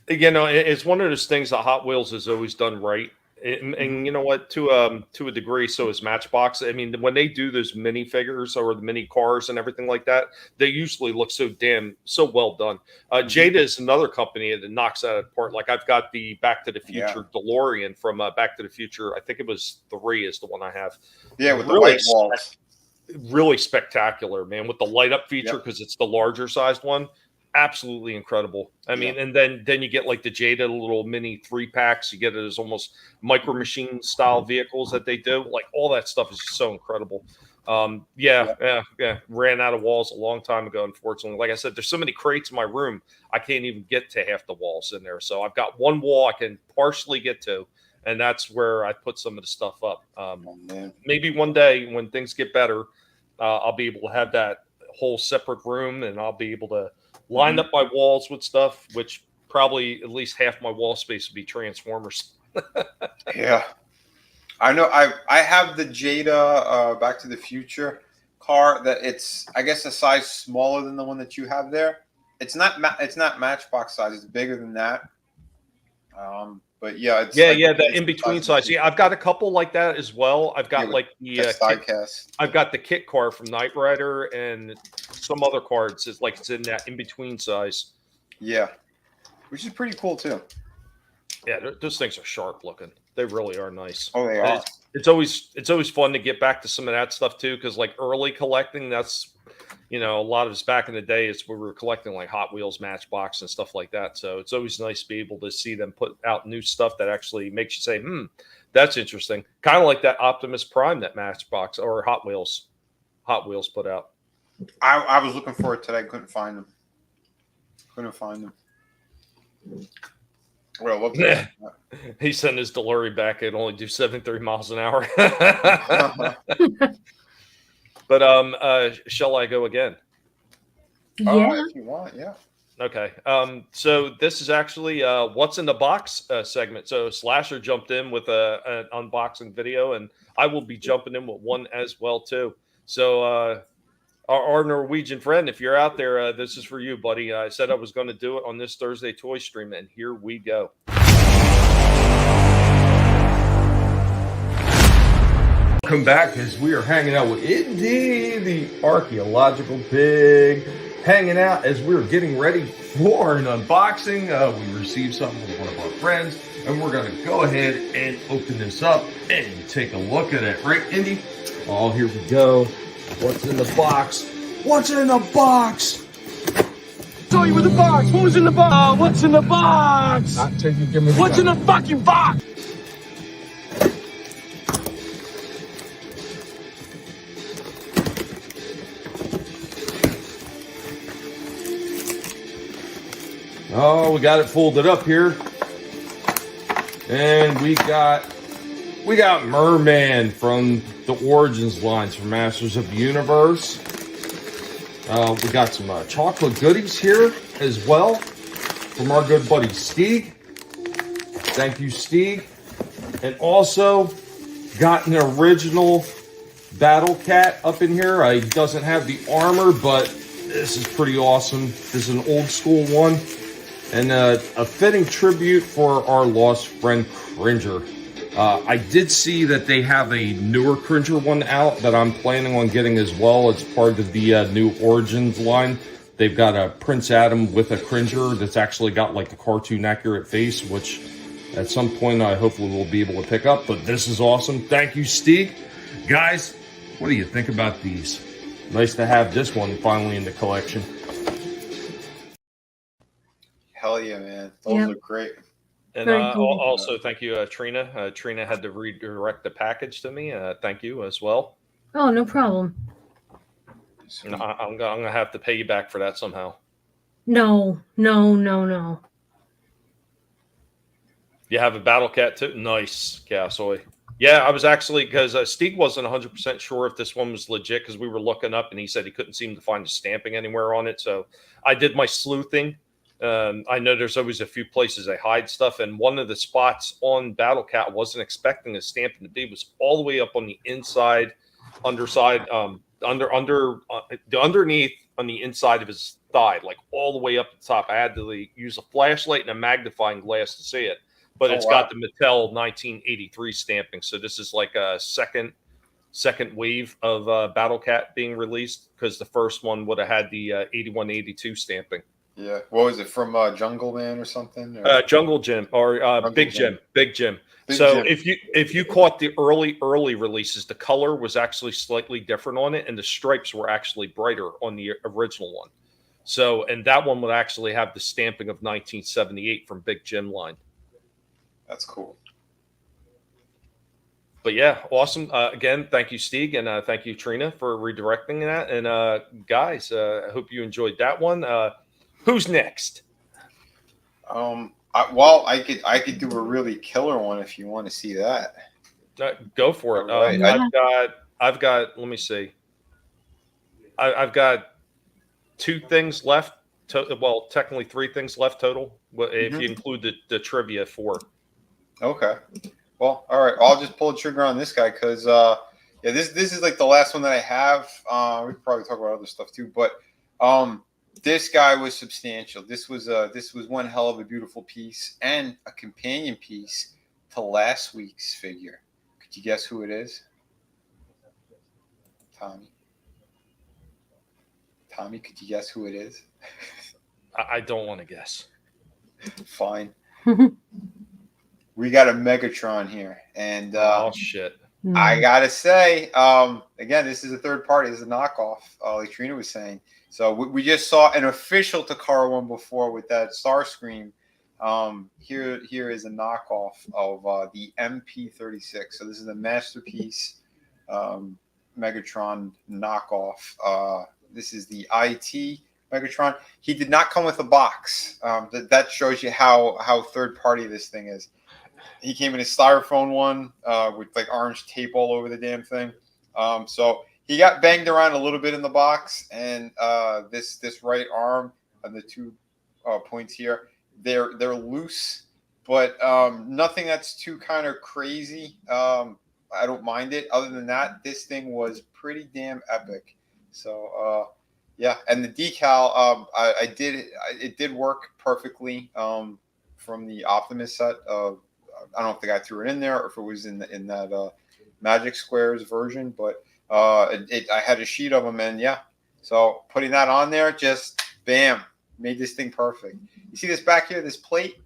You know, it's one of those things that Hot Wheels has always done right. And you know what? To a degree, so is Matchbox. I mean, when they do those mini figures or the mini cars and everything like that, they usually look so well done. Jada is another company that knocks that apart. Like I've got the Back to the Future DeLorean from Back to the Future. I think it was 3 is the one I have. Yeah, with really the white walls. Really spectacular, man, with the light up feature because it's the larger sized one. Absolutely incredible. I mean, and then you get like the Jada little mini 3-packs. You get it as almost micro machine style vehicles that they do. Like all that stuff is just so incredible. Ran out of walls a long time ago, unfortunately. Like I said, there's so many crates in my room, I can't even get to half the walls in there. So I've got one wall I can partially get to, and that's where I put some of the stuff up. Maybe one day when things get better, I'll be able to have that whole separate room, and I'll be able to line up my walls with stuff, which probably at least half my wall space would be Transformers. Yeah. I know I have the Jada Back to the Future car that it's, I guess, a size smaller than the one that you have there. It's not Matchbox size. It's bigger than that. But yeah, it's the in between size. Yeah, I've got a couple like that as well. I've got like the sidecast. I've got the kit car from Knight Rider and some other cards. It's in that in between size. Yeah, which is pretty cool too. Yeah, those things are sharp looking. They really are nice. Oh, they are. It's always fun to get back to some of that stuff too, because like early collecting, that's a lot of us back in the day is we were collecting like Hot Wheels, Matchbox, and stuff like that. So it's always nice to be able to see them put out new stuff that actually makes you say, that's interesting. Kind of like that Optimus Prime that Matchbox or Hot Wheels put out. I was looking for it today. Couldn't find them. Well, he sent his DeLorean back. It'd only do 73 miles an hour. But shall I go again? Yeah. If you want, yeah. Okay. So this is actually what's in the box segment. So Slasher jumped in with an unboxing video, and I will be jumping in with one as well too. So our Norwegian friend, if you're out there, this is for you, buddy. I said I was going to do it on this Thursday toy stream, and here we go. Welcome back as we are hanging out with Indy, the archaeological pig, hanging out as we're getting ready for an unboxing. We received something from one of our friends, and we're going to go ahead and open this up and take a look at it. Right, Indy? Oh, here we go. What's in the box? What's in the box? Show you with the box. What was in the box? What's in the box? Not until you give me the What's in the fucking box? Oh, we got it folded up here. And we got Merman from the Origins lines from Masters of the Universe. We got some chocolate goodies here as well from our good buddy Stieg. Thank you, Stieg. And also got an original Battle Cat up in here. He doesn't have the armor, but this is pretty awesome. This is an old school one. And a fitting tribute for our lost friend Cringer. I did see that they have a newer Cringer one out that I'm planning on getting as well. It's part of the new Origins line. They've got a Prince Adam with a Cringer that's actually got like the cartoon accurate face, which at some point I hopefully will be able to pick up. But this is awesome. Thank you, Stieg. Guys, what do you think about these? Nice to have this one finally in the collection. Hell yeah, man. Those look great. And also, thank you, Trina. Trina had to redirect the package to me. Thank you as well. Oh, no problem. I'm going to have to pay you back for that somehow. No. You have a Battle Cat too? Nice, Gassoy. Yeah, I was actually, because Stieg wasn't 100% sure if this one was legit, because we were looking up and he said he couldn't seem to find the stamping anywhere on it. So I did my sleuthing. I know there's always a few places they hide stuff, and one of the spots on Battle Cat I wasn't expecting the stamping to be was all the way up on the inside, underside, underneath on the inside of his thigh, like all the way up the top. I had to use a flashlight and a magnifying glass to see it. but Oh, it's wow. got the Mattel 1983 stamping. So this is like a second wave of Battle Cat being released, because the first one would have had the 81, 82 stamping. Yeah. What was it, from Jungle Man or something? Or? Jungle Jim or Jungle Big Jim. Jim. Big So Jim. if you caught the early releases, the color was actually slightly different on it, and the stripes were actually brighter on the original one. So, and that one would actually have the stamping of 1978 from Big Jim line. That's cool. But yeah, awesome. Again, thank you, Stieg, and thank you, Trina, for redirecting that. And guys, I hope you enjoyed that one. Who's next? I could do a really killer one if you want to see that. Go for it. Right. I've got. Let me see. I've got 2 things left. Well, technically 3 things left total, if you include the trivia 4. Okay. Well, all right. I'll just pull the trigger on this guy because yeah, this is like the last one that I have. We could probably talk about other stuff too, but this guy was substantial. This was one hell of a beautiful piece and a companion piece to last week's figure. Could you guess who it is? Tommy, could you guess who it is? I don't want to guess. Fine. We got a Megatron here, and oh shit! I gotta say, again, this is a third party. This is a knockoff, like Trina was saying. So we just saw an official Takara one before with that Starscream. Here is a knockoff of the MP36. So this is a masterpiece Megatron knockoff. This is the IT Megatron. He did not come with a box. That shows you how third party this thing is. He came in a styrofoam one with like orange tape all over the damn thing. So he got banged around a little bit in the box, and this right arm and the 2 points here, they're loose, but nothing that's too kind of crazy. I don't mind it. Other than that, this thing was pretty damn epic. So yeah, and the decal, it did work perfectly from the Optimus set. I don't know if the guy threw it in there or if it was in that Magic Squares version, but I had a sheet of them, and yeah, so putting that on there, just bam, made this thing perfect. You see this back here, this plate?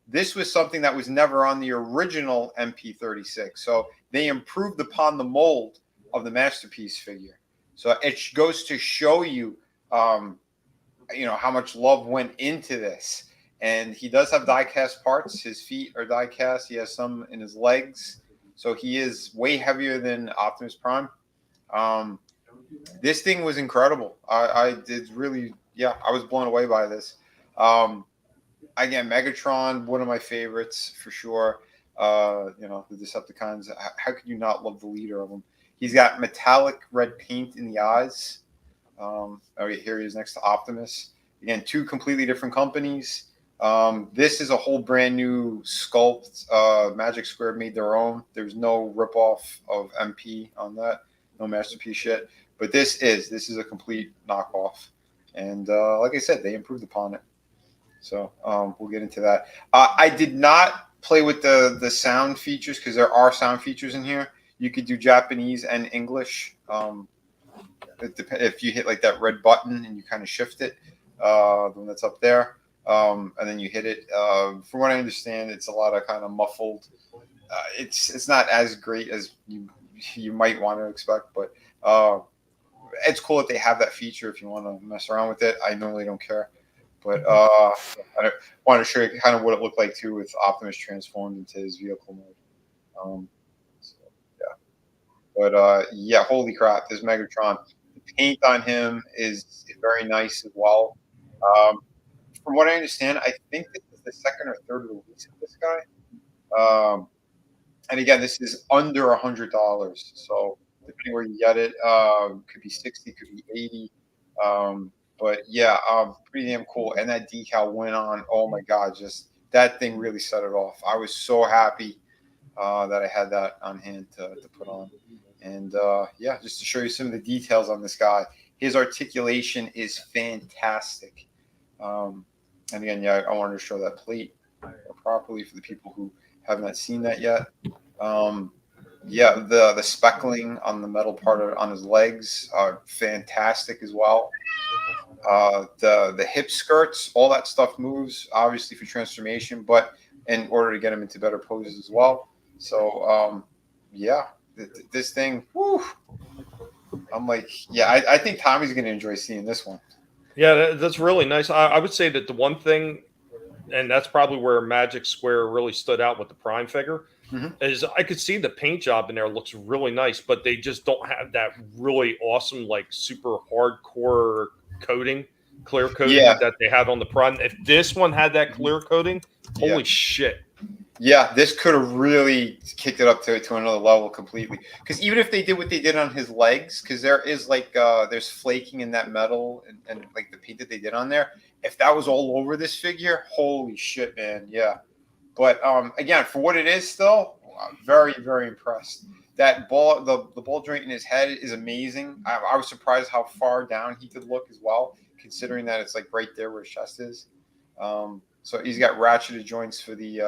This was something that was never on the original MP36, so they improved upon the mold of the Masterpiece figure. So it goes to show you, how much love went into this. And he does have die-cast parts. His feet are die-cast. He has some in his legs. So he is way heavier than Optimus Prime. This thing was incredible. I was blown away by this. Again, Megatron, one of my favorites for sure. The Decepticons. How could you not love the leader of them? He's got metallic red paint in the eyes. Here he is next to Optimus. Again, 2 completely different companies. This is a whole brand new sculpt. Magic Square made their own. There's no ripoff of MP on that. No Masterpiece shit. But this is a complete knockoff. And like I said, they improved upon it. So we'll get into that. I did not play with the sound features because there are sound features in here. You could do Japanese and English. If you hit like that red button and you kind of shift it, the one that's up there. And then you hit it. From what I understand, it's a lot of kind of muffled. It's not as great as you might want to expect, but it's cool that they have that feature if you want to mess around with it. I normally don't care, but I want to show you kind of what it looked like too with Optimus transformed into his vehicle mode. But holy crap, this Megatron. The paint on him is very nice as well. From what I understand, I think this is the second or third release of this guy. And again, this is under $100. So depending where you get it, could be 60, could be 80. But yeah, pretty damn cool. And that decal went on. Oh my God, just that thing really set it off. I was so happy that I had that on hand to put on. And just to show you some of the details on this guy, his articulation is fantastic. And again, I wanted to show that plate. properly for the people who have not seen that yet. Yeah, the speckling on the metal part on his legs are fantastic as well. The hip skirts, all that stuff moves obviously for transformation, but in order to get him into better poses as well. So yeah, this thing, whew, I'm like, yeah, I think Tommy's going to enjoy seeing this one. Yeah, that's really nice. I would say that the one thing, and that's probably where Magic Square really stood out with the Prime figure, is I could see the paint job in there looks really nice, but they just don't have that really awesome, like super hardcore coating, clear coating that they had on the Prime. If this one had that clear coating, holy shit. Yeah, this could have really kicked it up to another level completely. Because even if they did what they did on his legs, because there is like there's flaking in that metal and like the paint that they did on there. If that was all over this figure, holy shit, man, yeah. But again, for what it is, still I'm very, very impressed. That ball, the ball joint in his head is amazing. I was surprised how far down he could look as well, considering that it's like right there where his chest is. So he's got ratcheted joints for the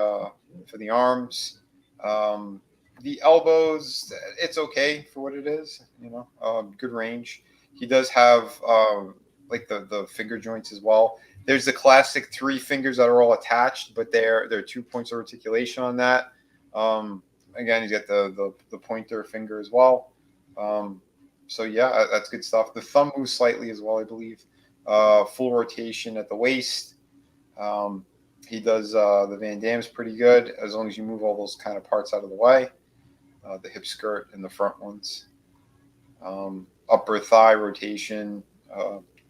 arms. The elbows, it's okay for what it is. You know, good range. He does have like the finger joints as well. There's the classic 3 fingers that are all attached, but there are 2 points of articulation on that. Again, he's got the pointer finger as well. So yeah, that's good stuff. The thumb moves slightly as well, I believe. Full rotation at the waist. He does the Van Damme's pretty good as long as you move all those kind of parts out of the way. The hip skirt and the front ones. Upper thigh rotation.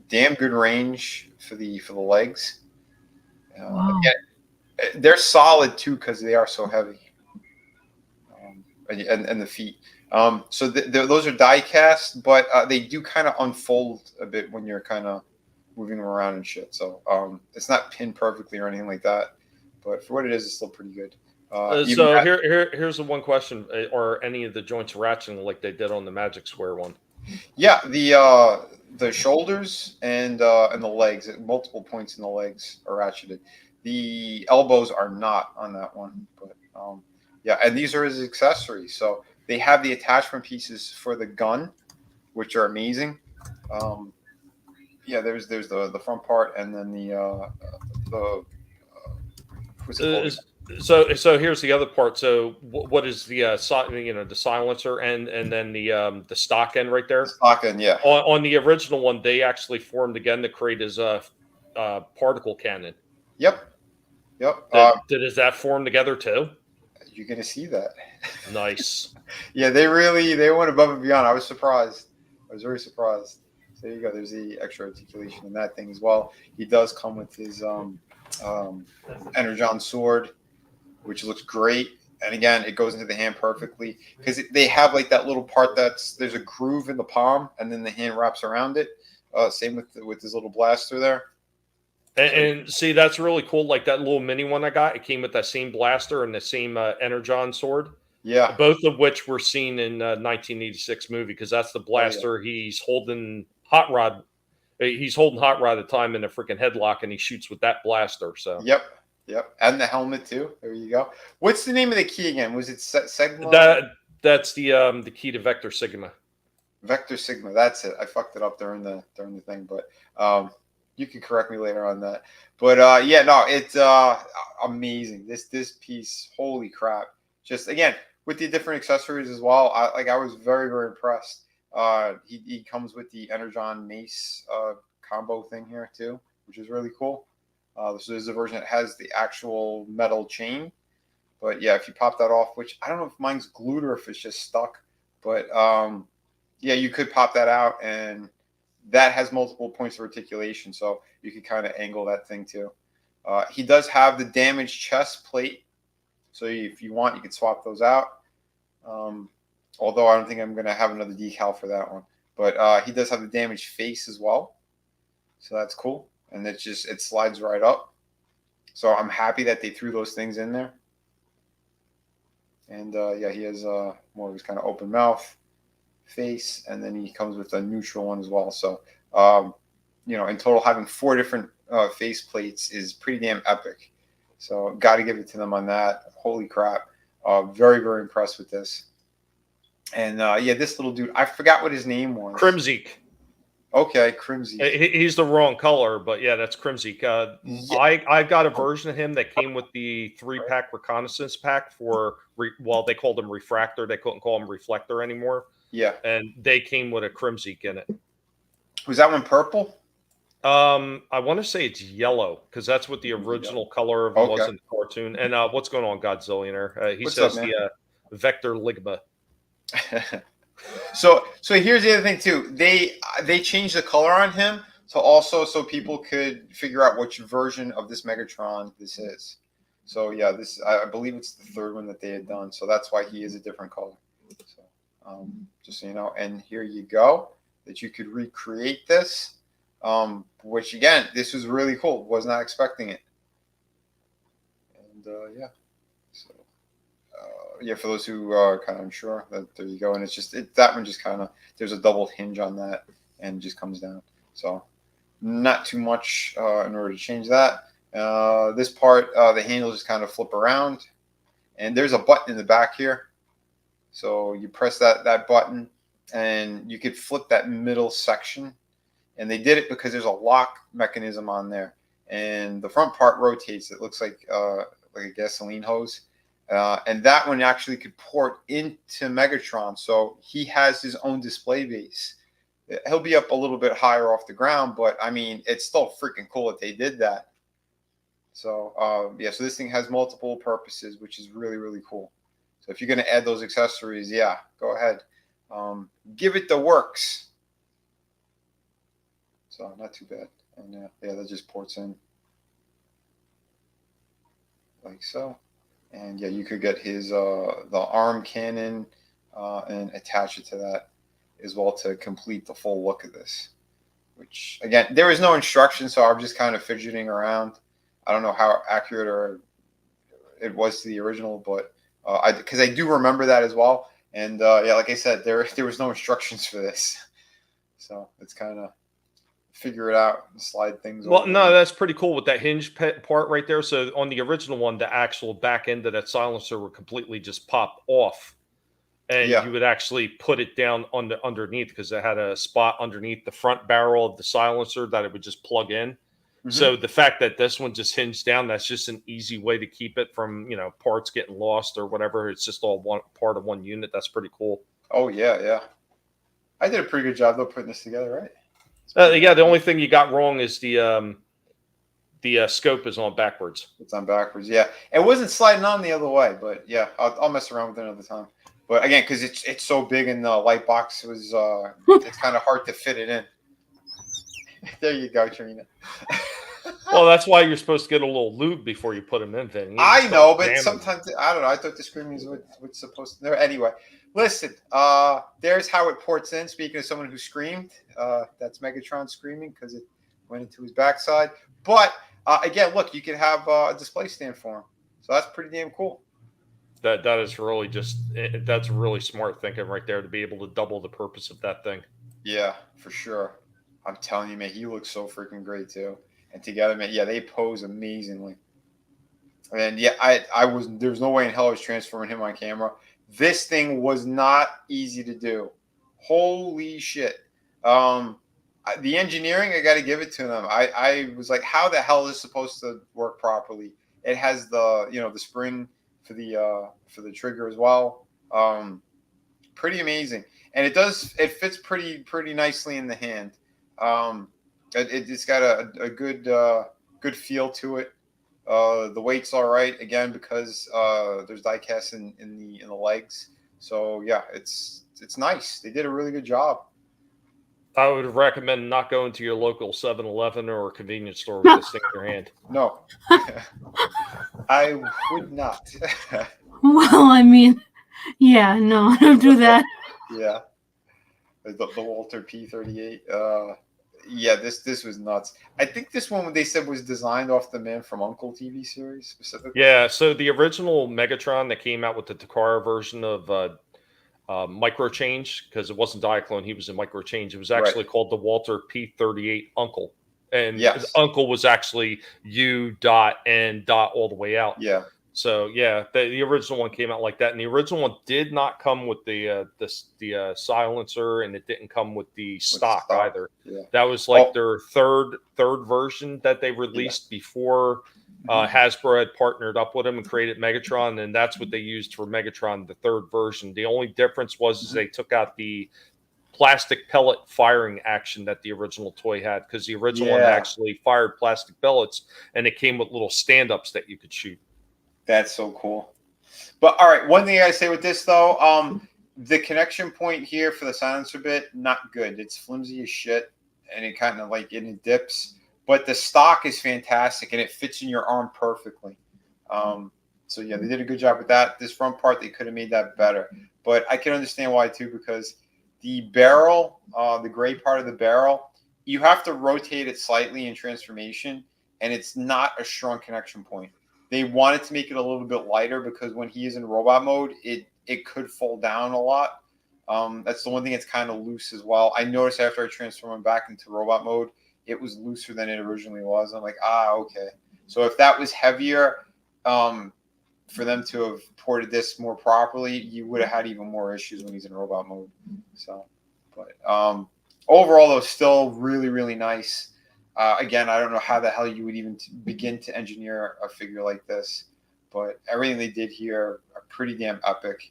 Damn good range for the legs. Wow. Again, they're solid too because they are so heavy. And the feet. So those are die cast, but they do kind of unfold a bit when you're kind of moving them around and shit. So it's not pinned perfectly or anything like that, but for what it is, it's still pretty good. So here's the one question: are any of the joints ratcheting like they did on the Magic Square one? Yeah, the shoulders and the legs, at multiple points in the legs are ratcheted. The elbows are not on that one, but yeah, and these are his accessories. So they have the attachment pieces for the gun, which are amazing. Yeah, there's the front part, and then what's it called? So here's the other part. So what is the the silencer and then the stock end right there? Stock end, yeah. On the original one, they actually formed again to create his particle cannon. Yep. Is that form together too? You're gonna see that. Nice. Yeah, they went above and beyond. I was surprised. I was very surprised. So there you go. There's the extra articulation in that thing as well. He does come with his Energon sword, which looks great. And again, it goes into the hand perfectly because they have like that little part there's a groove in the palm, and then the hand wraps around it. Same with his little blaster there. And see, that's really cool. Like that little mini one I got, it came with that same blaster and the same Energon sword. Yeah. Both of which were seen in 1986 movie because that's the blaster he's holding Hot Rod. He's holding Hot Rod at the time in a freaking headlock, and he shoots with that blaster. So. Yep. And the helmet too. There you go. What's the name of the key again? Was it Sigma? That's the key to Vector Sigma. Vector Sigma. That's it. I fucked it up during the thing, but you can correct me later on that. But yeah, no, it's amazing. This piece, holy crap! Just again with the different accessories as well. I was very, very impressed. He comes with the Energon mace combo thing here too, which is really cool. So there's a version that has the actual metal chain, but yeah, if you pop that off, which I don't know if mine's glued or if it's just stuck, but yeah, you could pop that out, and that has multiple points of articulation, so you could kind of angle that thing too. He does have the damaged chest plate, so if you want, you can swap those out. Although I don't think I'm going to have another decal for that one. But he does have the damaged face as well, so that's cool. And it slides right up. So I'm happy that they threw those things in there. And yeah, he has more of his kind of open mouth face, and then he comes with a neutral one as well. So in total, having 4 different face plates is pretty damn epic. So got to give it to them on that. Holy crap. Very, very impressed with this. And yeah, this little dude, I forgot what his name was. Crimzeek. Okay, Crimzeek. He's the wrong color, but yeah, that's Crimzeek. I got a version of him that came with the 3-pack reconnaissance pack for, well, they called him Refractor. They couldn't call him Reflector anymore. Yeah. And they came with a Crimzeek in it. Was that one purple? I want to say it's yellow because that's what the original color of was in the cartoon. And what's going on, Godzillionaire? He What's says up, man? the Vector Ligma. So here's the other thing too. They changed the color on him so people could figure out which version of this Megatron this is. So yeah, this I believe it's the third one that they had done. So that's why he is a different color. So just so you know, and here you go, that you could recreate this. Which again, this was really cool. Was not expecting it. And yeah. So yeah, for those who are kind of unsure, there you go. And it's just that one just kind of, there's a double hinge on that and just comes down. So not too much in order to change that. This part, the handles just kind of flip around, and there's a button in the back here. So you press that button, and you could flip that middle section. And they did it because there's a lock mechanism on there, and the front part rotates. It looks like a gasoline hose. And that one actually could port into Megatron, so he has his own display base. He'll be up a little bit higher off the ground, but I mean, it's still freaking cool that they did that. So yeah, so this thing has multiple purposes, which is really, really cool. So if you're going to add those accessories, yeah, go ahead. Give it the works. So not too bad. And yeah, that just ports in like so. And yeah, you could get his the arm cannon and attach it to that as well to complete the full look of this. Which again, there is no instruction, so I'm just kind of fidgeting around. I don't know how accurate or it was to the original, but because I do remember that as well. And yeah, like I said, there was no instructions for this, so it's kind of figure it out and slide things Well, over. no, that's pretty cool with that hinge part right there. So on the original one, the actual back end of that silencer would completely just pop off, and you would actually put it down on the underneath because it had a spot underneath the front barrel of the silencer that it would just plug in. Mm-hmm. So the fact that this one just hinged down, that's just an easy way to keep it from, you know, parts getting lost or whatever. It's just all one part of one unit. That's pretty cool. Oh yeah, yeah. I did a pretty good job though putting this together, right? Yeah, the only thing you got wrong is the scope is on backwards. It's on backwards, yeah. It wasn't sliding on the other way, but yeah, I'll mess around with it another time. But again, because it's so big and the light box was, it's kind of hard to fit it in. There you go, Trina. Well, that's why you're supposed to get a little lube before you put them in, Vinnie. I know, but sometimes, I don't know. I thought the screaming was what's supposed to. Anyway, listen, there's how it ports in. Speaking of someone who screamed, that's Megatron screaming because it went into his backside. But again, look, you can have a display stand for him. So that's pretty damn cool. That is really that's really smart thinking right there to be able to double the purpose of that thing. Yeah, for sure. I'm telling you, man, he looks so freaking great too. And together, man, yeah, they pose amazingly. And yeah, there's no way in hell I was transforming him on camera. This thing was not easy to do. Holy shit. The engineering, I got to give it to them. I was like, how the hell is this supposed to work properly? It has the, you know, the spring for the trigger as well. Pretty amazing. And it fits pretty nicely in the hand. It's got a good feel to it. The weight's all right again because there's die cast in the legs. So yeah, it's nice. They did a really good job. I would recommend not going to your local 7-Eleven or convenience store with this thing in your hand. No, I would not. Well, I mean, yeah, no, don't do that. Yeah, the Walter P38. Yeah, this was nuts. I think this one they said was designed off the Man from U.N.C.L.E. TV series specifically. Yeah, so the original Megatron that came out with the Takara version of Micro Change, because it wasn't Diaclone, he was in Micro Change. It was actually called the Walter P38 Uncle, and his uncle was actually U dot and dot all the way out. Yeah. So yeah, the original one came out like that, and the original one did not come with the silencer, and it didn't come with the stock either. Yeah. That was like their third version that they released before Hasbro had partnered up with them and created Megatron, and that's what they used for Megatron, the third version. The only difference was is they took out the plastic pellet firing action that the original toy had, because the original one actually fired plastic pellets, and it came with little stand-ups that you could shoot. That's so cool. But all right, one thing I say with this though, the connection point here for the silencer bit, not good. It's flimsy as shit, and it kind of like it dips. But the stock is fantastic, and it fits in your arm perfectly. So yeah, they did a good job with that. This front part, they could have made that better. But I can understand why too, because the barrel, the gray part of the barrel, you have to rotate it slightly in transformation, and it's not a strong connection point. They wanted to make it a little bit lighter because when he is in robot mode, it could fall down a lot. That's the one thing that's kind of loose as well. I noticed after I transformed him back into robot mode, it was looser than it originally was. I'm like, okay. So if that was heavier, for them to have ported this more properly, you would have had even more issues when he's in robot mode. So, but overall, though, still really, really nice. Again, I don't know how the hell you would even begin to engineer a figure like this, but everything they did here are pretty damn epic.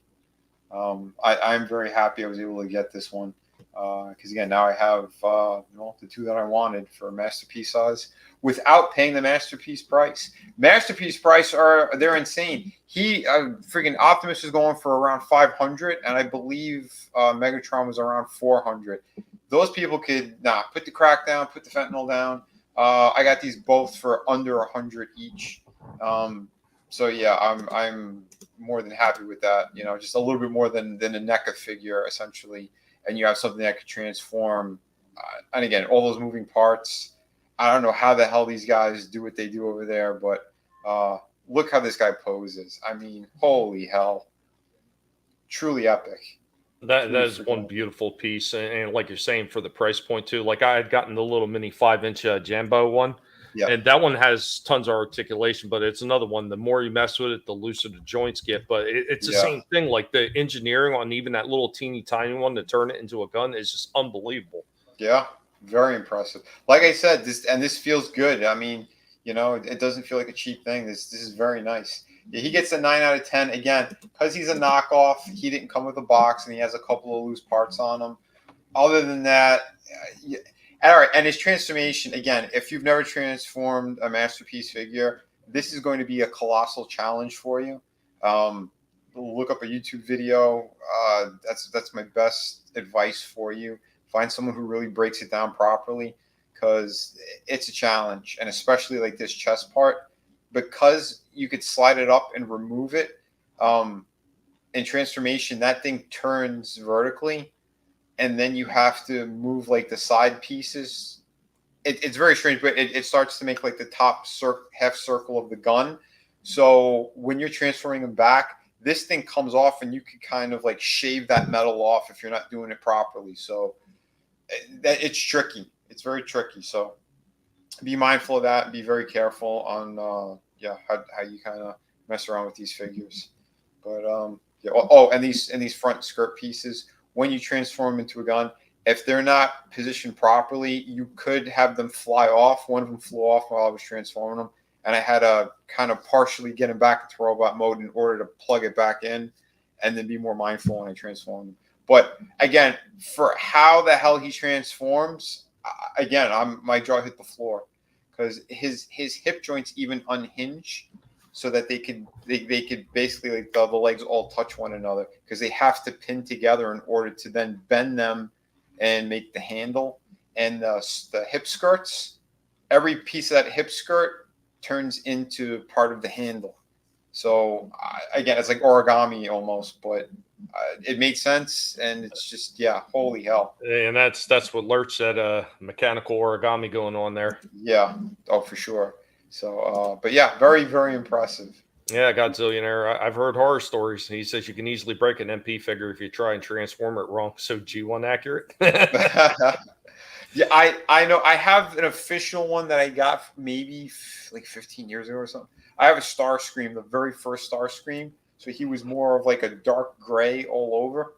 I'm very happy I was able to get this one because, again, now I have the two that I wanted for Masterpiece size without paying the Masterpiece price. Masterpiece price they're insane. Freaking Optimus is going for around 500, and I believe Megatron was around 400. Those people could put the crack down, put the fentanyl down. I got these both for under 100 each. So yeah, I'm more than happy with that. You know, just a little bit more than a NECA figure essentially, and you have something that could transform. And again, all those moving parts. I don't know how the hell these guys do what they do over there, but look how this guy poses. I mean, holy hell, truly epic. That is one beautiful piece, and like you're saying, for the price point too. Like I had gotten the little mini 5-inch Jambo one, and that one has tons of articulation, but it's another one. The more you mess with it, the looser the joints get. But it's the same thing. Like the engineering on even that little teeny tiny one to turn it into a gun is just unbelievable. Yeah, very impressive. Like I said, this feels good. I mean, you know, it doesn't feel like a cheap thing. This is very nice. Yeah, he gets a 9 out of 10 again because he's a knockoff. He didn't come with a box, and he has a couple of loose parts on him. Other than that, all right. And his transformation again. If you've never transformed a Masterpiece figure, this is going to be a colossal challenge for you. Look up a YouTube video. That's my best advice for you. Find someone who really breaks it down properly because it's a challenge, and especially like this chest part. Because you could slide it up and remove it in transformation, that thing turns vertically, and then you have to move like the side pieces. It's very strange, but it starts to make like the top half circle of the gun. So when you're transferring them back, this thing comes off, and you can kind of like shave that metal off if you're not doing it properly. So it's tricky. It's very tricky. So be mindful of that. Be very careful on how you kind of mess around with these figures. But and these front skirt pieces, when you transform them into a gun, if they're not positioned properly, you could have them fly off. One of them flew off while I was transforming them, and I had to kind of partially get them back into robot mode in order to plug it back in, and then be more mindful when I transform them. But again, for how the hell he transforms, again, my jaw hit the floor. Because his hip joints even unhinge, so that they could basically like the legs all touch one another, because they have to pin together in order to then bend them and make the handle. And the hip skirts, every piece of that hip skirt turns into part of the handle. So again, it's like origami almost, but it made sense, and it's just holy hell. And that's what Lurch said, mechanical origami going on there. Yeah, for sure. So, but yeah, very, very impressive. Yeah, Godzillionaire. I've heard horror stories. He says you can easily break an MP figure if you try and transform it wrong. So G1 accurate. Yeah, I know. I have an official one that I got maybe like 15 years ago or something. I have a Starscream, the very first Starscream. So he was more of like a dark gray all over.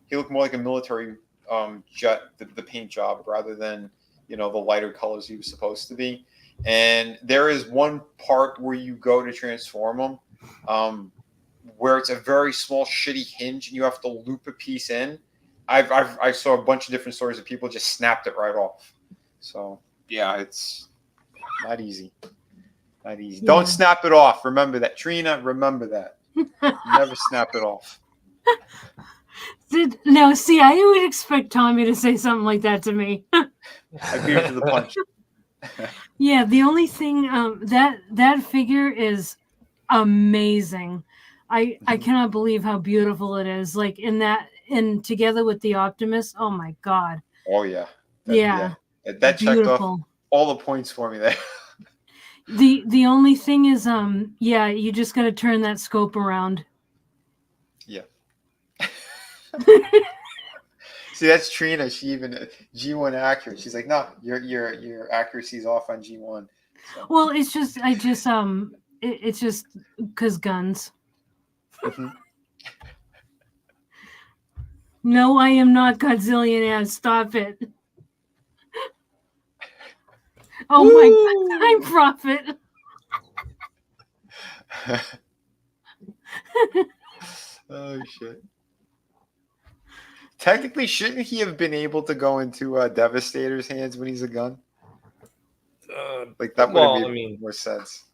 He looked more like a military jet, the paint job, rather than the lighter colors he was supposed to be. And there is one part where you go to transform him, where it's a very small, shitty hinge, and you have to loop a piece in. I saw a bunch of different stories of people just snapped it right off. So yeah, it's not easy. Not easy. Yeah. Don't snap it off. Remember that, Trina. Remember that. Never snap it off. No, see, I would expect Tommy to say something like that to me. I beat him to the punch. Yeah, the only thing that figure is amazing. I cannot believe how beautiful it is. Like in together with the Optimus. Oh my god. Oh yeah. Yeah. That checked off all the points for me there. The only thing is yeah, you just got to turn that scope around. Yeah. See, that's Trina. She even G1 accurate. She's like, no, your accuracy's off on G1. So. Well, it's just it's just because guns. Mm-hmm. No, I am not Godzillion ass. Stop it. Oh my god, I'm Prophet. Oh shit. Technically, shouldn't he have been able to go into Devastator's hands when he's a gun? Like that would have made more sense.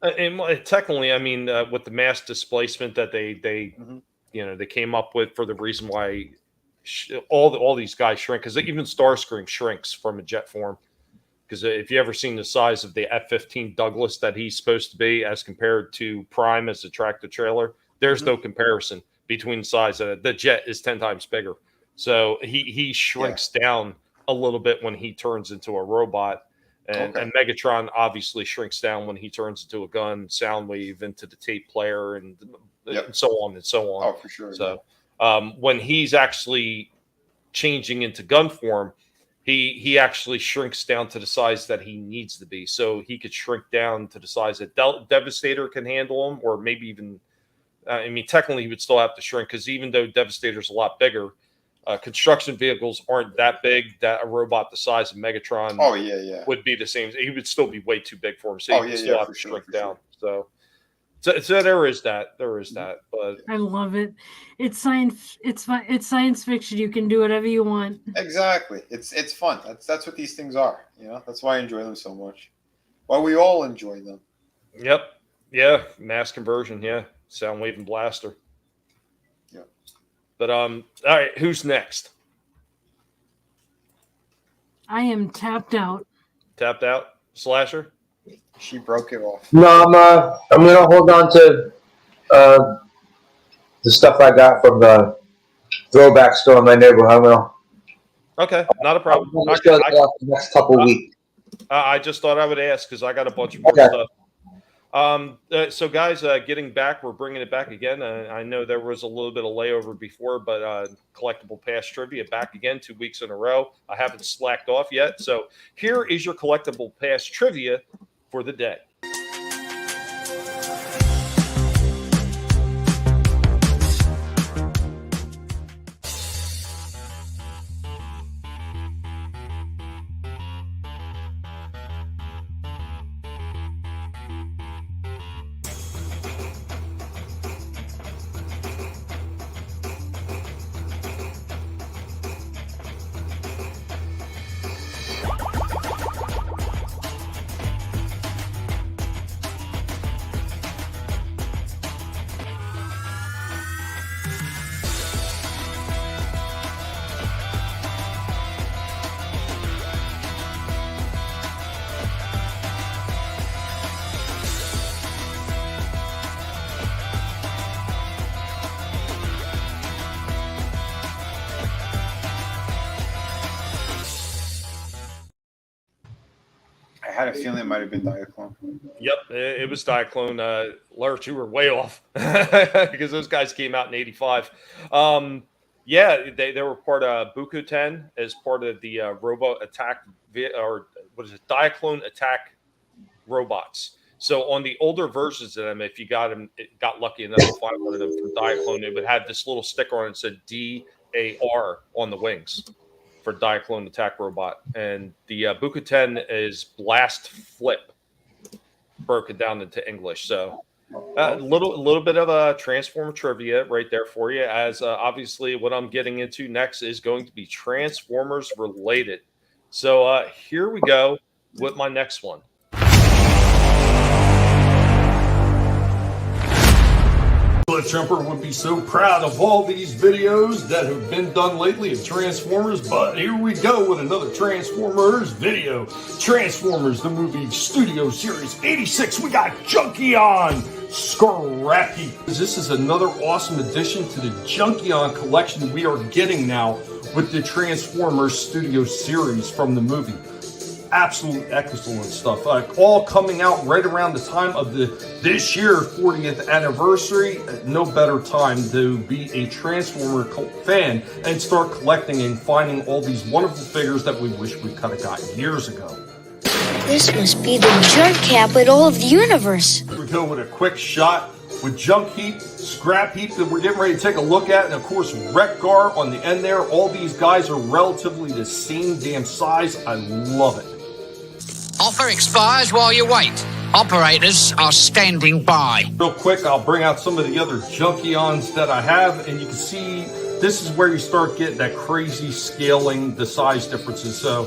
And technically, I mean, with the mass displacement that they they came up with for the reason why all these guys shrink, because even Starscream shrinks from a jet form. Because if you ever seen the size of the F-15 Douglas that he's supposed to be as compared to Prime as a tractor trailer, there's no comparison between the size. The jet is 10 times bigger. So he shrinks down a little bit when he turns into a robot. And Megatron obviously shrinks down when he turns into a gun, Soundwave into the tape player, and so on and so on. Oh, for sure. So when he's actually changing into gun form, he actually shrinks down to the size that he needs to be. So he could shrink down to the size that Devastator can handle him, or maybe even, I mean, technically he would still have to shrink, because even though Devastator's a lot bigger, construction vehicles aren't that big that a robot the size of Megatron would be the same. He would still be way too big for him. So he would still have to shrink down. Sure. So there is that. There is that. But I love it. It's science. It's science fiction. You can do whatever you want. Exactly. It's fun. That's what these things are. That's why I enjoy them so much. Why we all enjoy them. Yep. Yeah. Mass conversion. Yeah. Soundwave and Blaster. Yeah. But all right. Who's next? I am tapped out. Tapped out. Slasher. She broke it off. No, I'm gonna hold on to the stuff I got from the throwback store in my neighborhood. Okay, not a problem. I'll show that off the next couple weeks. I just thought I would ask because I got a bunch of more stuff. So guys, getting back, we're bringing it back again. I know there was a little bit of layover before, but Collectable Past trivia back again 2 weeks in a row. I haven't slacked off yet. So here is your Collectible Past trivia for the day. I had a feeling it might have been Diaclone. Yep, it was Diaclone. Lurch, you were way off because those guys came out in '85. Yeah, they were part of Bukuten as part of the Robo Attack, or what is it, Diaclone Attack robots. So on the older versions of them, if you got lucky enough to find one of them from Diaclone, it would have this little sticker on it that said DAR on the wings for Diaclone Attack Robot. And the Bukuten is Blast Flip, broken down into English. So a little bit of a Transformer trivia right there for you, as obviously what I'm getting into next is going to be Transformers related. So here we go with my next one. Cliff Jumper would be so proud of all these videos that have been done lately of Transformers, but here we go with another Transformers video. Transformers, the movie studio series 86. We got Junkion Scrappy. This is another awesome addition to the Junkion collection we are getting now with the Transformers studio series from the movie. Absolute excellent stuff. All coming out right around the time of this year 40th anniversary. No better time to be a Transformer fan and start collecting and finding all these wonderful figures that we wish we could have got years ago. This must be the junk capital of the universe. We go with a quick shot with Junk Heap, Scrap Heap that we're getting ready to take a look at, and of course Wreck-Gar on the end there. All these guys are relatively the same damn size. I love it. Offer expires while you wait. Operators are standing by. Real quick, I'll bring out some of the other Junkions that I have, and you can see this is where you start getting that crazy scaling, the size differences. So,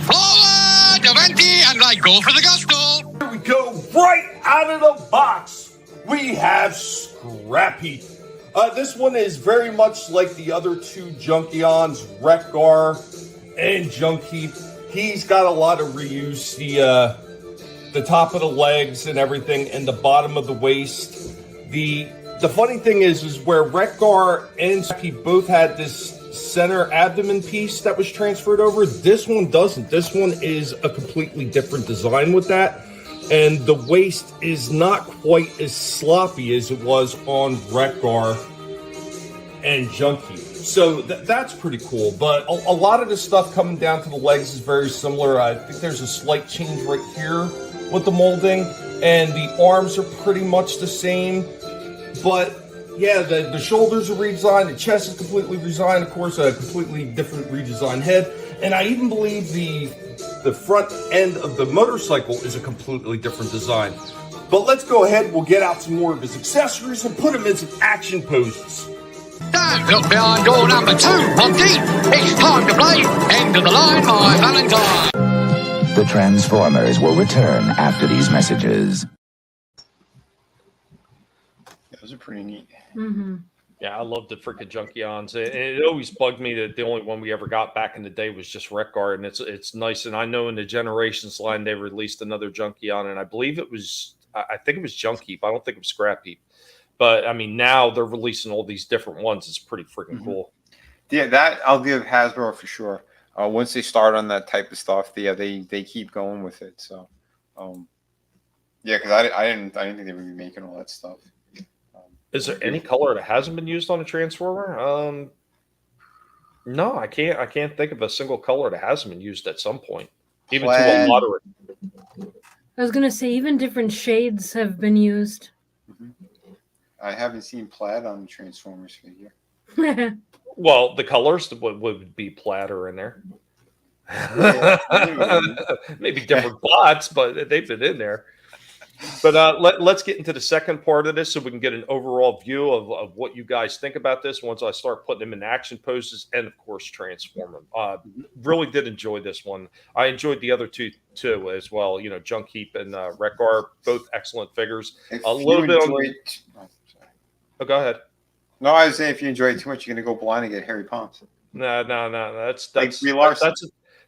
forward, avanti, and I go for the gusto. Here we go, right out of the box. We have Scrap Heap. This one is very much like the other two Junkions, Wreck-Gar and Junk Heap. He's got a lot of reuse. The top of the legs and everything, and the bottom of the waist. The funny thing is where Wreck-Gar and Scrappy both had this center abdomen piece that was transferred over. This one doesn't. This one is a completely different design with that, and the waist is not quite as sloppy as it was on Wreck-Gar and Junk Heap. So that's pretty cool, but a lot of the stuff coming down to the legs is very similar. I think there's a slight change right here with the molding, and the arms are pretty much the same. But yeah, the shoulders are redesigned, the chest is completely redesigned, of course, a completely different redesigned head, and I even believe the front end of the motorcycle is a completely different design. But let's go ahead, we'll get out some more of his accessories and put him in some action poses. Don't look behind door number 2, Monty. It's time to play. End of the line, my Valentine. The Transformers will return after these messages. Those are pretty neat. Mm-hmm. Yeah, I love the freaking Junkions. It always bugged me that the only one we ever got back in the day was just Wreck-Gar, and it's nice. And I know in the Generations line they released another Junkion, and I believe it was, I think it was Junk Heap. I don't think it was Scrap Heap. But I mean, now they're releasing all these different ones. It's pretty freaking cool. Yeah, that I'll give Hasbro for sure. Once they start on that type of stuff, they keep going with it. So, yeah, because I didn't think they would be making all that stuff. Is there any color that hasn't been used on a Transformer? No, I can't think of a single color that hasn't been used at some point, even to a moderate. I was gonna say even different shades have been used. I haven't seen plaid on the Transformers figure. Well, the colors would be platter in there. Maybe different plots, but they've been in there. But let's get into the second part of this so we can get an overall view of what you guys think about this once I start putting them in action poses and, of course, transform them. Really did enjoy this one. I enjoyed the other two, too, as well. You know, Junk Heap and Wreck-Gar, both excellent figures. A little bit on... Oh, go ahead. No, I was saying if you enjoy it too much, you're going to go blind and get hairy palms. No. That's like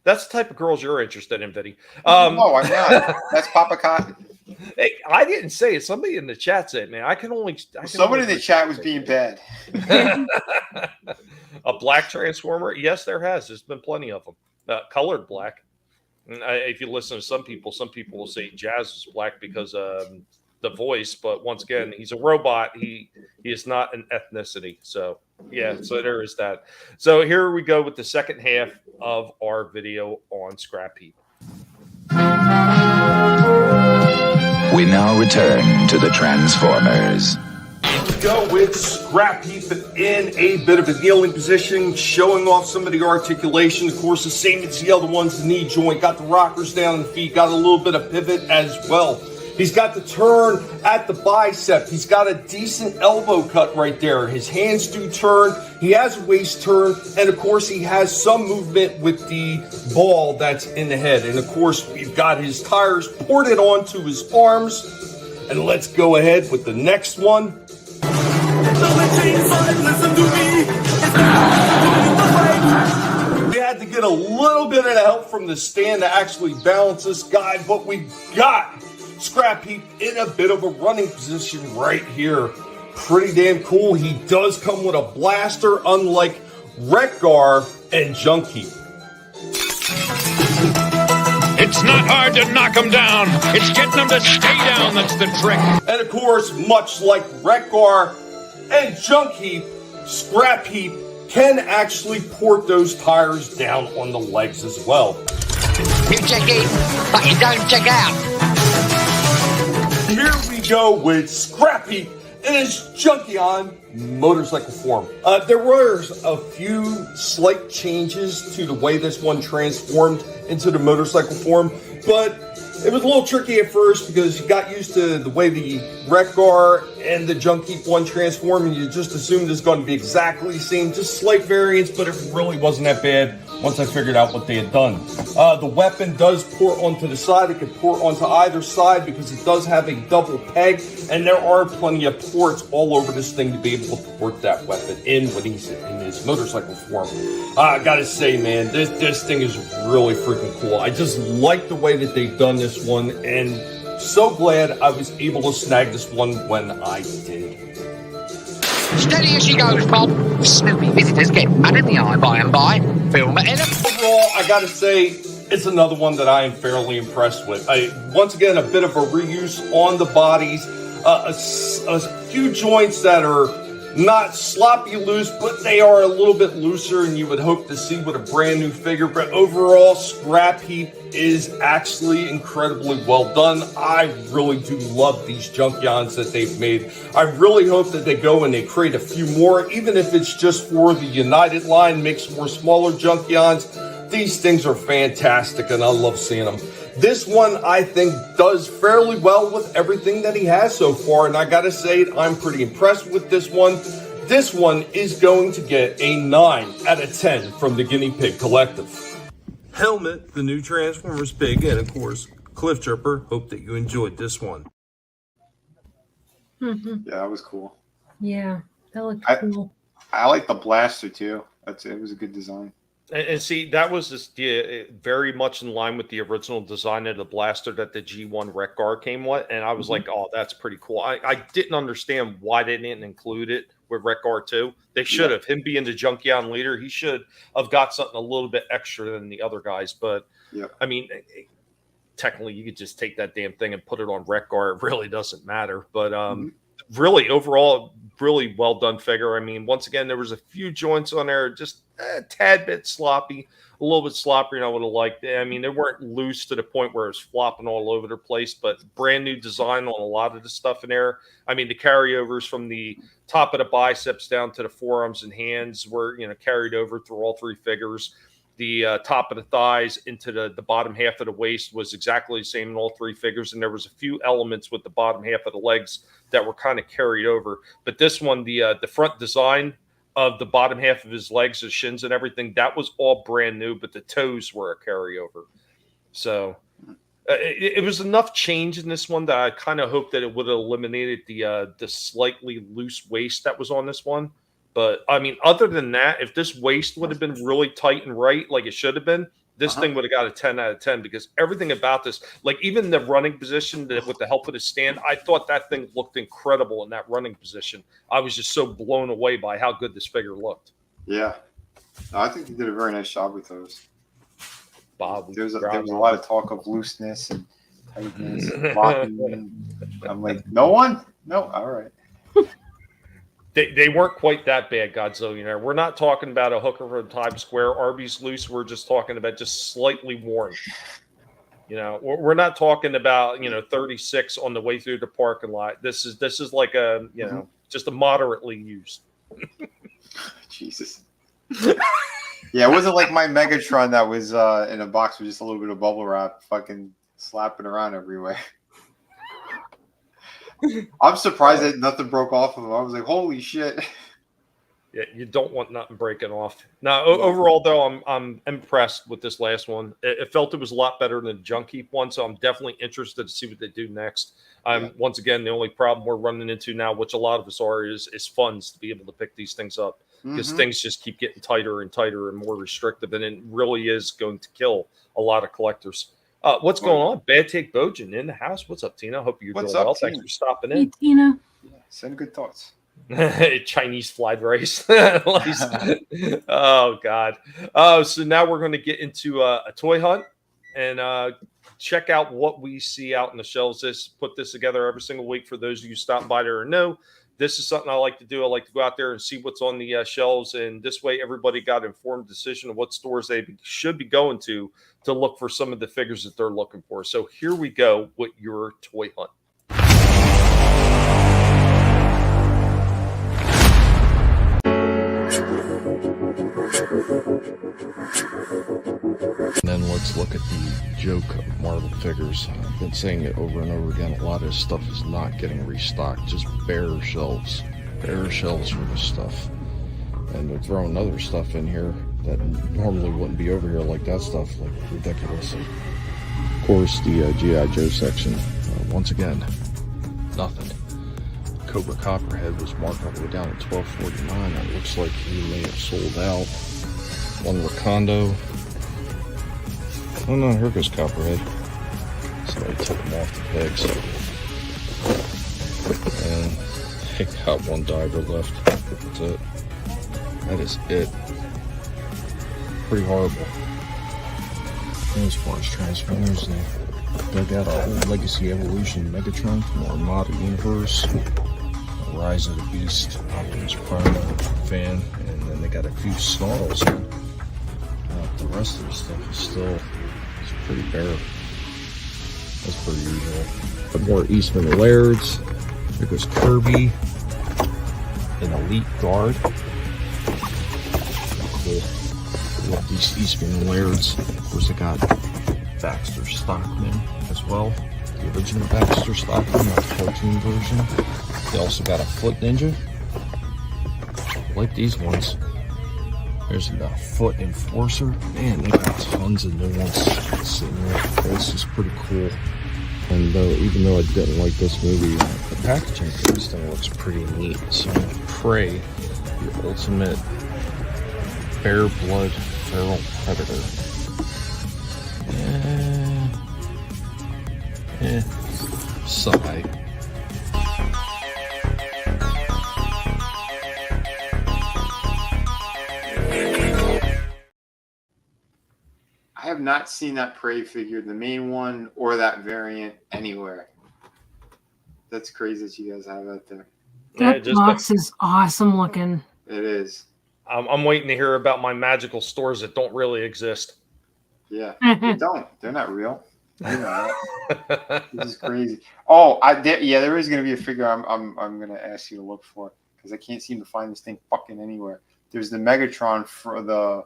that's the type of girls you're interested in, Vinnie. No, I'm not. That's Papa Cotton. Hey, I didn't say it. Somebody in the chat said, "Man, Somebody in the chat was being bad." A black Transformer? Yes, there has. There's been plenty of them. Colored black. If you listen to some people will say Jazz is black because the voice. But once again, he's a robot. He is not an ethnicity. So Yeah, so there is that. So here we go with the second half of our video on Scrap Heap. We now return to the Transformers. Go with Scrap Heap in a bit of a kneeling position, showing off some of the articulation. Of course, the same as the other ones, the knee joint, got the rockers down the feet, got a little bit of pivot as well. He's got the turn at the bicep. He's got a decent elbow cut right there. His hands do turn. He has a waist turn. And, of course, he has some movement with the ball that's in the head. And, of course, we've got his tires ported onto his arms. And let's go ahead with the next one. We had to get a little bit of help from the stand to actually balance this guy, but we got Scrap Heap in a bit of a running position right here. Pretty damn cool. He does come with a blaster, unlike Wreck-Gar and Junk Heap. It's not hard to knock him down. It's getting him to stay down that's the trick. And of course, much like Wreck-Gar and Junk Heap, Scrap Heap can actually port those tires down on the legs as well. You check in, but you don't check out. Here we go with Scrap Heap in his Junkion motorcycle form. There were a few slight changes to the way this one transformed into the motorcycle form, but it was a little tricky at first because you got used to the way the Wreck-Gar and the Junk Heap one transform, and you just assumed it's going to be exactly the same, just slight variance, but it really wasn't that bad once I figured out what they had done. The weapon does port onto the side. It can port onto either side because it does have a double peg, and there are plenty of ports all over this thing to be able to port that weapon in when he's in his motorcycle form. I gotta say, man, this thing is really freaking cool. I just like the way that they've done this one, and so glad I was able to snag this one when I did. Steady as she goes, Bob. Snoopy visitors get mad in the eye by and by. Film it in Overall, I gotta say, it's another one that I am fairly impressed with. Once again, a bit of a reuse on the bodies, a few joints that are not sloppy loose, but they are a little bit looser than you would hope to see with a brand new figure. But overall, Scrap Heap is actually incredibly well done. I really do love these Junkions that they've made. I really hope that they go and they create a few more, even if it's just for the United line, make some more smaller Junkions. These things are fantastic, and I love seeing them. This one, I think, does fairly well with everything that he has so far, and I gotta say, I'm pretty impressed with this one. This one is going to get a 9 out of 10 from the Guinea Pig Collective. Helmet, the new Transformers Pig, and of course, Cliff Chirper. Hope that you enjoyed this one. Yeah, that was cool. Yeah, that looked cool. I like the blaster too. It was a good design. And see, that was just very much in line with the original design of the blaster that the G1 Wreck-Gar came with. And I was like, oh, that's pretty cool. I didn't understand why they didn't include it with Wreck-Gar 2. They should have. Him being the Junkion leader, he should have got something a little bit extra than the other guys. But, I mean, technically, you could just take that damn thing and put it on Wreck-Gar. It really doesn't matter. But really, overall, really well done figure. I mean, once again, there was a few joints on there, just a tad bit sloppy, a little bit sloppier than I would have liked. I mean, they weren't loose to the point where it was flopping all over the place, but brand new design on a lot of the stuff in there. I mean, the carryovers from the top of the biceps down to the forearms and hands were, carried over through all three figures. The top of the thighs into the bottom half of the waist was exactly the same in all three figures, and there was a few elements with the bottom half of the legs that were kind of carried over. But this one, the front design of the bottom half of his legs, his shins and everything, that was all brand new, but the toes were a carryover. So it was enough change in this one that I kind of hoped that it would have eliminated the slightly loose waist that was on this one. But, I mean, other than that, if this waist would have been really tight and right like it should have been, this thing would have got a 10 out of 10 because everything about this, like even the running position with the help of the stand, I thought that thing looked incredible in that running position. I was just so blown away by how good this figure looked. Yeah. I think they did a very nice job with those. Bob, there was a lot of talk of looseness and tightness and locking. I'm like, no one? No, all right. They weren't quite that bad, Godzillionaire. We're not talking about a hooker from Times Square, Arby's loose. We're just talking about just slightly worn. We're not talking about 36 on the way through the parking lot. This is like a just a moderately used. Jesus. Yeah, it wasn't like my Megatron that was in a box with just a little bit of bubble wrap, fucking slapping around everywhere. I'm surprised that nothing broke off of him. I was like, holy shit. Yeah, you don't want nothing breaking off. Now, overall, though, I'm impressed with this last one. It felt it was a lot better than the Junk Heap one, so I'm definitely interested to see what they do next. Once again, the only problem we're running into now, which a lot of us are, is funds to be able to pick these things up. Because things just keep getting tighter and tighter and more restrictive, and it really is going to kill a lot of collectors. What's going on? Bad Take Bojan in the house. What's up, Tina? Hope you're doing well. Tina? Thanks for stopping in. Hey, Tina. Yeah, send good thoughts. Chinese flag race. Oh, God. So now we're going to get into a toy hunt and check out what we see out in the shelves. Put this together every single week for those of you stopping by there or no. This is something I like to do. I like to go out there and see what's on the shelves, and this way everybody got an informed decision of what stores they should be going to look for some of the figures that they're looking for. So here we go with your toy hunt. And then let's look at the joke of Marvel figures. I've been saying it over and over again. A lot of this stuff is not getting restocked. Just bare shelves. Bare shelves for this stuff. And they're throwing other stuff in here that normally wouldn't be over here, like that stuff. Like, ridiculous. And of course, the G.I. Joe section. Once again, nothing. Cobra Copperhead was marked all the way down at $12.49. It looks like he may have sold out. One Wakando. Oh no, here goes Copperhead. Somebody took him off the pegs. And they got one diver left. That's it. That is it. Pretty horrible. And as far as Transformers, they got a old Legacy Evolution Megatron from the Armada Universe. Rise of the Beast, Optimus Prime fan, and then they got a few Snarls. The rest of the stuff is still pretty bare. That's pretty usual. But more Eastman Lairds. There goes Kirby. An Elite Guard. Cool. Love these Eastman Lairds. Of course, they got Baxter Stockman as well. The original Baxter Stockman, not the cartoon version. They also got a Foot Ninja. I like these ones. There's a Foot Enforcer. Man, they got tons of new ones sitting there. This is pretty cool. And even though I didn't like this movie, the packaging for this thing looks pretty neat. So Prey, the ultimate bare blood feral predator. Sigh. I have not seen that Prey figure, the main one, or that variant anywhere. That's crazy that you guys have that there. That box is awesome looking. It is. I'm waiting to hear about my magical stores that don't really exist. Yeah, they don't. They're not real. You know that. This is crazy. Oh, there is going to be a figure I'm going to ask you to look for because I can't seem to find this thing fucking anywhere. There's the Megatron for the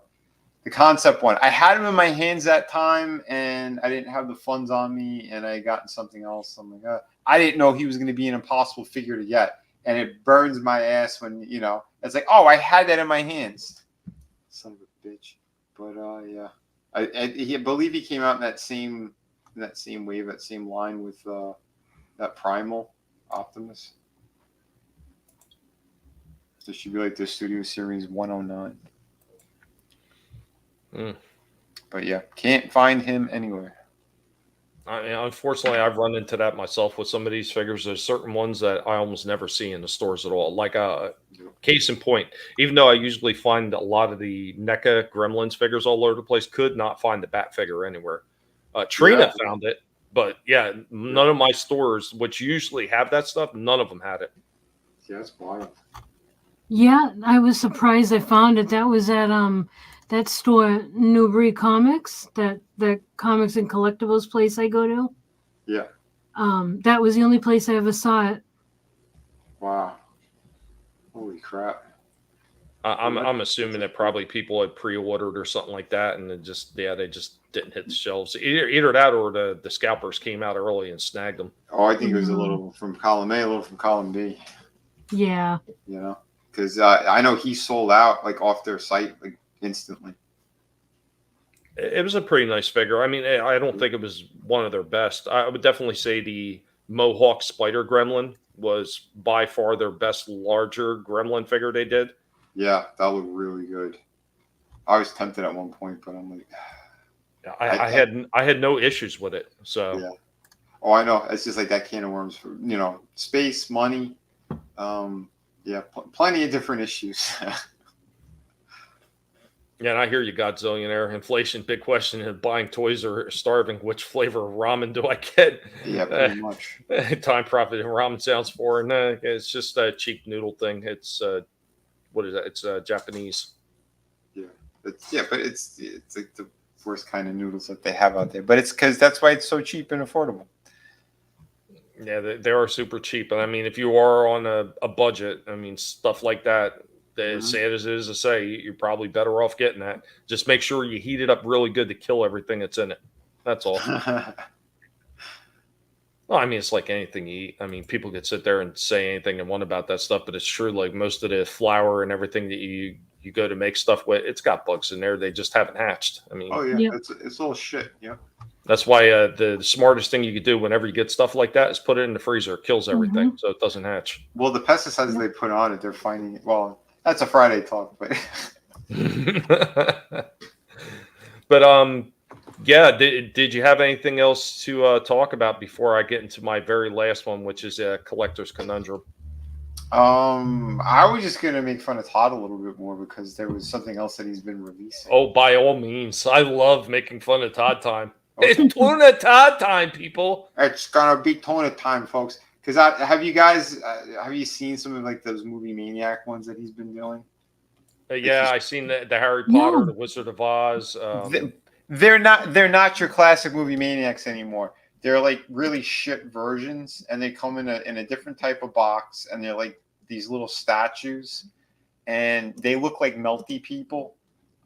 concept one. I had him in my hands that time, and I didn't have the funds on me, and I had gotten something else. I'm like, I didn't know he was going to be an impossible figure to get, and it burns my ass when it's like, oh, I had that in my hands. Son of a bitch. But yeah, I believe he came out in that same wave, that same line with that Primal Optimus. This should be like the Studio Series 109. But yeah, can't find him anywhere. Unfortunately, I've run into that myself with some of these figures. There's certain ones that I almost never see in the stores at all. Like case in point, even though I usually find a lot of the NECA Gremlins figures all over the place, could not find the Bat figure anywhere. Trina found it, but yeah, none of my stores, which usually have that stuff, none of them had it. Yeah, that's wild. Yeah, I was surprised I found it. That was at that store Newbury Comics, that comics and collectibles place I go to. Yeah. That was the only place I ever saw it. Wow. Holy crap. I'm assuming that probably people had pre-ordered or something like that, and it just they just didn't hit the shelves. Either that or the scalpers came out early and snagged them. Oh, I think it was a little from column A, a little from column B. Yeah. You know, because I know he sold out like off their site like instantly. It was a pretty nice figure. I mean, I don't think it was one of their best. I would definitely say the Mohawk Spider Gremlin was by far their best larger Gremlin figure they did. Yeah, that looked really good. I was tempted at one point, but I'm like, I had no issues with it. So yeah. Oh, I know. It's just like that can of worms for space, money. Yeah, plenty of different issues. Yeah, and I hear you, Godzillionaire. Inflation, big question. And buying toys or starving. Which flavor of ramen do I get? Yeah, pretty much. Time profit and ramen sounds foreign. It's just a cheap noodle thing. It's what is that? It's Japanese. Yeah, but it's like the worst kind of noodles that they have out there. But it's because that's why it's so cheap and affordable. Yeah, they are super cheap. And I mean, if you are on a budget, I mean, stuff like that. As sad as it is to say, you're probably better off getting that. Just make sure you heat it up really good to kill everything that's in it. That's all. Well, I mean, it's like anything you eat. I mean, people could sit there and say anything they want about that stuff, but it's true. Like most of the flour and everything that you go to make stuff with, it's got bugs in there. They just haven't hatched. I mean, oh yeah, it's all shit. Yeah. That's why the smartest thing you could do whenever you get stuff like that is put it in the freezer. It kills everything, so it doesn't hatch. Well, the pesticides they put on it, they're finding it. Well, that's a Friday talk, but but yeah. Did you have anything else to talk about before I get into my very last one, which is a collector's conundrum? I was just gonna make fun of Todd a little bit more because there was something else that he's been releasing. Oh, by all means, I love making fun of Todd time. It's tuna Todd time, people. It's gonna be tuna time, folks. Because have you seen some of like those movie maniac ones that he's been doing? Yeah, I've seen the Harry Potter, the Wizard of Oz. They're not your classic movie maniacs anymore. They're like really shit versions, and they come in a different type of box, and they're like these little statues, and they look like melty people.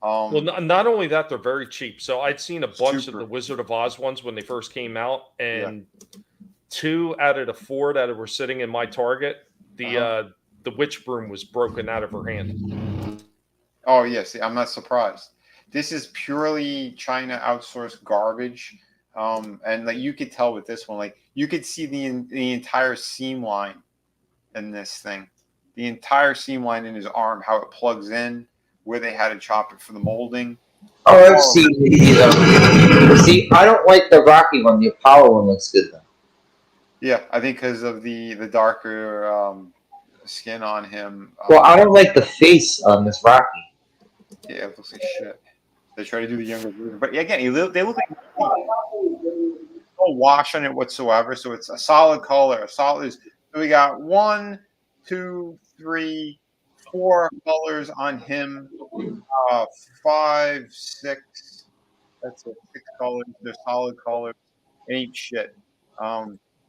Well, not only that, they're very cheap. So I'd seen a bunch of the Wizard of Oz ones when they first came out, and 2 out of the 4 that were sitting in my Target, the witch broom was broken out of her hand. Oh yes, I'm not surprised. This is purely China outsourced garbage, and like you could tell with this one, like you could see the entire seam line in this thing, the entire seam line in his arm, how it plugs in, where they had to chop it for the molding. Oh, I've seen them. See, I don't like the Rocky one. The Apollo one looks good though. Yeah, I think because of the darker skin on him. Well, I don't like the face on this Rocky. Yeah, it looks like shit. They try to do the younger version, but again, they look like no wash on it whatsoever. So it's a solid color. So we got 1, 2, 3, 4 colors on him. 5, 6. That's it. 6 colors. They're solid colors. Ain't shit.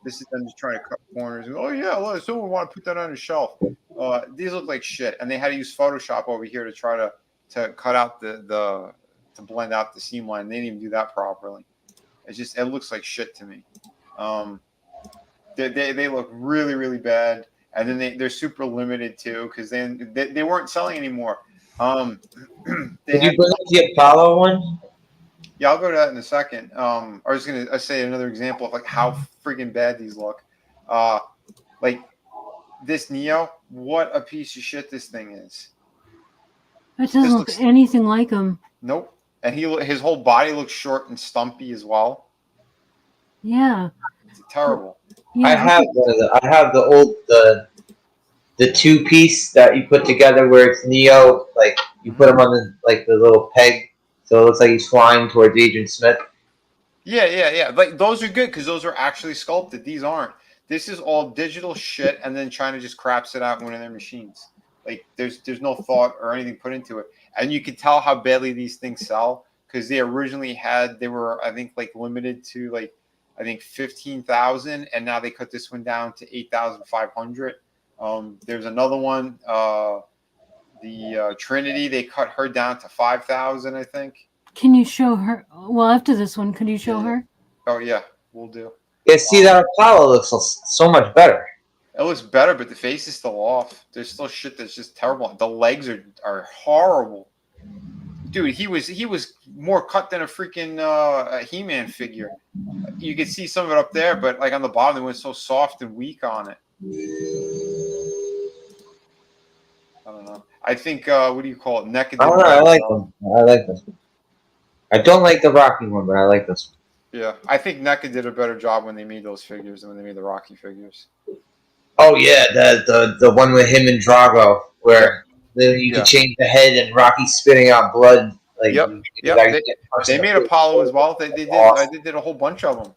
This is them just trying to cut corners. Oh yeah, look, someone want to put that on a shelf. These look like shit, and they had to use Photoshop over here to try to cut out to blend out the seam line. They didn't even do that properly. It looks like shit to me. They look really, really bad, and then they're super limited too because they weren't selling anymore. Did you bring up the Apollo one? Yeah, I'll go to that in a second. I was gonna say another example of like how freaking bad these look. Like this Neo, what a piece of shit this thing is. It doesn't look anything like him. Nope, and his whole body looks short and stumpy as well. Yeah, it's terrible. Yeah, I have the old the 2-piece that you put together where it's Neo, like you put him on the little peg. So it looks like he's flying towards Agent Smith. Yeah. Like those are good because those are actually sculpted. These aren't. This is all digital shit, and then China just craps it out in one of their machines. Like there's no thought or anything put into it, and you can tell how badly these things sell because they originally they were I think like limited to like I think 15,000, and now they cut this one down to 8,500. There's another one, the Trinity. They cut her down to 5,000, I think. Can you show her? Well, after this one, could you show her? Oh yeah, we'll do. Yeah, see that Apollo looks so much better. It looks better, but the face is still off. There's still shit that's just terrible. The legs are horrible. Dude, he was more cut than a freaking He-Man figure. You could see some of it up there, but like on the bottom, it was so soft and weak on it. I don't know. I think what do you call it? Naked. I don't know. I like them. I like this one. I don't like the Rocky one, but I like this one. Yeah, I think NECA did a better job when they made those figures than when they made the Rocky figures. Oh yeah, the one with him and Drago, where you can change the head and Rocky's spitting out blood. Like, yep. They made Apollo as well. They did. Awesome. They did a whole bunch of them.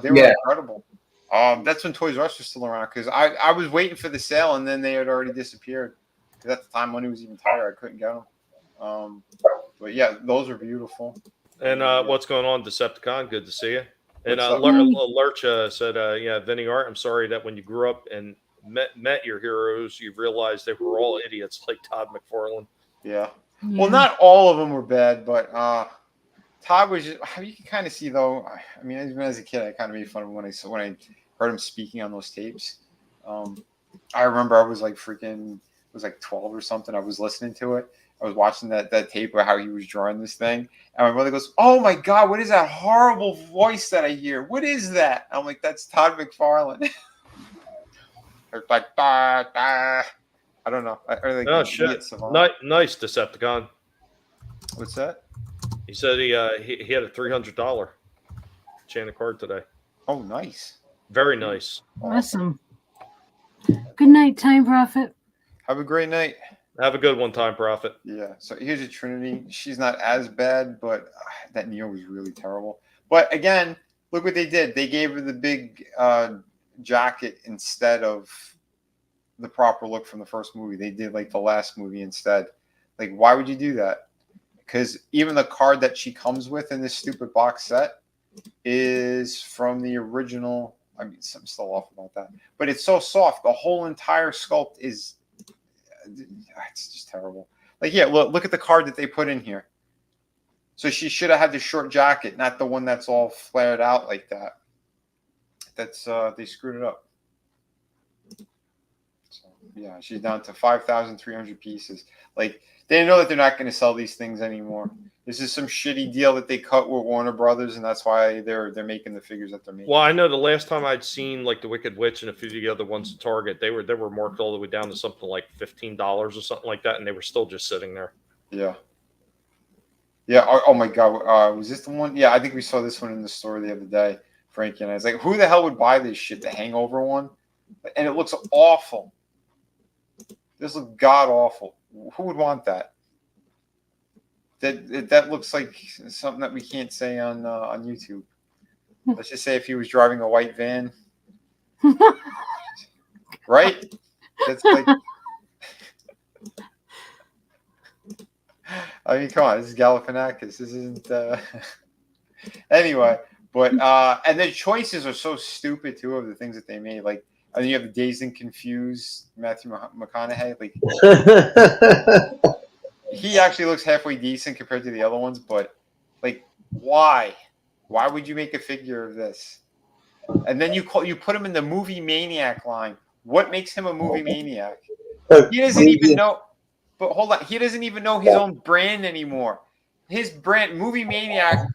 They were incredible. That's when Toys R Us was still around because I was waiting for the sale and then they had already disappeared. Because at the time money was even tighter, I couldn't get them. But yeah, those are beautiful. And what's going on, Decepticon? Good to see you. And Lurch said, yeah, Vinnie Art, I'm sorry that when you grew up and met your heroes, you realized they were all idiots like Todd McFarlane. Yeah. Well, not all of them were bad, but Todd was just, you can kind of see, though, I mean, even as a kid, I kind of made fun of him when I heard him speaking on those tapes. I remember I was like freaking, it was like 12 or something. I was listening to it. I was watching that tape of how he was drawing this thing. And my mother goes, "Oh my God, what is that horrible voice that I hear? What is that?" I'm like, "That's Todd McFarlane." It's like, da, da. I don't know. Oh, shit. Nice, Decepticon. What's that? He said he had a $300 Enchanted card today. Oh, nice. Very nice. Awesome. Good night, Time Prophet. Have a great night. Have a good one, Time Prophet. Yeah. So here's a Trinity. She's not as bad, but that Neo was really terrible. But again, look what they did. They gave her the big jacket instead of the proper look from the first movie. They did like the last movie instead. Like, why would you do that? Because even the card that she comes with in this stupid box set is from the original. I mean, I'm still off about that. But it's so soft. The whole entire sculpt is... it's just terrible. Like, yeah, look at the card that they put in here. So she should have had the short jacket, not the one that's all flared out like that. That's they screwed it up. So yeah, she's down to 5,300 pieces. Like, they know that they're not going to sell these things anymore. This is some shitty deal that they cut with Warner Brothers, and that's why they're making the figures that they're making. Well, I know the last time I'd seen like the Wicked Witch and a few of the other ones at Target, they were marked all the way down to something like $15 or something like that, and they were still just sitting there. Yeah. Yeah. Oh my God. Was this the one? Yeah, I think we saw this one in the store the other day, Frankie and I. Was like, who the hell would buy this shit? The Hangover one, and it looks awful. This looks god awful. Who would want that? That looks like something that we can't say on YouTube. Let's just say if he was driving a white van, right? That's like, I mean, come on, this is Galifianakis. This isn't. Anyway, but and the choices are so stupid too of the things that they made. Like, I think you have the Dazed and Confused Matthew McConaughey. Like. He actually looks halfway decent compared to the other ones, but like, why? Why would you make a figure of this? And then you put him in the movie maniac line. What makes him a movie maniac? He doesn't even know. But hold on, he doesn't even know his own brand anymore. His brand, movie maniac,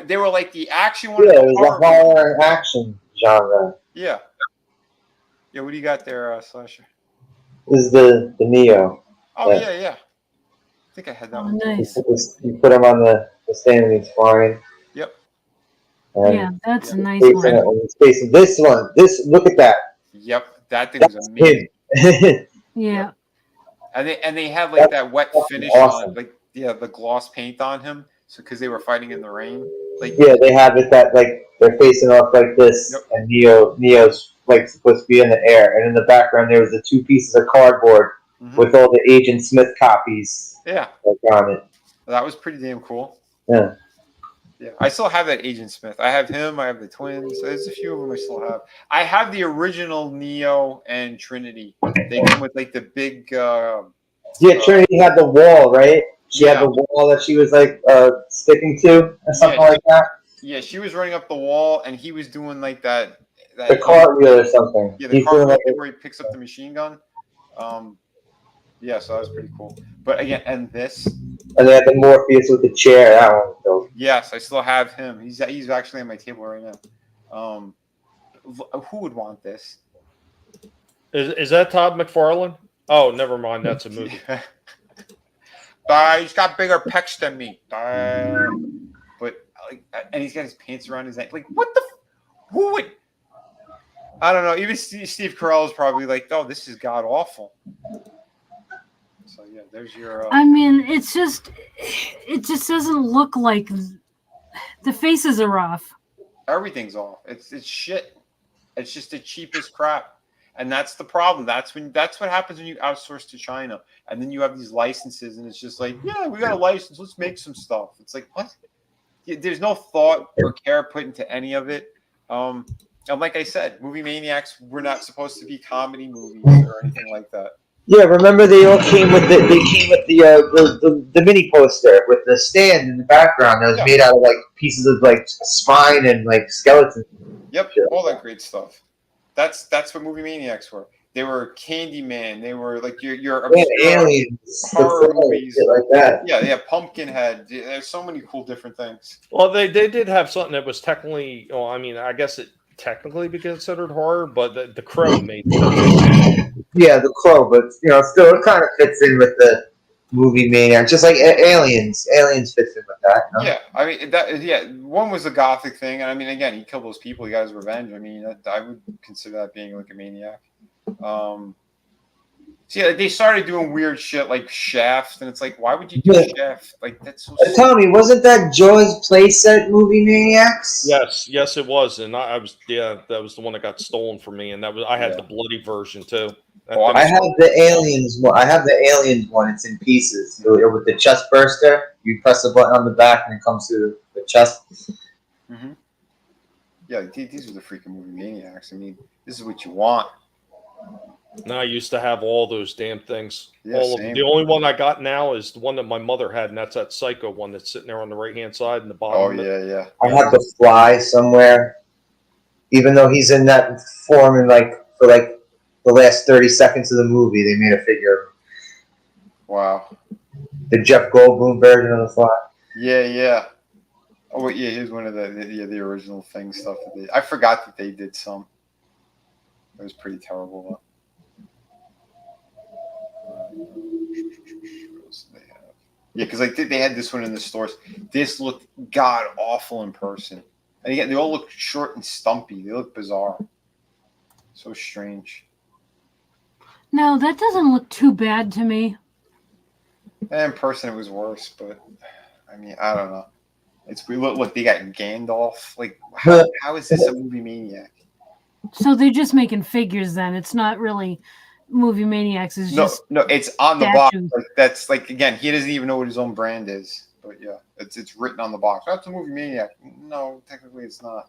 they were like the action one. Yeah, it was a horror action genre. Yeah. Yeah. What do you got there, Slasher? This is the Neo. Oh yeah. I think I had that one. Nice. You put him on the stand and he's flying. Yep. Yeah, that's a nice one. Facing this one. Look at that. Yep, that thing was amazing. Yeah. And they had like that wet finish on, like the gloss paint on him, so because they were fighting in the rain. Like they have it that like they're facing off like this, and Neo's like supposed to be in the air, and in the background there was the two pieces of cardboard with all the Agent Smith copies. Yeah, on it. that was pretty damn cool. Yeah. Yeah, I still have that Agent Smith. I have him. I have the twins. There's a few of them I still have. I have the original Neo and Trinity. They come with like the big. Trinity had the wall, right? She had the wall that she was like sticking to, or something like that. Yeah, she was running up the wall, and he was doing like that. The cartwheel or something. Yeah, the cartwheel where he picks up the machine gun. Yeah, so that was pretty cool. But again, and this. And they had the Morpheus with the chair. That one. So. Yes, I still have him. He's actually on my table right now. Who would want this? Is that Todd McFarlane? Oh, never mind. That's a movie. He's got bigger pecs than me. But like, and he's got his pants around his neck. Like, what the? Who would? I don't know. Even Steve Carell is probably like, "Oh, this is god awful." So yeah, there's your. I mean, it just doesn't look like the faces are off. Everything's off. It's shit. It's just the cheapest crap, and that's the problem. That's what happens when you outsource to China, and then you have these licenses, and it's just like, yeah, we got a license. Let's make some stuff. It's like, what? There's no thought or care put into any of it. And like I said, Movie Maniacs were not supposed to be comedy movies or anything like that. Yeah, remember they all came with the mini poster with the stand in the background that was made out of like pieces of like spine and like skeletons. Yep, all that great stuff. That's what Movie Maniacs were. They were Candyman. They were like your aliens, horror movies like that. Yeah, Pumpkinhead. There's so many cool different things. Well, they did have something that was technically. Well, I mean, I guess it technically be considered horror, but the Crow made sense. Yeah, the Crow, but still it kind of fits in with the Movie Maniac, just like Aliens. Aliens fits in with that. No? Yeah, I mean that. Yeah, one was a gothic thing, and I mean, again, he killed those people. He got his revenge. I mean, I would consider that being like a maniac. So yeah, they started doing weird shit like Shaft, and it's like, why would you do Shaft? Like that's so. Tommy, wasn't that Joy's playset Movie Maniacs? Yes, it was, and I was that was the one that got stolen from me, and I had the bloody version too. I have the Aliens one. I have the Aliens one. It's in pieces with the chest burster. You press the button on the back, and it comes through the chest. Mm-hmm. Yeah, these are the freaking Movie Maniacs. I mean, this is what you want. No, I used to have all those damn things. Yeah, all of them. The only one I got now is the one that my mother had, and that's that Psycho one that's sitting there on the right-hand side in the bottom. Oh, yeah. I have the Fly somewhere. Even though he's in that form for the last 30 seconds of the movie, they made a figure. Wow. The Jeff Goldblum version of the Fly. Yeah. Oh, yeah, here's one of the original thing stuff. I forgot that they did some. It was pretty terrible, though. Yeah, because like they had this one in the stores. This looked god awful in person, and again, they all look short and stumpy. They look bizarre, so strange. No, that doesn't look too bad to me. And in person, it was worse, but I mean, I don't know. It's look. They got Gandalf. Like, how is this a Movie Maniac? So they're just making figures then. It's not really Movie Maniacs. No, it's on the box. Like, that's like, again, he doesn't even know what his own brand is. But yeah, it's written on the box. That's a Movie Maniac. No, technically it's not.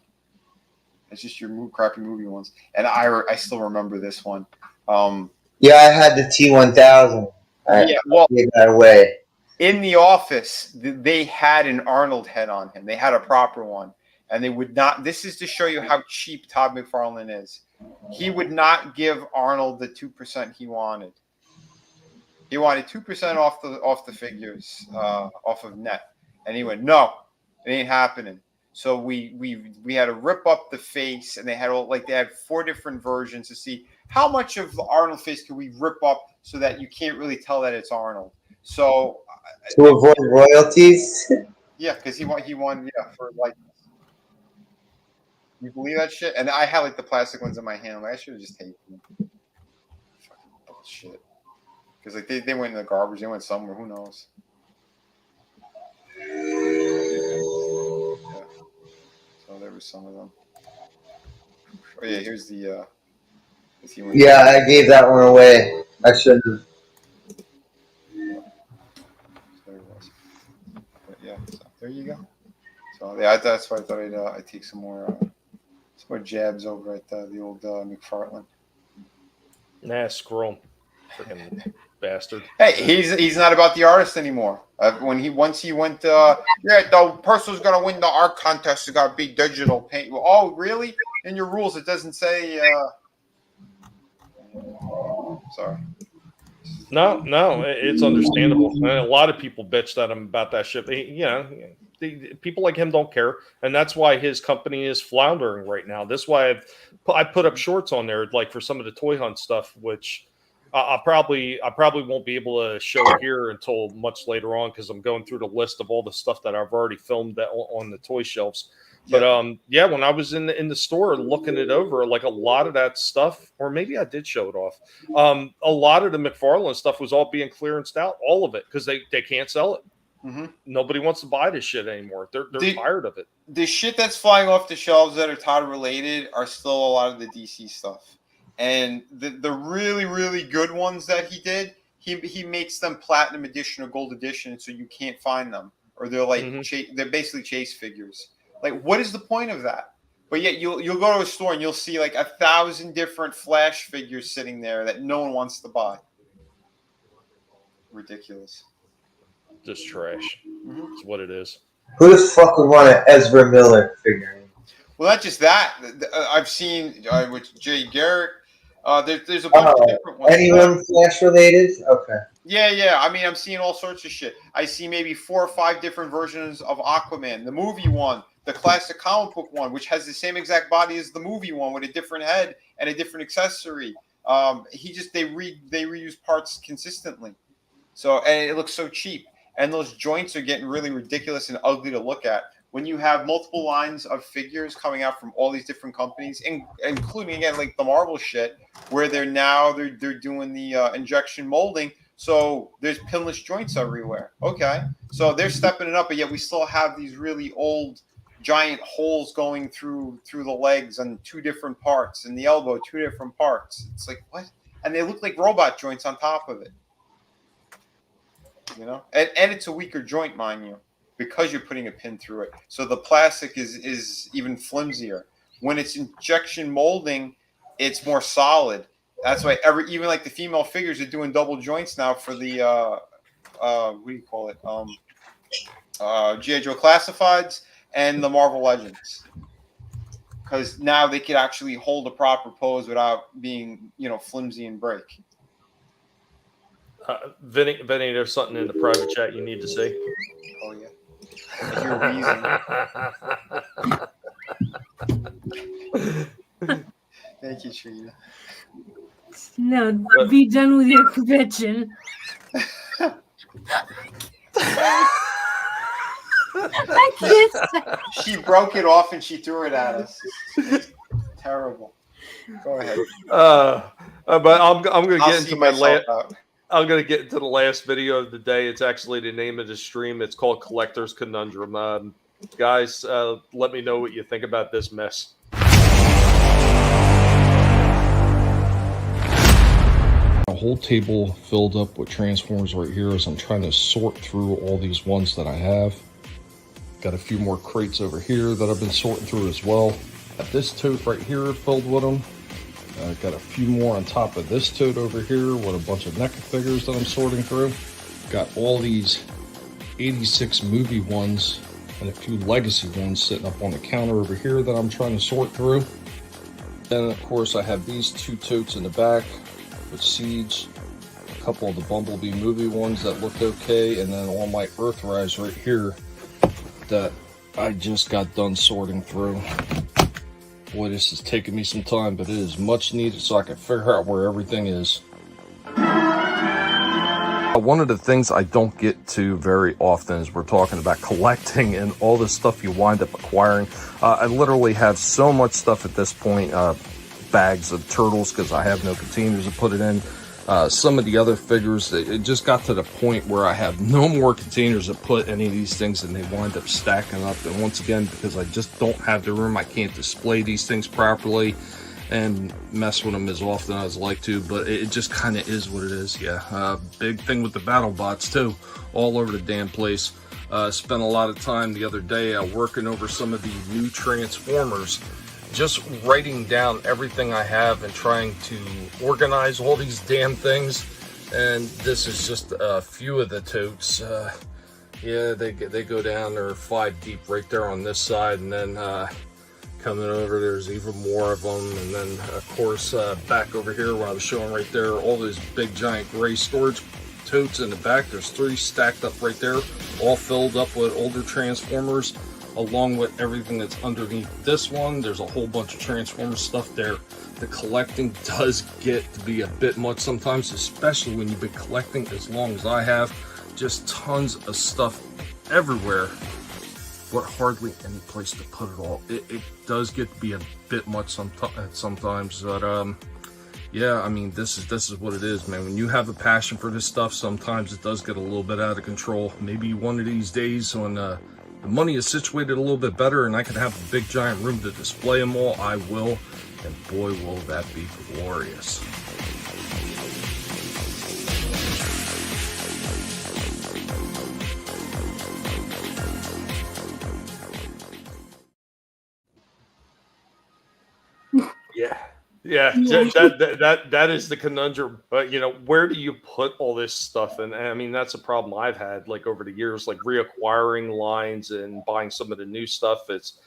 It's just your crappy movie ones. And I still remember this one. Yeah, I had the T-1000. Yeah, well, gave that away. In the office, they had an Arnold head on him. They had a proper one. And they would not. This is to show you how cheap Todd McFarlane is. He would not give Arnold the 2% he wanted. He wanted 2% off the figures, off of net, and he went, no, it ain't happening. So we had to rip up the face, and they had they had 4 different versions to see how much of the Arnold face could we rip up so that you can't really tell that it's Arnold. So to avoid royalties. Yeah, because he won for like. You believe that shit? And I had like the plastic ones in my hand. Like, I should have just taken them. Fucking bullshit. Because like they went in the garbage. They went somewhere. Who knows? Yeah. So there was some of them. Oh yeah, here's the. Yeah, I gave that one away. I shouldn't have. there you go. So yeah, that's why I thought I'd take some more jabs over at the old McFarlane. Nah, screw him, freaking bastard. Hey, he's not about the artist anymore. Once he went, the person who's gonna win the art contest is gonna be digital paint. Well, oh, really? In your rules, it doesn't say. Sorry. No, it's understandable. And a lot of people bitched at him about that shit. People like him don't care, and that's why his company is floundering right now. That's why I put up shorts on there, like for some of the toy hunt stuff, which I probably won't be able to show here until much later on because I'm going through the list of all the stuff that I've already filmed on the toy shelves. But when I was in the store looking it over, like a lot of that stuff, or maybe I did show it off. A lot of the McFarlane stuff was all being clearanced out, all of it, because they can't sell it. Mm-hmm. Nobody wants to buy this shit anymore. They're tired of it. The shit that's flying off the shelves that are Todd related are still a lot of the DC stuff, and the really really good ones that he did, he makes them platinum edition or gold edition, so you can't find them, or they're like they're basically chase figures. Like, what is the point of that? But yet you'll go to a store and you'll see like 1,000 different Flash figures sitting there that no one wants to buy. Ridiculous. Just trash. That's what it is. Who the fuck would want an Ezra Miller figurine? Well, not just that. I've seen with Jay Garrick. There's a bunch of different ones. Anyone Flash related? Okay. Yeah. I mean, I'm seeing all sorts of shit. I see maybe 4 or 5 different versions of Aquaman, the movie one, the classic comic book one, which has the same exact body as the movie one with a different head and a different accessory. They reuse parts consistently. So, and it looks so cheap. And those joints are getting really ridiculous and ugly to look at. When you have multiple lines of figures coming out from all these different companies, including, again, like the Marvel shit, where they're doing the injection molding, so there's pinless joints everywhere. Okay, so they're stepping it up, but yet we still have these really old giant holes going through the legs on 2 different parts, and the elbow 2 different parts. It's like, what? And they look like robot joints on top of it. You know, and it's a weaker joint, mind you, because you're putting a pin through it. So the plastic is even flimsier. When it's injection molding, it's more solid. That's why even like the female figures are doing double joints now for the what do you call it? G.I. Joe Classifieds and the Marvel Legends, because now they could actually hold a proper pose without being, flimsy and break. Vinnie, there's something in the private chat you need to see. Oh yeah. You're wheezing. Thank you, Trina. No, be done with your bitching. I can't. She broke it off and she threw it at us. It's terrible. Go ahead. But I'm going to get into my last. Out. I'm going to get into the last video of the day. It's actually the name of the stream. It's called Collector's Conundrum. Guys, let me know what you think about this mess. A whole table filled up with Transformers right here as I'm trying to sort through all these ones that I have. Got a few more crates over here that I've been sorting through as well. Got this tote right here filled with them. Got a few more on top of this tote over here with a bunch of NECA figures that I'm sorting through. Got all these 86 movie ones and a few legacy ones sitting up on the counter over here that I'm trying to sort through. Then of course I have these 2 totes in the back with Siege, a couple of the Bumblebee movie ones that looked okay, and then all my Earthrise right here that I just got done sorting through. Boy, this is taking me some time, but it is much needed so I can figure out where everything is. One of the things I don't get to very often is we're talking about collecting and all the stuff you wind up acquiring. I literally have so much stuff at this point. Bags of turtles because I have no containers to put it in. Some of the other figures, it just got to the point where I have no more containers to put any of these things, and they wind up stacking up. And once again, because I just don't have the room, I can't display these things properly and mess with them as often as I like to, but it just kind of is what it is. Yeah, big thing with the battle bots too, all over the damn place. Spent a lot of time the other day working over some of the new Transformers, just writing down everything I have and trying to organize all these damn things. And this is just a few of the totes. Yeah, they go down, they're 5 deep right there on this side, and then coming over, there's even more of them. And then, of course, back over here where I was showing right there, all those big giant gray storage totes in the back. There's 3 stacked up right there, all filled up with older Transformers, along with everything that's underneath this one. There's a whole bunch of Transformer stuff there. The collecting does get to be a bit much sometimes, especially when you've been collecting as long as I have. Just tons of stuff everywhere, but hardly any place to put it all. It does get to be a bit much sometimes, but yeah, I mean, this is what it is, man. When you have a passion for this stuff, sometimes it does get a little bit out of control. Maybe one of these days when the money is situated a little bit better and I can have a big giant room to display them all, I will, and boy will that be glorious. Yeah, that is the conundrum. But you know, where do you put all this stuff? And I mean, that's a problem I've had like over the years, like reacquiring lines and buying some of the new stuff. It's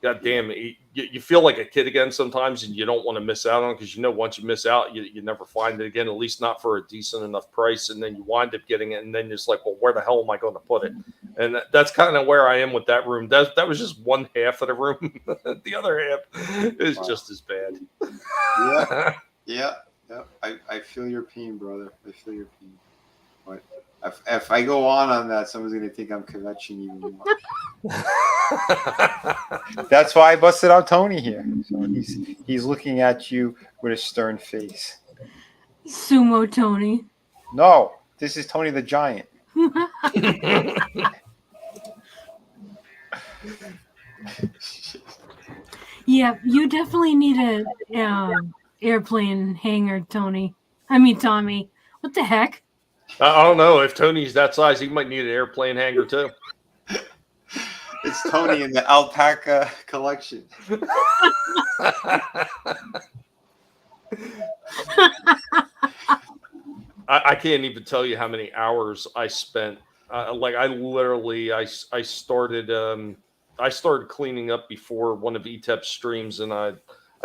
goddamn, you feel like a kid again sometimes, and you don't want to miss out on it because you know once you miss out, you never find it again, at least not for a decent enough price. And then you wind up getting it, and then it's like, well, where the hell am I going to put it? And that's kind of where I am with that room. That was just one half of the room. The other half is just as bad. Yeah. I feel your pain, brother. I feel your pain. But if I go on that, someone's going to think I'm kvetching you more. That's why I busted out Tony here. So he's looking at you with a stern face. Sumo Tony. No, this is Tony the Giant. Yeah, you definitely need a airplane hangar, Tony. I mean, Tommy. What the heck? I don't know. If Tony's that size, he might need an airplane hangar too. It's Tony in the alpaca collection. I can't even tell you how many hours I spent. Like I literally, I started cleaning up before one of ETEP's streams, and I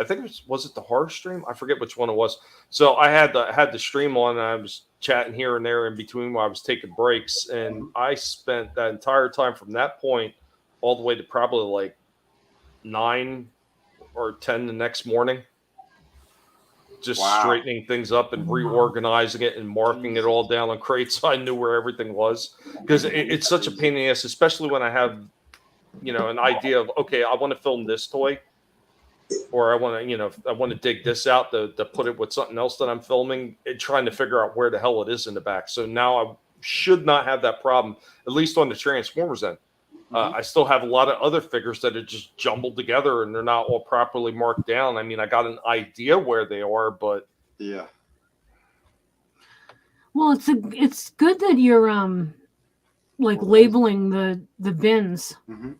think was it the horror stream? I forget which one it was. So I had the stream on, and I was chatting here and there in between while I was taking breaks, and I spent that entire time from that point all the way to probably like 9 or 10 the next morning, just straightening things up and reorganizing it and marking it all down on crates so I knew where everything was, because it's such a pain in the ass, especially when I have, you know, an idea of, okay, I want to film this toy, or I want to dig this out to put it with something else that I'm filming, and trying to figure out where the hell it is in the back. So now I should not have that problem, at least on the Transformers end. I still have a lot of other figures that are just jumbled together and they're not all properly marked down. I mean, I got an idea where they are, but yeah. Well, it's good that you're like labeling the bins. Mm-hmm.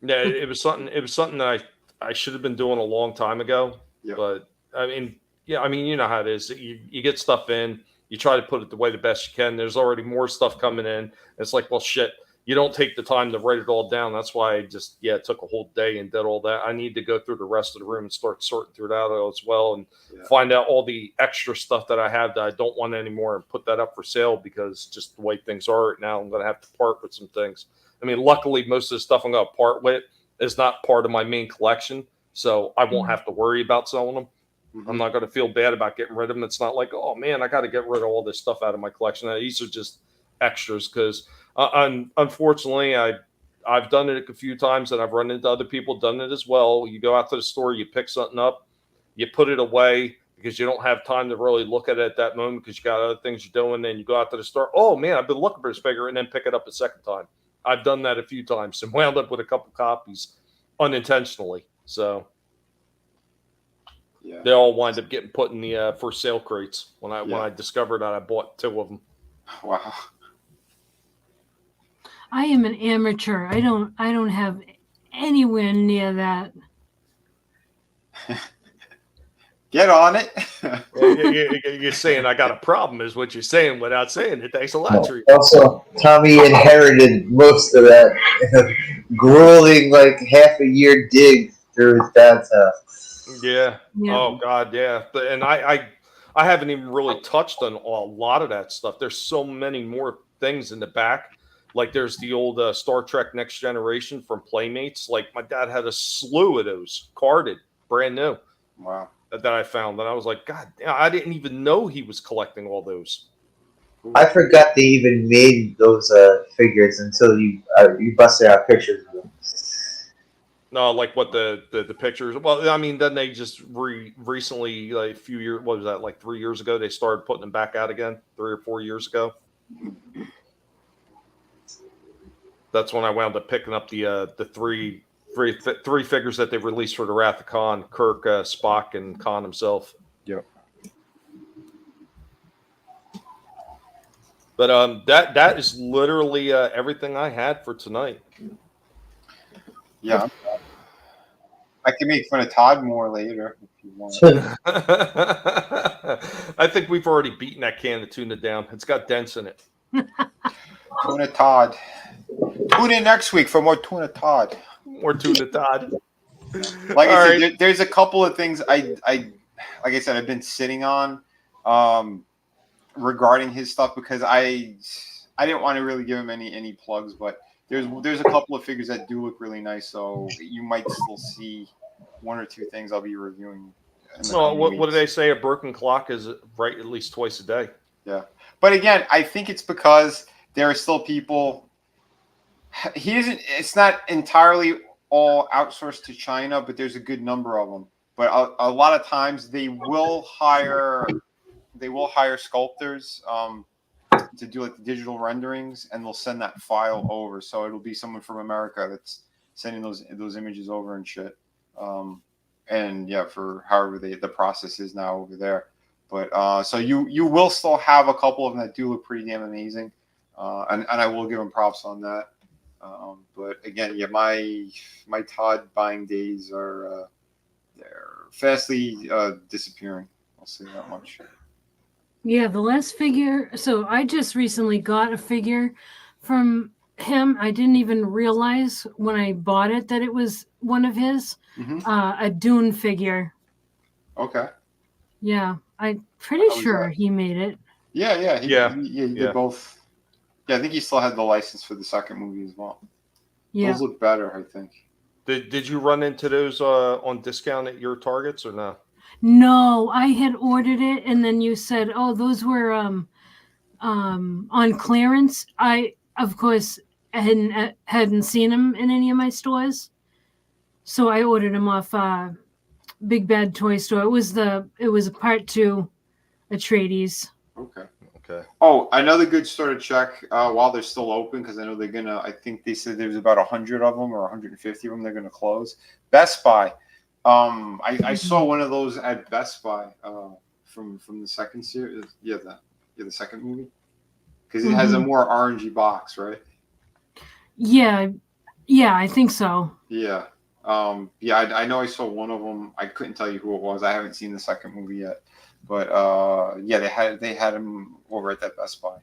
Yeah, it was something that I should have been doing a long time ago. Yep. But I mean, you know how it is. You get stuff in, you try to put it the way the best you can. There's already more stuff coming in. It's like, well, shit, you don't take the time to write it all down. That's why I just, it took a whole day and did all that. I need to go through the rest of the room and start sorting through that as well, and find out all the extra stuff that I have that I don't want anymore and put that up for sale, because just the way things are right now, I'm going to have to part with some things. I mean, luckily, most of the stuff I'm going to part with is not part of my main collection, so I won't have to worry about selling them. I'm not going to feel bad about getting rid of them. It's not like, oh man, I got to get rid of all this stuff out of my collection. These are just extras, because unfortunately, I've done it a few times, and I've run into other people done it as well. You go out to the store, you pick something up, you put it away because you don't have time to really look at it at that moment because you got other things you're doing. Then you go out to the store, oh man, I've been looking for this figure, and then pick it up a second time. I've done that a few times and wound up with a couple copies unintentionally. So they all wind up getting put in the for sale crates when I discovered that I bought 2 of them. Wow. I am an amateur. I don't have anywhere near that. Get on it. You're saying I got a problem, is what you're saying without saying it. Thanks a lot, Trina. Also, Tommy inherited most of that grueling, like half a year dig through his dad's house. Yeah. Yeah. Oh God, yeah. And I haven't even really touched on a lot of that stuff. There's so many more things in the back. Like there's the old Star Trek Next Generation from Playmates. Like my dad had a slew of those carded, brand new. Wow. That I found, and I was like, God, I didn't even know he was collecting all those. I forgot they even made those figures until you busted out pictures of them. No, like what the pictures. Well, I mean, then they just recently, like a few years, what was that, like 3 years ago, they started putting them back out again, 3 or 4 years ago. That's when I wound up picking up the three figures that they released for the Wrath of Khan: Kirk, Spock, and Khan himself. Yep. But that is literally everything I had for tonight. Yeah. I can make fun of Todd more later if you want. I think we've already beaten that can of tuna down. It's got dents in it. Tuna Todd. Tune in next week for more Tuna Todd. More Tuna Todd. Like I said, there's a couple of things I like I said, I've been sitting on regarding his stuff because I didn't want to really give him any plugs, but there's a couple of figures that do look really nice, so you might still see one or two things I'll be reviewing. Well, what do they say? A broken clock is right at least twice a day. Yeah, but again, I think it's because there are still people. He isn't. It's not entirely all outsourced to China, but there's a good number of them. But a lot of times they will hire sculptors to do like the digital renderings, and they'll send that file over. So it'll be someone from America that's sending those images over and shit. And yeah, for however the process is now over there. But so you will still have a couple of them that do look pretty damn amazing, and I will give them props on that. But again, yeah, my Todd buying days are they're fastly disappearing. I'll say that much. Yeah, the last figure. So I just recently got a figure from him. I didn't even realize when I bought it that it was one of his. A Dune figure. Okay. Yeah, I'm pretty sure he made it. Yeah, he did both. Yeah, I think he still had the license for the second movie as well. Yeah. Those look better, I think. Did you run into those on discount at your Targets or no? No, I had ordered it, and then you said, "Oh, those were on clearance." I, of course, hadn't seen them in any of my stores, so I ordered them off Big Bad Toy Store. It was a part 2 at Tradies. Okay. Oh, another good store to check while they're still open, because I know they're gonna. I think they said there's about 100 of them or 150 of them. They're gonna close. Best Buy. I saw one of those at Best Buy from the second series. Yeah, the second movie, because it has a more orangey box, right? Yeah, I think so. Yeah. I know I saw one of them. I couldn't tell you who it was. I haven't seen the second movie yet. But yeah, they had him over at that Best Buy.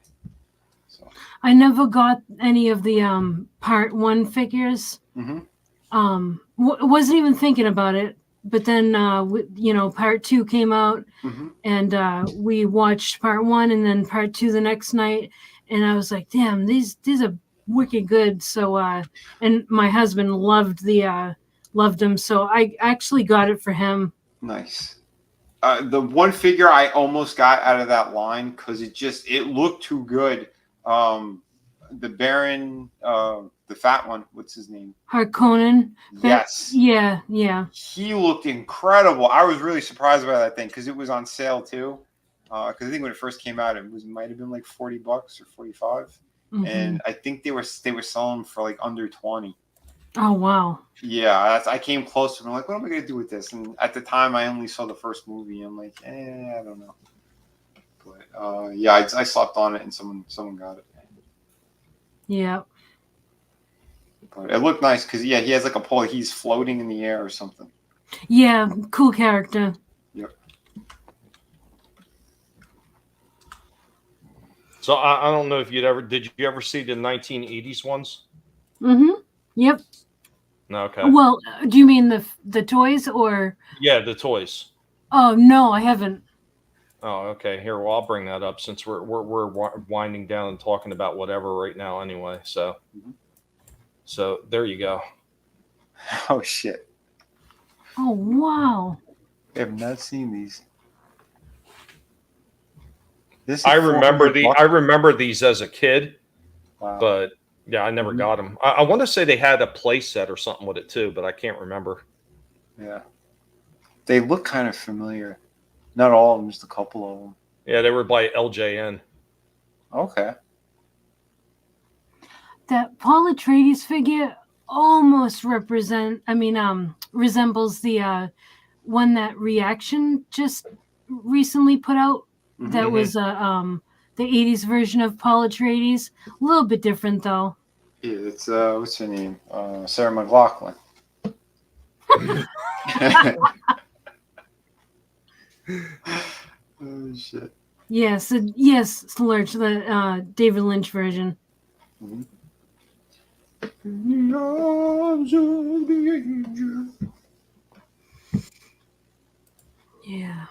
So I never got any of the part 1 figures. Wasn't even thinking about it. But then part 2 came out, and we watched part 1 and then part 2 the next night, and I was like, damn, these are wicked good. So and my husband loved them, so I actually got it for him. Nice. The one figure I almost got out of that line because it looked too good. The Baron, the fat one, what's his name? Harkonnen. Yes. Yeah. He looked incredible. I was really surprised by that thing because it was on sale too. Because I think when it first came out, might have been like $40 or $45, and I think they were selling for like under 20. Oh wow. Yeah, I came close to them. I'm like, what am I gonna do with this? And at the time, I only saw the first movie. I'm like, I don't know. But yeah, I slept on it, and someone got it. Yeah. But it looked nice because he has like a pole. He's floating in the air or something. Yeah, cool character. Yep. So I don't know if did you ever see the 1980s ones? Mm-hmm. Yep. No, okay. Well, do you mean the toys or? Yeah, the toys. Oh no, I haven't. Oh, okay. Here, well, I'll bring that up since we're winding down and talking about whatever right now, anyway. So, so there you go. Oh shit! Oh wow! I have not seen these. I remember these as a kid, wow. But yeah, I never got them. I want to say they had a play set or something with it too, but I can't remember. Yeah, they look kind of familiar. Not all of them, just a couple of them. Yeah, they were by LJN. Okay. That Paul Atreides figure almost resembles the one that Reaction just recently put out. Mm-hmm. That was the 80s version of Paul Atreides. A little bit different though. Yeah, it's what's her name? Sarah McLachlan. Oh shit. Yes, Lurch, the David Lynch version. Mm-hmm. Yeah.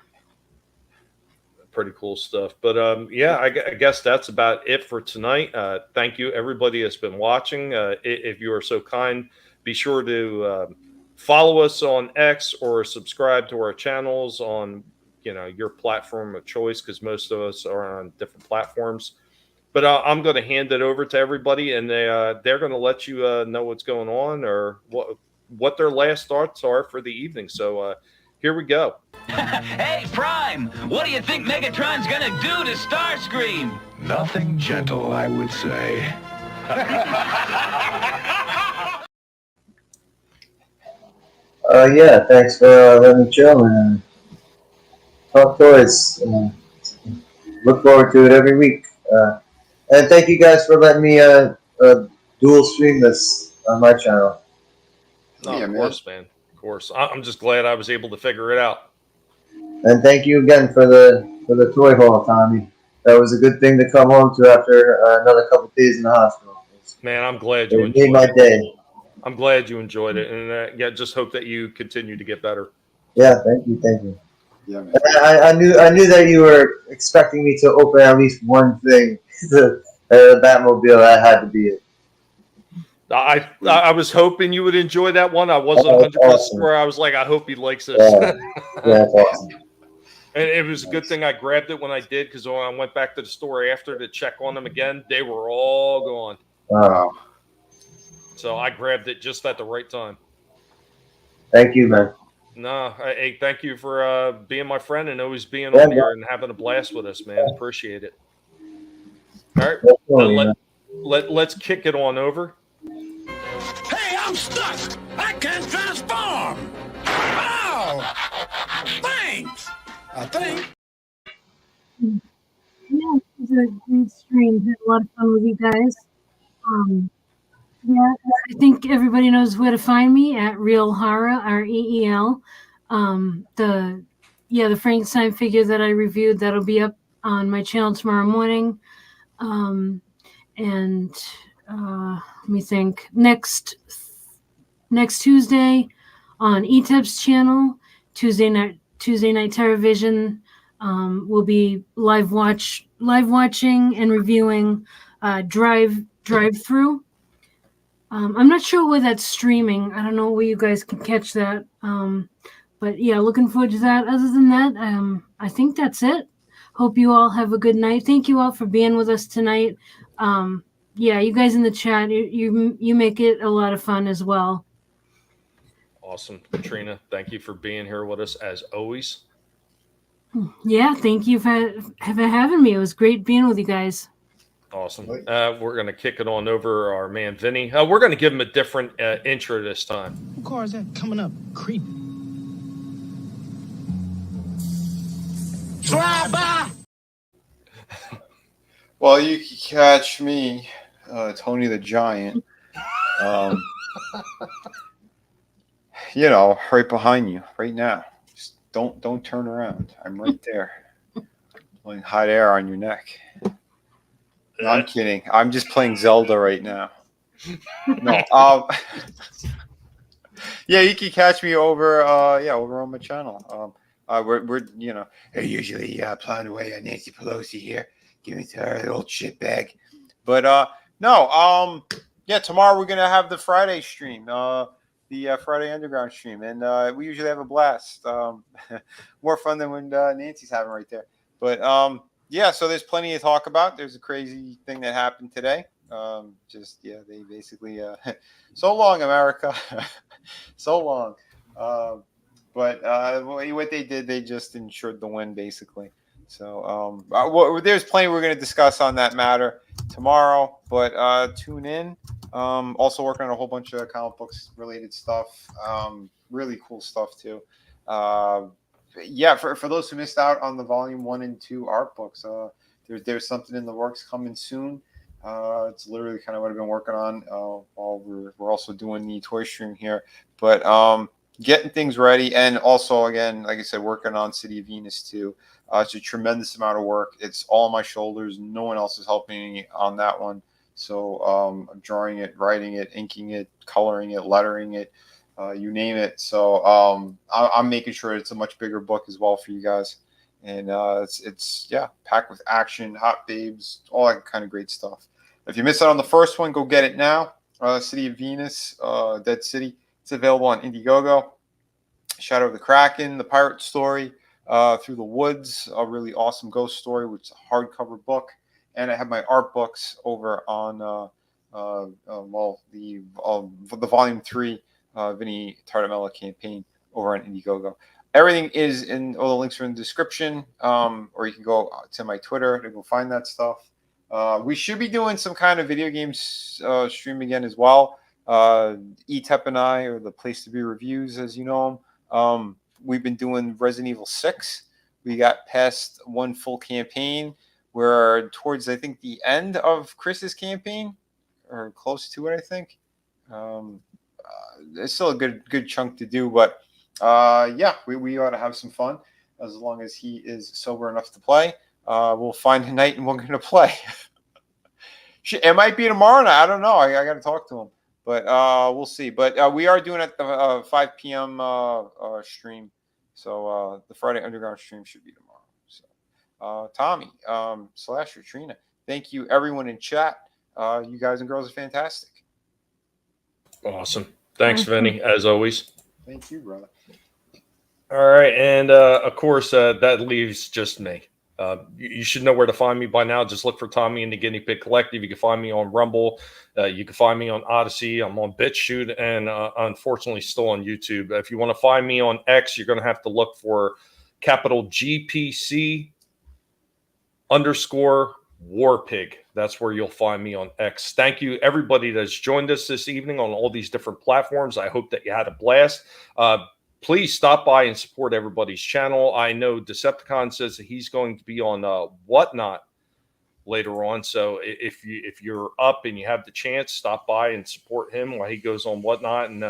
Pretty cool stuff. But yeah, I guess that's about it for tonight. Thank you, everybody that's been watching. If you are so kind, be sure to follow us on X or subscribe to our channels on your platform of choice, because most of us are on different platforms. But I'm going to hand it over to everybody, and they're going to let you know what's going on or what their last thoughts are for the evening. So here we go. Hey, Prime, what do you think Megatron's gonna do to Starscream? Nothing gentle, I would say. Yeah, thanks for letting me chill and talk toys. Look forward to it every week. And thank you guys for letting me dual stream this on my channel. Oh, yeah, of course, man. Of course. I'm just glad I was able to figure it out. And thank you again for the toy haul, Tommy. That was a good thing to come home to after another couple of days in the hospital. Man, I'm glad you enjoyed it. It made my day. I'm glad you enjoyed it, and yeah, just hope that you continue to get better. Yeah, thank you. Yeah, man. I knew that you were expecting me to open at least one thing. The Batmobile, that had to be it. I was hoping you would enjoy that one. I wasn't 100% sure. I was like, I hope he likes this. Yeah, that's awesome. And it was a good thing I grabbed it when I did, because when I went back to the store after to check on them again, they were all gone. Wow. So I grabbed it just at the right time. Thank you, man. No, hey, thank you for being my friend and always being on here and having a blast with us, man. Appreciate it. All right, let's kick it on over. Hey, I'm stuck. I can't transform. Oh, thanks. I think. Yeah, it was a great stream. Had a lot of fun with you guys. Yeah, I think everybody knows where to find me at Real Horror, REEL. The Frankenstein figure that I reviewed, that'll be up on my channel tomorrow morning. And let me think. Next Tuesday on ETEP's channel, Tuesday night TerraVision, will be live watching and reviewing Drive Through. I'm not sure where that's streaming. I don't know where you guys can catch that. But yeah, looking forward to that. Other than that, I think that's it. Hope you all have a good night. Thank you all for being with us tonight. Yeah, you guys in the chat, you make it a lot of fun as well. Awesome. Trina, thank you for being here with us as always. Yeah, thank you for having me. It was great being with you guys. Awesome. We're going to kick it on over our man, Vinnie. We're going to give him a different intro this time. What car is that coming up? Creep. Drive by. Well, you can catch me, Tony the Giant, You know, right behind you, right now. Just don't turn around. I'm right there. Blowing hot air on your neck. No, I'm kidding. I'm just playing Zelda right now. No. Yeah, you can catch me over over on my channel. We're you know, I usually plowing away on Nancy Pelosi here, giving to her old shit bag. But no, yeah, tomorrow we're gonna have the Friday stream, the Friday Underground stream, and we usually have a blast. More fun than when Nancy's having right there. But yeah, so there's plenty to talk about. There's a crazy thing that happened today. They basically so long, America. So long. But what they did, they just ensured the win, basically. So there's plenty we're going to discuss on that matter tomorrow. But tune in. Also working on a whole bunch of comic books related stuff. Really cool stuff too. Yeah, for those who missed out on the volume 1 and 2 art books, there's something in the works coming soon. It's literally kind of what I've been working on while we're also doing the toy stream here. But getting things ready, and also again, like I said, working on City of Venus too. It's a tremendous amount of work. It's all on my shoulders. No one else is helping me on that one. So I'm drawing it, writing it, inking it, coloring it, lettering it, you name it. So I'm making sure it's a much bigger book as well for you guys. And it's packed with action, hot babes, all that kind of great stuff. If you missed out on the first one, go get it now. City of Venus, Dead City. It's available on Indiegogo. Shadow of the Kraken, the pirate story, Through the Woods, a really awesome ghost story, which is a hardcover book. And I have my art books over on the volume 3 Vinnie Mella campaign over on Indiegogo. Everything is in, all the links are in the description, or you can go to my Twitter to go find that stuff. We should be doing some kind of video games stream again as well. E-Tep and I, or the Place to Be Reviews, as you know them. We've been doing Resident Evil 6. We got past one full campaign. We're towards, I think, the end of Chris's campaign, or close to it, I think. It's still a good chunk to do, but yeah, we ought to have some fun as long as he is sober enough to play. We'll find a night and we're going to play. It might be tomorrow night. I don't know. I got to talk to him, but we'll see. But we are doing it at the 5 p.m. Stream. So the Friday Underground stream should be tomorrow. So Tommy, Slasher, Trina, thank you everyone in chat. You guys and girls are fantastic. Awesome. Thanks, Vinny, as always. Thank you, brother. All right, and of course, that leaves just me. You should know where to find me by now. Just look for Tommy and the Guinea Pig Collective. You can find me on Rumble. You can find me on Odyssey. I'm on BitChute, and unfortunately still on YouTube. If you want to find me on X, you're going to have to look for capital GPC _Warpig. That's where you'll find me on X. Thank you, everybody that's joined us this evening on all these different platforms. I hope that you had a blast. Please stop by and support everybody's channel. I know Decepticon says that he's going to be on Whatnot later on. So if you're up and you have the chance, stop by and support him while he goes on Whatnot and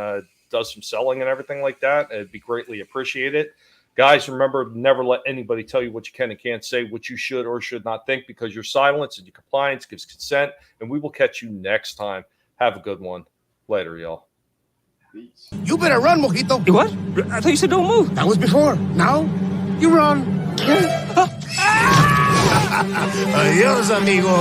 does some selling and everything like that. It'd be greatly appreciated. Guys, remember, never let anybody tell you what you can and can't say, what you should or should not think, because your silence and your compliance gives consent, and we will catch you next time. Have a good one. Later, y'all. You better run, Mojito. You what? I thought you said don't move. That was before. Now, you run. Adios, amigo.